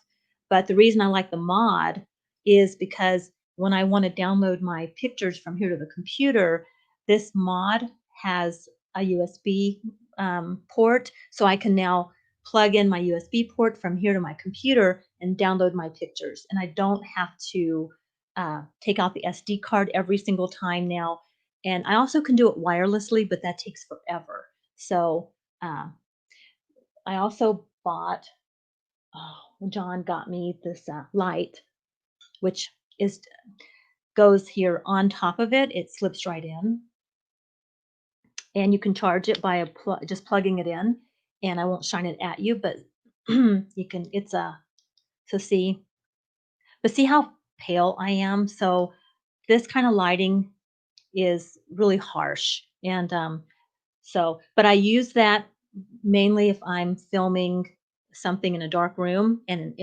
But the reason I like the mod is because when I want to download my pictures from here to the computer, this mod has a USB port, so I can now plug in my USB port from here to my computer and download my pictures. And I don't have to take out the SD card every single time now. And I also can do it wirelessly, but that takes forever. So uh, I also bought, John got me this light, which is goes here on top of it. It slips right in, and you can charge it by just plugging it in. And I won't shine it at you, but you can. It's a so see, but see how pale I am. So this kind of lighting is really harsh, and but I use that mainly if I'm filming something in a dark room, and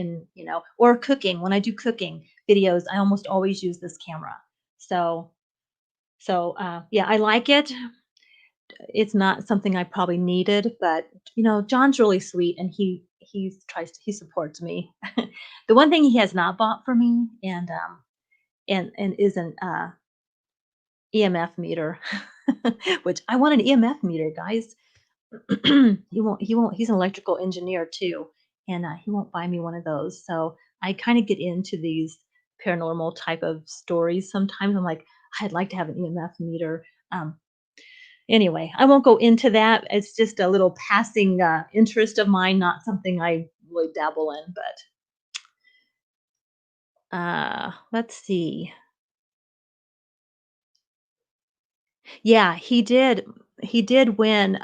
or cooking. When I do cooking videos, I almost always use this camera. So yeah, I like it. It's not something I probably needed, but John's really sweet, and he supports me. The one thing he has not bought for me, and is an EMF meter, which I want an EMF meter, guys. He's an electrical engineer too, and he won't buy me one of those. So I kind of get into these paranormal type of stories sometimes. I'm like, I'd like to have an EMF meter. Anyway, I won't go into that. It's just a little passing interest of mine, not something I really dabble in. But let's see. Yeah, he did. He did win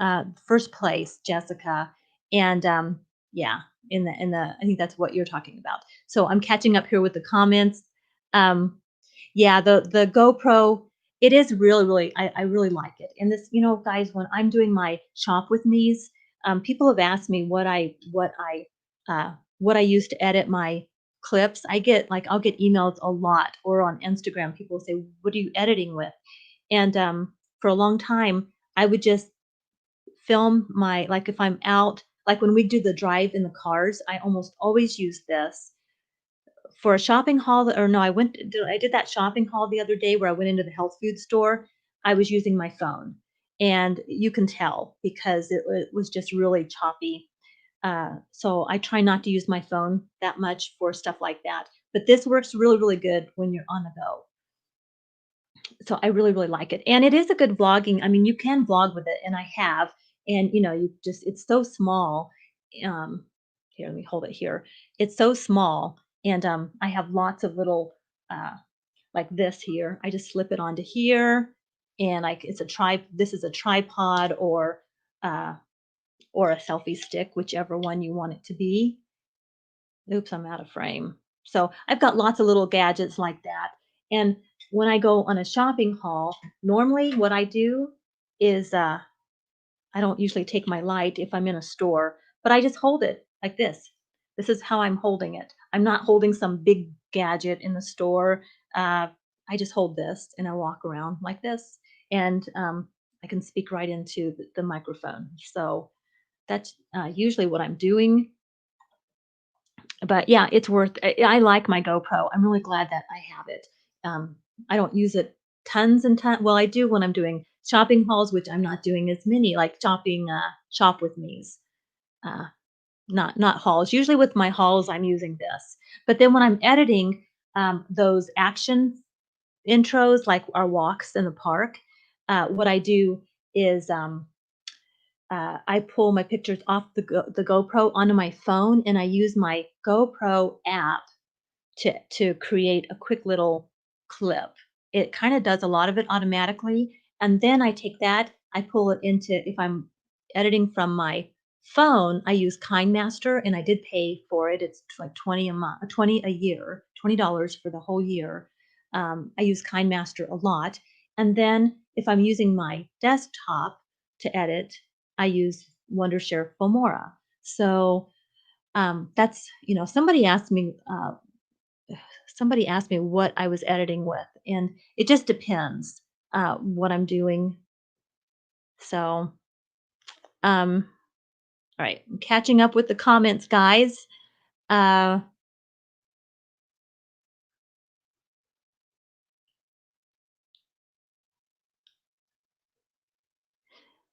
first place, Jessica, and yeah. I think that's what you're talking about. So I'm catching up here with the comments. Um, yeah, the GoPro, it is really, I really like it. And this, guys, when I'm doing my shop with me's, people have asked me what I use to edit my clips. I'll get emails a lot, or on Instagram, people say, "What are you editing with?" And for a long time, I would just film my, like, if I'm out, like when we do the drive in the cars, I almost always use this for a shopping haul. Or no, I did that shopping haul the other day where I went into the health food store. I was using my phone, and you can tell because it was just really choppy. So I try not to use my phone that much for stuff like that. But this works really good when you're on the go. So I really like it. And it is a good vlogging. I mean, you can vlog with it, and I have. And it's so small. Um, Here, let me hold it here. It's so small, and I have lots of little, uh, like this here. I just slip it onto here, and like it's a tri. This is a tripod, uh, or a selfie stick, whichever one you want it to be. Oops, I'm out of frame. So I've got lots of little gadgets like that. And when I go on a shopping haul, normally what I do is, I don't usually take my light if I'm in a store, but I just hold it like this. This is how I'm holding it. I'm not holding some big gadget in the store. Uh, I just hold this and I walk around like this, and I can speak right into the microphone. So that's usually what I'm doing. But yeah, it's worth. I like my GoPro. I'm really glad that I have it. Um, I don't use it tons and tons. Well, I do when I'm doing shopping hauls, which I'm not doing as many, like shop with me's. Uh, not hauls. Usually with my hauls, I'm using this. But then when I'm editing those action intros, like our walks in the park, what I do is, I pull my pictures off the GoPro onto my phone, and I use my GoPro app to create a quick little clip. It kind of does a lot of it automatically, and then I take that, I pull it into, if I'm editing from my phone, I use KindMaster, and I did pay for it. It's like 20 a month, 20 a year, $20 for the whole year. I use KindMaster a lot, and then if I'm using my desktop to edit, I use Wondershare Filmora. So that's, somebody asked me what I was editing with, and it just depends what I'm doing. So, um, all right, I'm catching up with the comments, guys. Uh,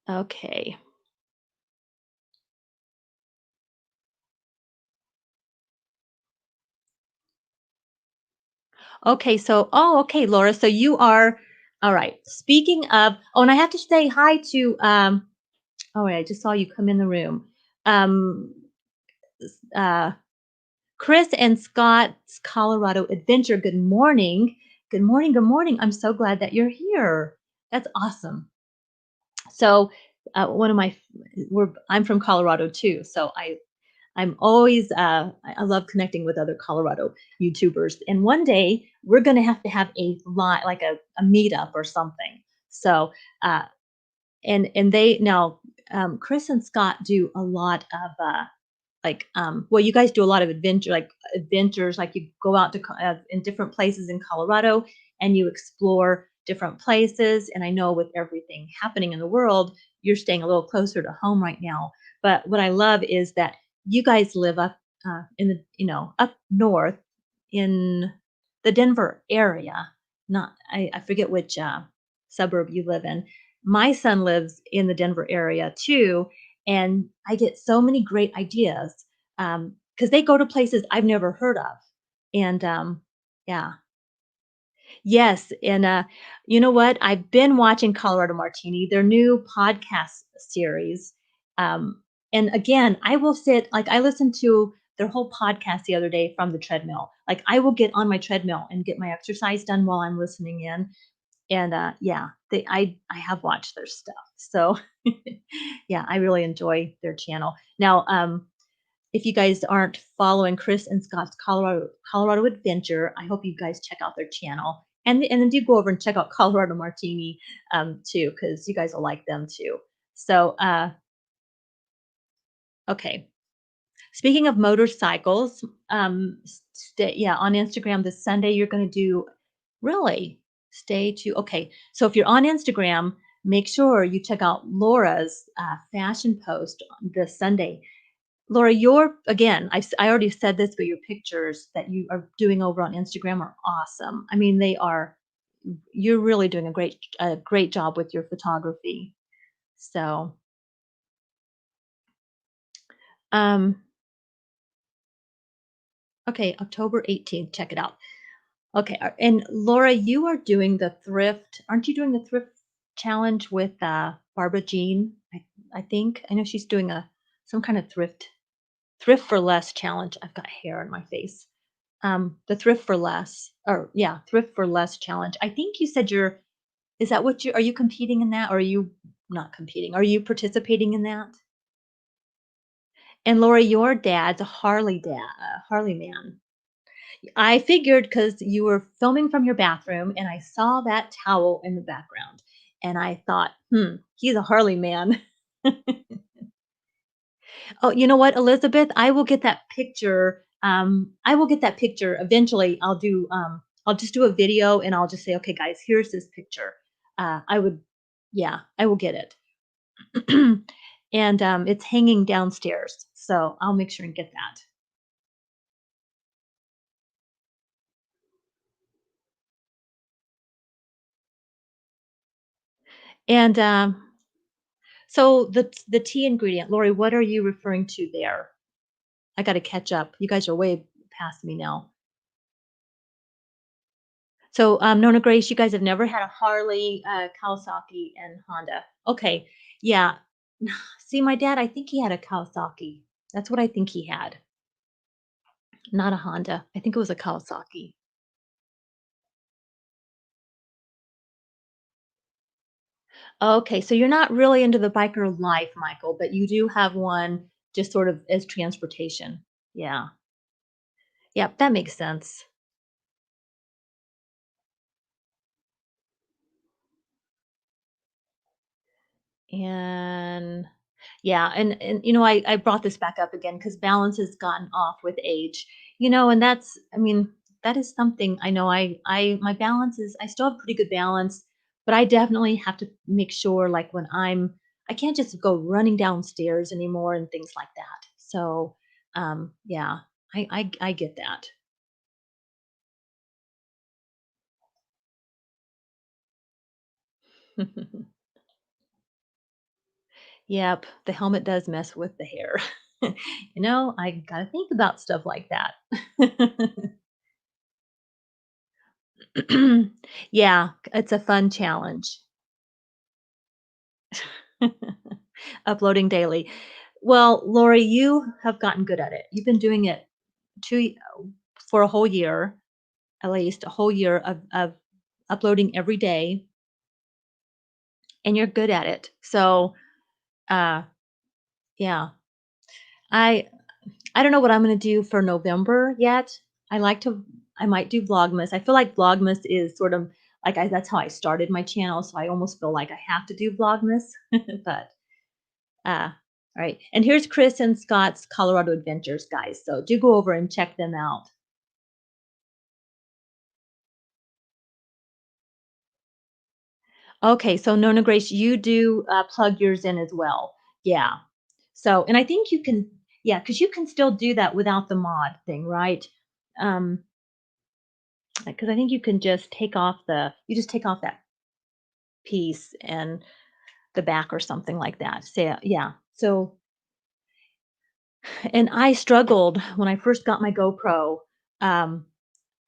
okay. Okay, so, oh, okay, Laura. So you are, all right. Speaking of, oh, and I have to say hi to, all right, I just saw you come in the room. Um, uh, Chris and Scott's Colorado Adventure. Good morning. Good morning. Good morning. I'm so glad that you're here. That's awesome. So, one of my, I'm from Colorado too. So I'm always, I love connecting with other Colorado YouTubers. And one day we're going to have a live, like a meetup or something. So, uh, and they now, Chris and Scott do a lot of, well, you guys do a lot of adventures, like you go out to in different places in Colorado, and you explore different places. And I know with everything happening in the world, you're staying a little closer to home right now. But what I love is that you guys live up in the, up north in the Denver area. Not, I forget which suburb you live in. My son lives in the Denver area too, and I get so many great ideas because they go to places I've never heard of. And yeah, yes. And you know what? I've been watching Colorado Martini, their new podcast series. Um, and again, I will sit, like, I listened to their whole podcast the other day from the treadmill. Like, I will get on my treadmill and get my exercise done while I'm listening in. And yeah, I have watched their stuff. So yeah, I really enjoy their channel. Now, if you guys aren't following Chris and Scott's Colorado Adventure, I hope you guys check out their channel. And then do go over and check out Colorado Martini too, because you guys will like them too. So okay. Speaking of motorcycles, yeah, on Instagram this Sunday you're going to do really stay to okay. So if you're on Instagram, make sure you check out Laura's fashion post on this Sunday. Laura, your again, I already said this, but your pictures that you are doing over on Instagram are awesome. I mean, they are. You're really doing a great job with your photography. So, um, okay, October 18th. Check it out. Okay, and Laura, you are doing the thrift. Aren't you doing the thrift challenge with Barbara Jean? I think I know she's doing a some kind of thrift for less challenge. I've got hair on my face. The thrift for less, or yeah, thrift for less challenge. I think you said you're. Is that what you are you competing in that, or are you not competing? Are you participating in that? And Laura, your dad's a Harley man. I figured because you were filming from your bathroom and I saw that towel in the background. And I thought, he's a Harley man. Oh, you know what, Elizabeth? I will get that picture. I will get that picture eventually. I'll just do a video and I'll just say, okay, guys, here's this picture. I would, yeah, I will get it. And it's hanging downstairs. So I'll make sure and get that. And so the tea ingredient, Lori, what are you referring to there? I gotta catch up. You guys are way past me now. So, Nona Grace, you guys have never had a Harley, Kawasaki, and Honda. Okay, yeah. See, my dad, I think he had a Kawasaki. That's what I think he had, not a Honda. I think it was a Kawasaki. Okay, so you're not really into the biker life, Michael, but you do have one just sort of as transportation. Yeah. Yep, that makes sense. And yeah, and I brought this back up again because balance has gotten off with age. And that's I mean, that is something I know I my balance is I still have pretty good balance, but I definitely have to make sure like when I can't just go running downstairs anymore and things like that. So, yeah, I get that. Yep, the helmet does mess with the hair. I gotta think about stuff like that. Yeah, it's a fun challenge. Uploading daily. Well, Lori, you have gotten good at it. You've been doing it 2 for a whole year, at least a whole year of uploading every day, and you're good at it. So, uh, yeah. I I don't know what I'm gonna do for November yet. I like to I might do Vlogmas. I feel like Vlogmas is sort of like that's how I started my channel, so I almost feel like I have to do Vlogmas. But all right. And here's Chris and Scott's Colorado Adventures, guys. So do go over and check them out. Okay, so Nona Grace, you do plug yours in as well. Yeah. So, and I think you can, yeah, because you can still do that without the mod thing, right? Because I think you can just you just take off that piece and the back or something like that. So, yeah. So, and I struggled when I first got my GoPro. Um,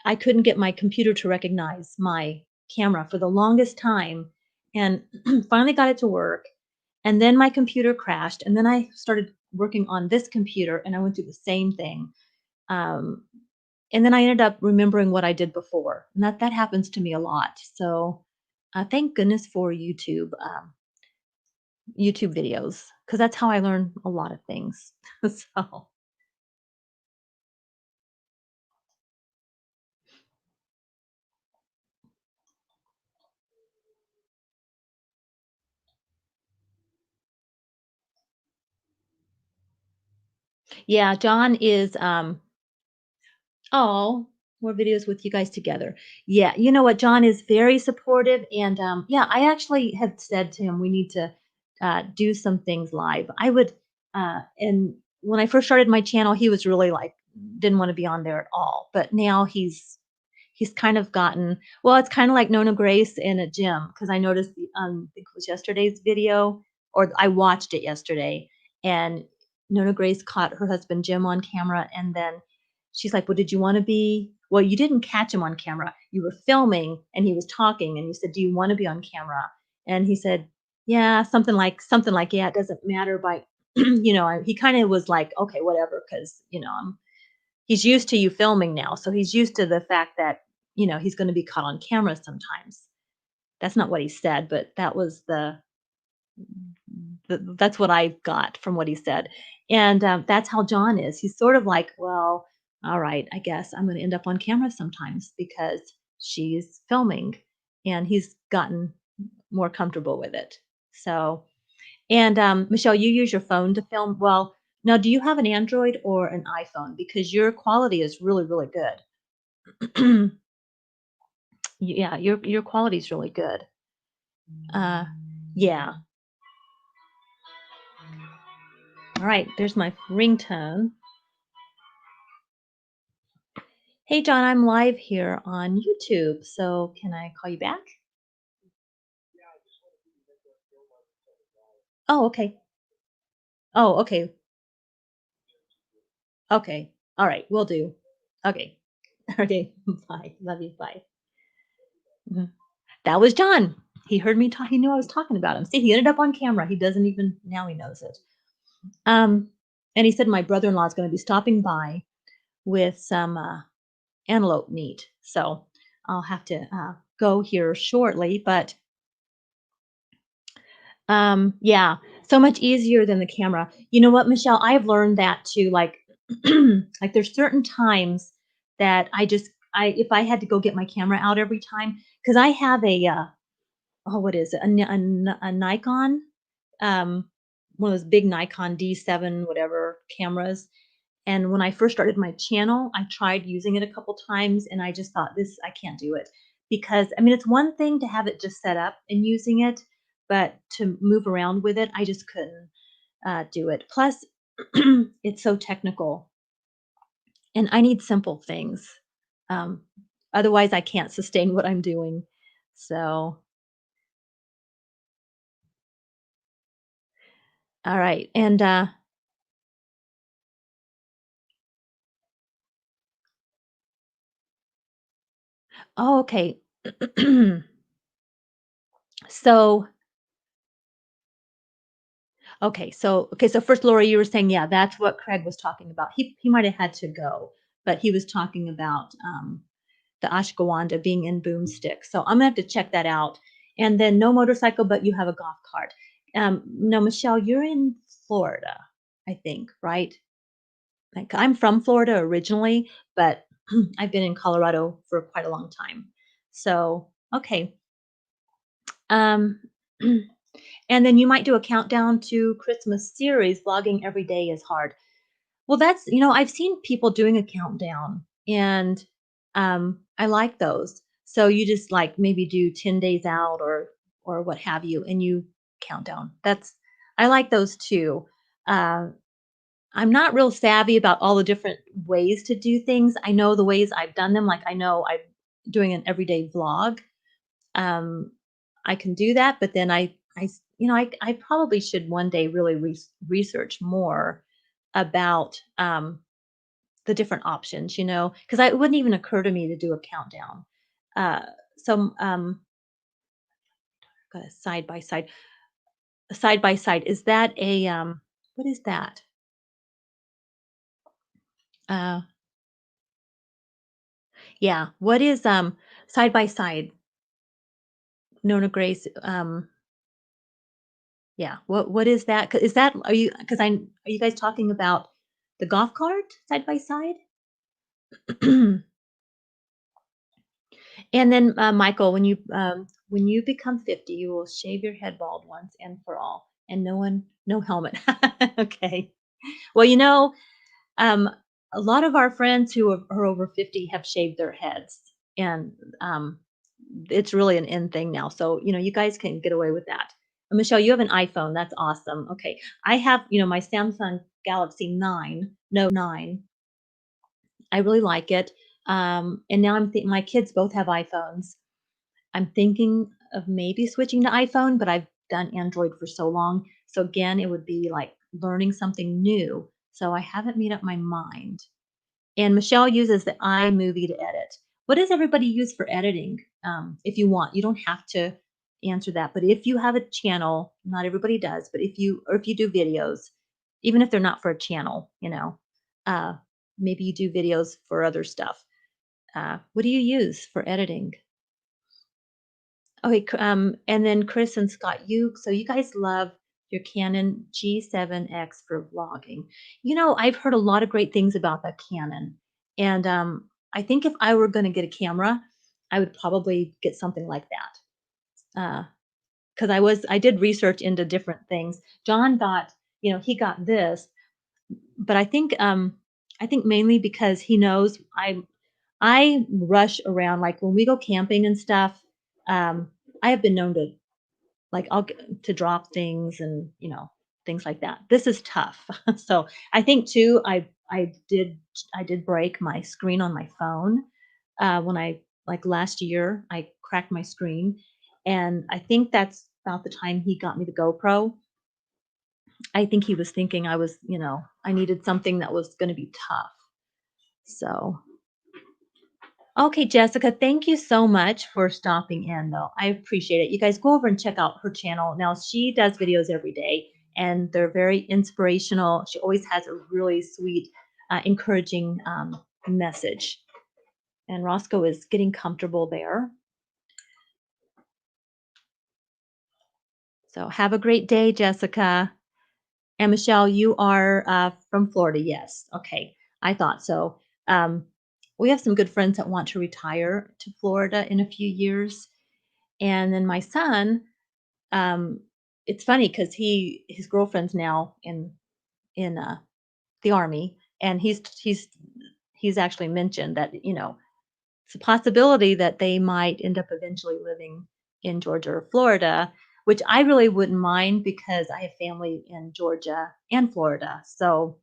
I couldn't get my computer to recognize my camera for the longest time and finally got it to work. And then my computer crashed. And then I started working on this computer and I went through the same thing. Um, and then I ended up remembering what I did before. And that happens to me a lot. So thank goodness for YouTube videos, because that's how I learn a lot of things. So Yeah, John is, oh, more videos with you guys together. Yeah, you know what? John is very supportive, and yeah, I actually have said to him we need to do some things live. And when I first started my channel, he was really like didn't want to be on there at all, but now he's kind of gotten well. It's kind of like Nona Grace in a gym because I noticed I think it was yesterday's video, or I watched it yesterday, and Nona Grace caught her husband Jim on camera, and then she's like, "Well, did you want to be?" Well, you didn't catch him on camera. You were filming, and he was talking, and you said, "Do you want to be on camera?" And he said, "Yeah, something like yeah, it doesn't matter." By he kind of was like, "Okay, whatever," because he's used to you filming now, so he's used to the fact that he's going to be caught on camera sometimes. That's not what he said, but that was that's what I got from what he said. And that's how John is. He's sort of like, well, all right, I guess I'm going to end up on camera sometimes because she's filming, and he's gotten more comfortable with it. So, and Michelle, you use your phone to film. Well, now, do you have an Android or an iPhone? Because your quality is really, really good. Yeah, your quality is really good. Uh, yeah. All right, there's my ringtone. Hey, John, I'm live here on YouTube, so can I call you back? Oh, okay. Oh, okay. Okay. All right, will do. Okay. Okay. Bye. Love you. Bye. Mhm. That was John. He heard me talk. He knew I was talking about him. See, he ended up on camera. He doesn't even now he knows it. Um, and he said my brother-in-law is going to be stopping by with some antelope meat, so I'll have to go here shortly. But yeah, so much easier than the camera. You know what, Michelle? I've learned that too. Like, like there's certain times that if I had to go get my camera out every time, because I have oh, what is it? A Nikon, um, one of those big Nikon D7 whatever cameras. And when I first started my channel, I tried using it a couple times, and I just thought, this, I can't do it. Because, I mean, it's one thing to have it just set up and using it, but to move around with it, I just couldn't do it. Plus, it's so technical, and I need simple things. Um, Otherwise, I can't sustain what I'm doing. So, all right. And, oh, okay. So, okay, so first, Laura, you were saying, yeah, that's what Craig was talking about. He might have had to go, but he was talking about the ashwagandha being in boomstick. So I'm gonna have to check that out. And then no motorcycle, but you have a golf cart. No, Michelle, you're in Florida, I think, right? Like I'm from Florida originally, but I've been in Colorado for quite a long time. So okay. Um, and then you might do a countdown to Christmas series. Vlogging every day is hard. Well, I've seen people doing a countdown, and I like those. So you just like maybe do 10 days out or what have you, and you count down. I like those too. Uh, I'm not real savvy about all the different ways to do things. I know the ways I've done them. Like I know I'm doing an everyday vlog. Um, I can do that, but then I probably should one day really research more about the different options, because it wouldn't even occur to me to do a countdown. Uh, so, got a side by side. Is that what is that? Uh, yeah. What is side by side? Nona Grace. Yeah. What is that? Is that are you? Are you guys talking about the golf cart side by side? And then, Michael, when you become 50, you will shave your head bald once and for all, and no helmet. Okay. Well, Um, a lot of our friends who are over 50 have shaved their heads, and it's really an in thing now. So, you guys can get away with that. Michelle, you have an iPhone. That's awesome. Okay. I have, my Samsung Galaxy 9, Note 9. I really like it. And now I'm thinking my kids both have iPhones. I'm thinking of maybe switching to iPhone, but I've done Android for so long. So again, it would be like learning something new. So I haven't made up my mind. And Michelle uses the iMovie to edit. What does everybody use for editing? If you want, you don't have to answer that. But if you have a channel, not everybody does, but if you do videos, even if they're not for a channel, uh, maybe you do videos for other stuff. What do you use for editing? Okay, and then Chris and Scott, you guys love your Canon G7X for vlogging. I've heard a lot of great things about that Canon, and I think if I were going to get a camera, I would probably get something like that. Because I did research into different things. John got, he got this, but I think mainly because he knows I rush around like when we go camping and stuff. I have been known to like to drop things and things like that. This is tough. So I think too I did break my screen on my phone when I like last year I cracked my screen, and I think that's about the time he got me the GoPro. I think he was thinking I needed something that was going to be tough. So okay, Jessica, thank you so much for stopping in, though. I appreciate it. You guys go over and check out her channel. Now, she does videos every day, and they're very inspirational. She always has a really sweet, encouraging message. And Roscoe is getting comfortable there. So have a great day, Jessica. And Michelle, you are from Florida. Yes. Okay. I thought so. Um, we have some good friends that want to retire to Florida in a few years. And then my son, um, it's funny because his girlfriend's now in the army, and he's actually mentioned that it's a possibility that they might end up eventually living in Georgia or Florida, which I really wouldn't mind because I have family in Georgia and Florida. So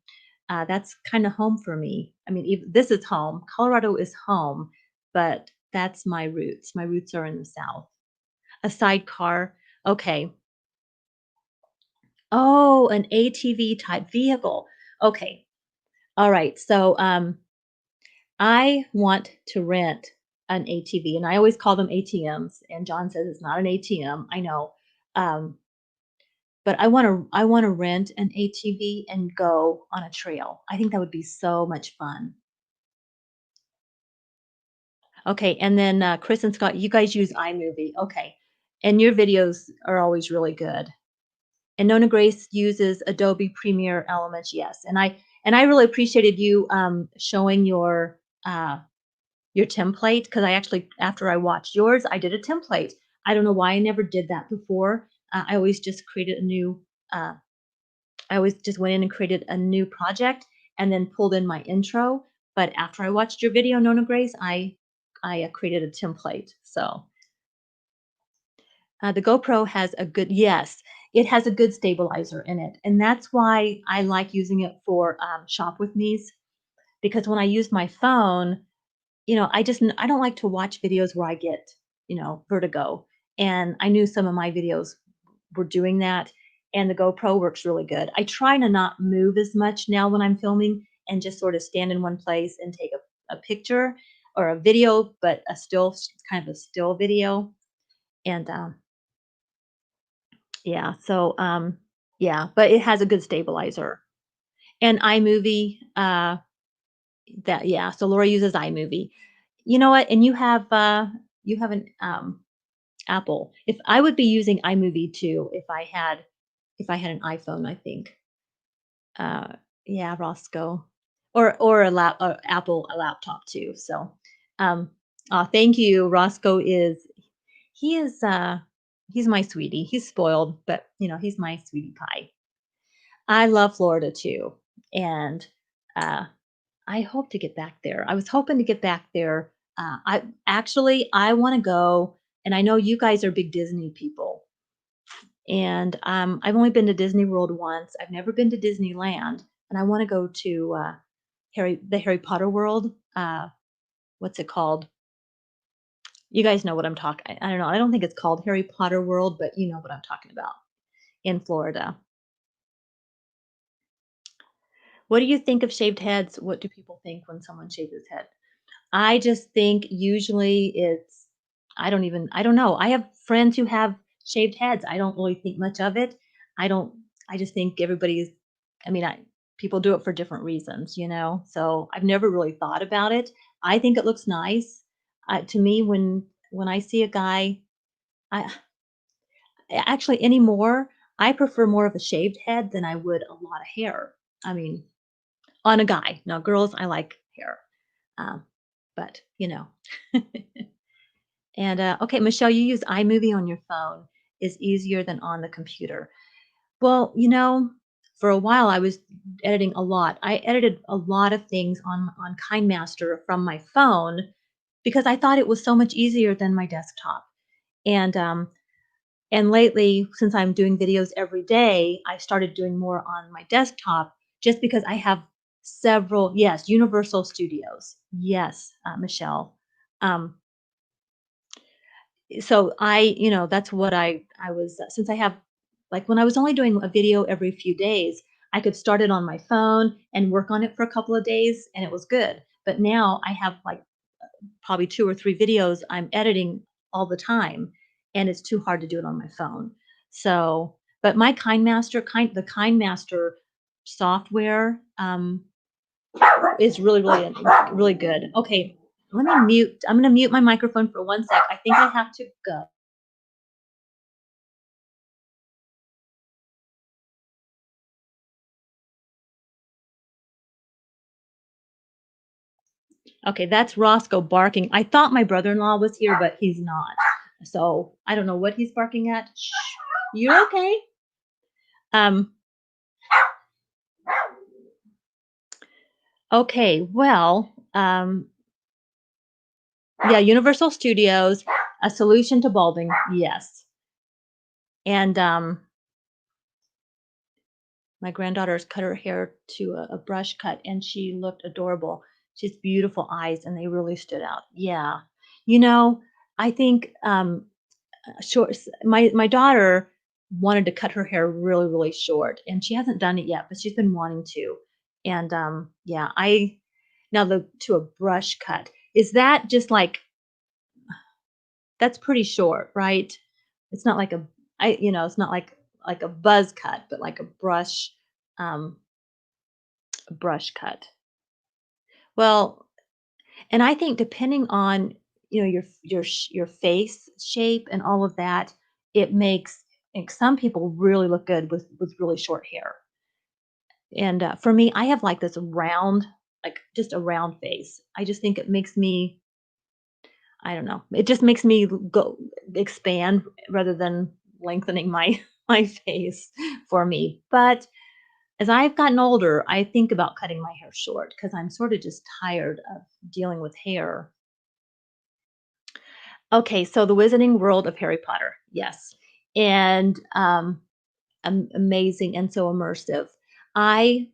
that's kind of home for me. I mean, this is home. Colorado is home, but that's my roots. My roots are in the South. A sidecar. Okay. Oh, an ATV type vehicle. Okay. All right. So I want to rent an ATV, and I always call them ATMs. And John says it's not an ATM. I know. Um, but I want to rent an ATV and go on a trail. I think that would be so much fun. Okay, and then Chris and Scott, you guys use iMovie. Okay. And your videos are always really good. And Nona Grace uses Adobe Premiere Elements, yes. And I really appreciated you showing your template because I actually after I watched yours, I did a template. I don't know why I never did that before. I always just created a new. Uh, I always just went in and created a new project and then pulled in my intro. But after I watched your video, Nona Grace, I created a template. So the GoPro has a good, yes, it has a good stabilizer in it. And that's why I like using it for shop with me's, because when I use my phone, I don't like to watch videos where I get, vertigo. And I knew some of my videos were doing that. And the GoPro works really good. I try to not move as much now when I'm filming and just sort of stand in one place and take a picture or a video, but a still kind of a still video. And yeah. So, yeah, but it has a good stabilizer. And iMovie, yeah. So Laura uses iMovie. You know what? And you have an Apple. If I would be using iMovie too, if I had an iPhone, I think. Uh, yeah, Roscoe, or Apple a laptop too. So, um, thank you. Roscoe he is he's my sweetie. He's spoiled, but he's my sweetie pie. I love Florida too, and Uh, I hope to get back there. I was hoping to get back there. I want to go, and I know you guys are big Disney people. And I've only been to Disney World once. I've never been to Disneyland, and I want to go to the Harry Potter world. What's it called? You guys know what I'm talking. I don't know. I don't think it's called Harry Potter World, but you know what I'm talking about in Florida. What do you think of shaved heads? What do people think when someone shaves his head? I just think usually it's I don't know. I have friends who have shaved heads. I don't really think much of it. I don't I just think everybody's I mean, I people do it for different reasons, you know? So, I've never really thought about it. I think it looks nice. To me, when I see a guy I actually anymore, I prefer more of a shaved head than I would a lot of hair. I mean, on a guy. Now, girls, I like hair. Um, but, you know. And, okay, Michelle, you use iMovie on your phone is easier than on the computer. Well, for a while I was editing a lot. I edited a lot of things on KineMaster from my phone because I thought it was so much easier than my desktop. And and lately, since I'm doing videos every day, I started doing more on my desktop just because I have several, yes, Universal Studios. Yes, Michelle. Um, so that's what I was since I have like when I was only doing a video every few days, I could start it on my phone and work on it for a couple of days and it was good. But now I have like probably 2 or 3 videos I'm editing all the time and it's too hard to do it on my phone. So, but my the KindMaster software is really good. Okay, let me mute. I'm going to mute my microphone for 1 sec. I think I have to go. Okay, that's Roscoe barking. I thought my brother-in-law was here, but he's not. So I don't know what he's barking at. Shh. You're okay. Um, okay, well, yeah, Universal Studios, a solution to balding, yes. And my granddaughter's cut her hair to a brush cut, and she looked adorable. She has beautiful eyes, and they really stood out. Yeah, you know, I think short. My daughter wanted to cut her hair really really short, and she hasn't done it yet, but she's been wanting to. And yeah, I now the to a brush cut is that just like that's pretty short, right? It's not like it's not like a buzz cut, but like um, a brush cut. Well, and I think depending on your face shape and all of that, it makes like some people really look good with really short hair. And for me, I have like this round, like just a round face. I just think it makes me, I don't know, it just makes me go expand rather than lengthening my my face for me. But as I've gotten older, I think about cutting my hair short because I'm sort of just tired of dealing with hair. Okay, so the Wizarding World of Harry Potter, yes, and amazing and so immersive. I,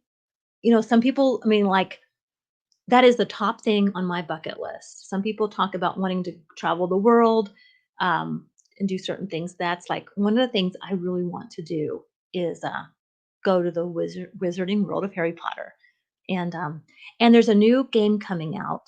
some people, I mean, like that is the top thing on my bucket list. Some people talk about wanting to travel the world um, and do certain things. That's like one of the things I really want to do is go to the Wizarding World of Harry Potter. And and there's a new game coming out.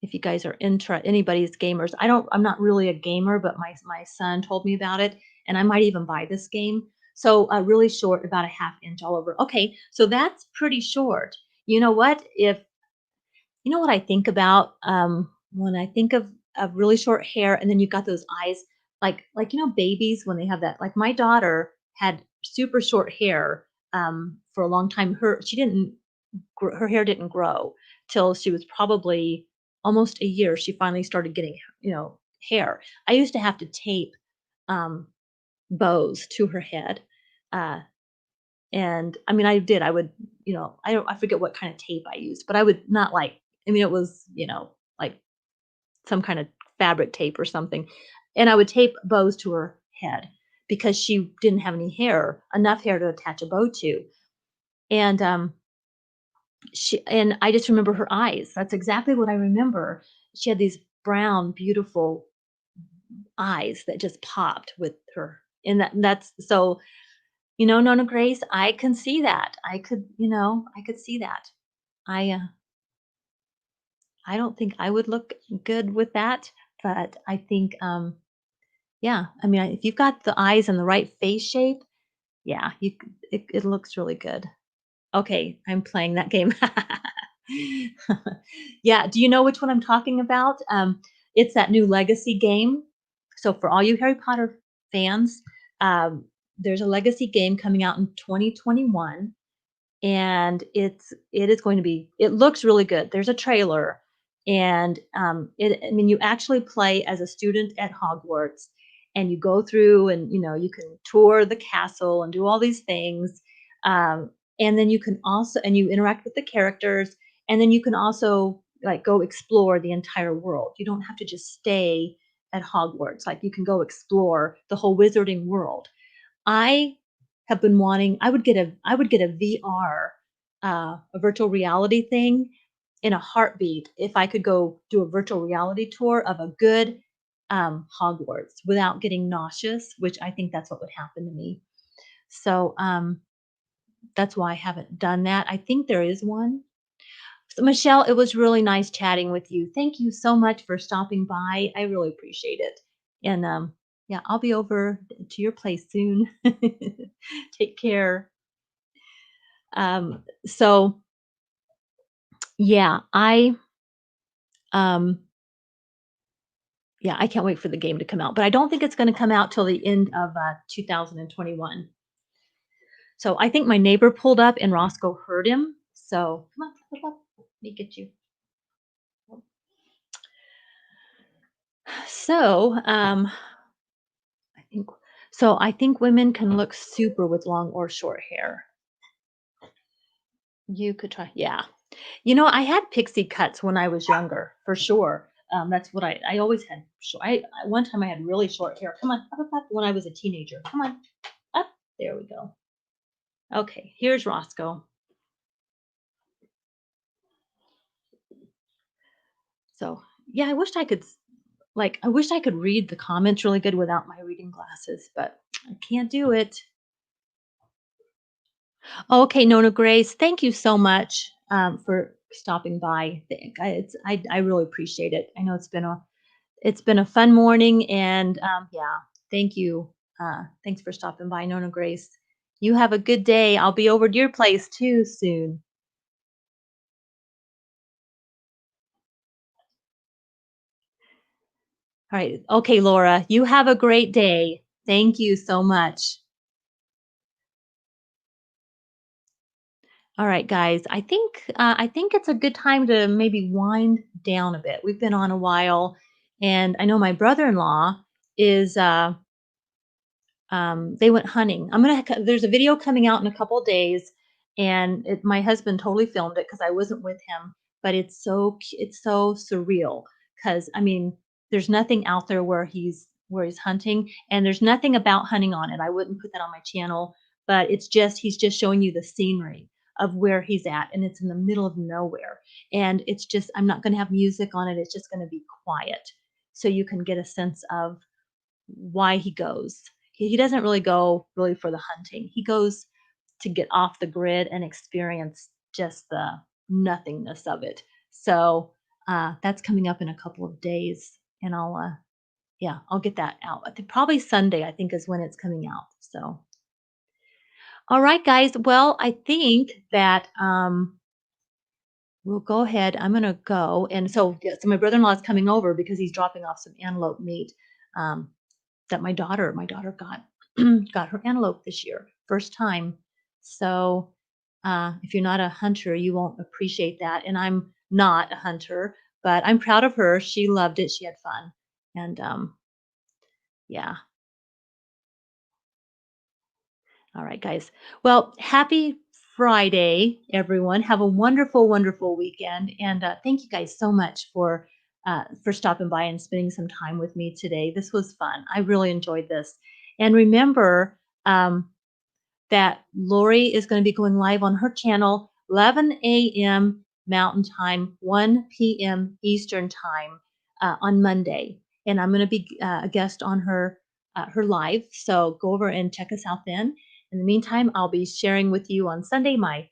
If you guys are anybody's gamers, I'm not really a gamer, but my son told me about it, and I might even buy this game. So really short, about a half inch all over. Okay, so that's pretty short. You know what? If you know what I think about, when I think of really short hair and then you've got those eyes, like, babies when they have that like, my daughter had super short hair, for a long time. Her hair didn't grow till she was probably almost a year. She finally started getting, hair. I used to have to tape, um, bows to her head, uh And I mean, I did. I would, I forget what kind of tape I used, but I would not like. I mean, it was like some kind of fabric tape or something, and I would tape bows to her head because she didn't have any hair, enough hair to attach a bow to, and I just remember her eyes. That's exactly what I remember. She had these brown, beautiful eyes that just popped with her. And that's so, Nona Grace, I can see that. I could see that. I don't think I would look good with that, but I think yeah, I mean, if you've got the eyes and the right face shape, yeah, it looks really good. Okay, I'm playing that game. Yeah, do you know which one I'm talking about? It's that new Legacy game. So for all you Harry Potter fans, um, there's a Legacy game coming out in 2021, and it is going to be. It looks really good. There's a trailer, and I mean, you actually play as a student at Hogwarts, and you go through, and you can tour the castle and do all these things, um, and then you can also and you interact with the characters, and then you can also like go explore the entire world. You don't have to just stay at Hogwarts. Like you can go explore the whole wizarding world. I have been wanting I would get a VR, a virtual reality thing in a heartbeat if I could go do a virtual reality tour of a good, Hogwarts without getting nauseous, which I think that's what would happen to me. So, that's why I haven't done that. I think there is one. So, Michelle, it was really nice chatting with you. Thank you so much for stopping by. I really appreciate it. And yeah, I'll be over to your place soon. Take care. So yeah, um yeah, I can't wait for the game to come out, but I don't think it's going to come out till the end of 2021. So I think my neighbor pulled up and Roscoe heard him. So come on, come on, let me get you. So I think I think women can look super with long or short hair. You could try, yeah. I had pixie cuts when I was younger, for sure. That's what I always had. One time I had really short hair. Come on, up, up, up, when I was a teenager. Come on, up. There we go. Okay, here's Roscoe. So yeah, I wish I could read the comments really good without my reading glasses, but I can't do it. Okay, Nona Grace, thank you so much for stopping by. I really appreciate it. I know it's been a fun morning, and yeah, thank you. Thanks for stopping by, Nona Grace. You have a good day. I'll be over to your place too soon. All right. Okay, Laura, you have a great day. Thank you so much. All right, guys. I think it's a good time to maybe wind down a bit. We've been on a while, and I know my brother-in-law is they went hunting. There's a video coming out in a couple of days, and my husband totally filmed it because I wasn't with him. But it's so surreal because I mean, there's nothing out there where he's hunting, and there's nothing about hunting on it. I wouldn't put that on my channel, but he's just showing you the scenery of where he's at, and it's in the middle of nowhere. And it's just I'm not going to have music on it. It's just going to be quiet, so you can get a sense of why he goes. He doesn't really go really for the hunting. He goes to get off the grid and experience just the nothingness of it. So that's coming up in a couple of days, and yeah, I'll get that out. I think probably Sunday. I think is when it's coming out. So all right, guys. Well, I think that we'll go ahead. I'm gonna go, and so yeah, so my brother-in-law is coming over because he's dropping off some antelope meat. Um, that my daughter got got her antelope this year, first time. So if you're not a hunter, you won't appreciate that. And I'm not a hunter, but I'm proud of her. She loved it. She had fun, and yeah. All right, guys. Well, happy Friday, everyone. Have a wonderful, wonderful weekend, and thank you guys so much for stopping by and spending some time with me today. This was fun. I really enjoyed this. And remember that Lori is going to be going live on her channel 11 a.m. Mountain Time, 1 p.m. Eastern Time on Monday, and I'm going to be a guest on her live. So go over and check us out then. In the meantime, I'll be sharing with you on Sunday my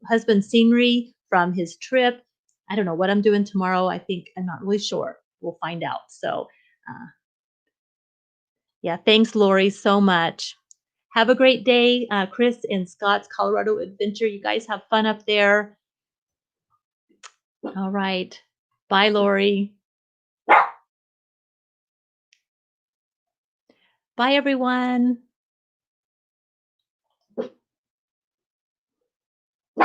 husband's scenery from his trip. I don't know what I'm doing tomorrow. I'm not really sure. We'll find out. So, yeah, thanks, Lori, so much. Have a great day, Chris in Scott's Colorado Adventure. You guys have fun up there. All right. Bye, Lori. Bye, everyone.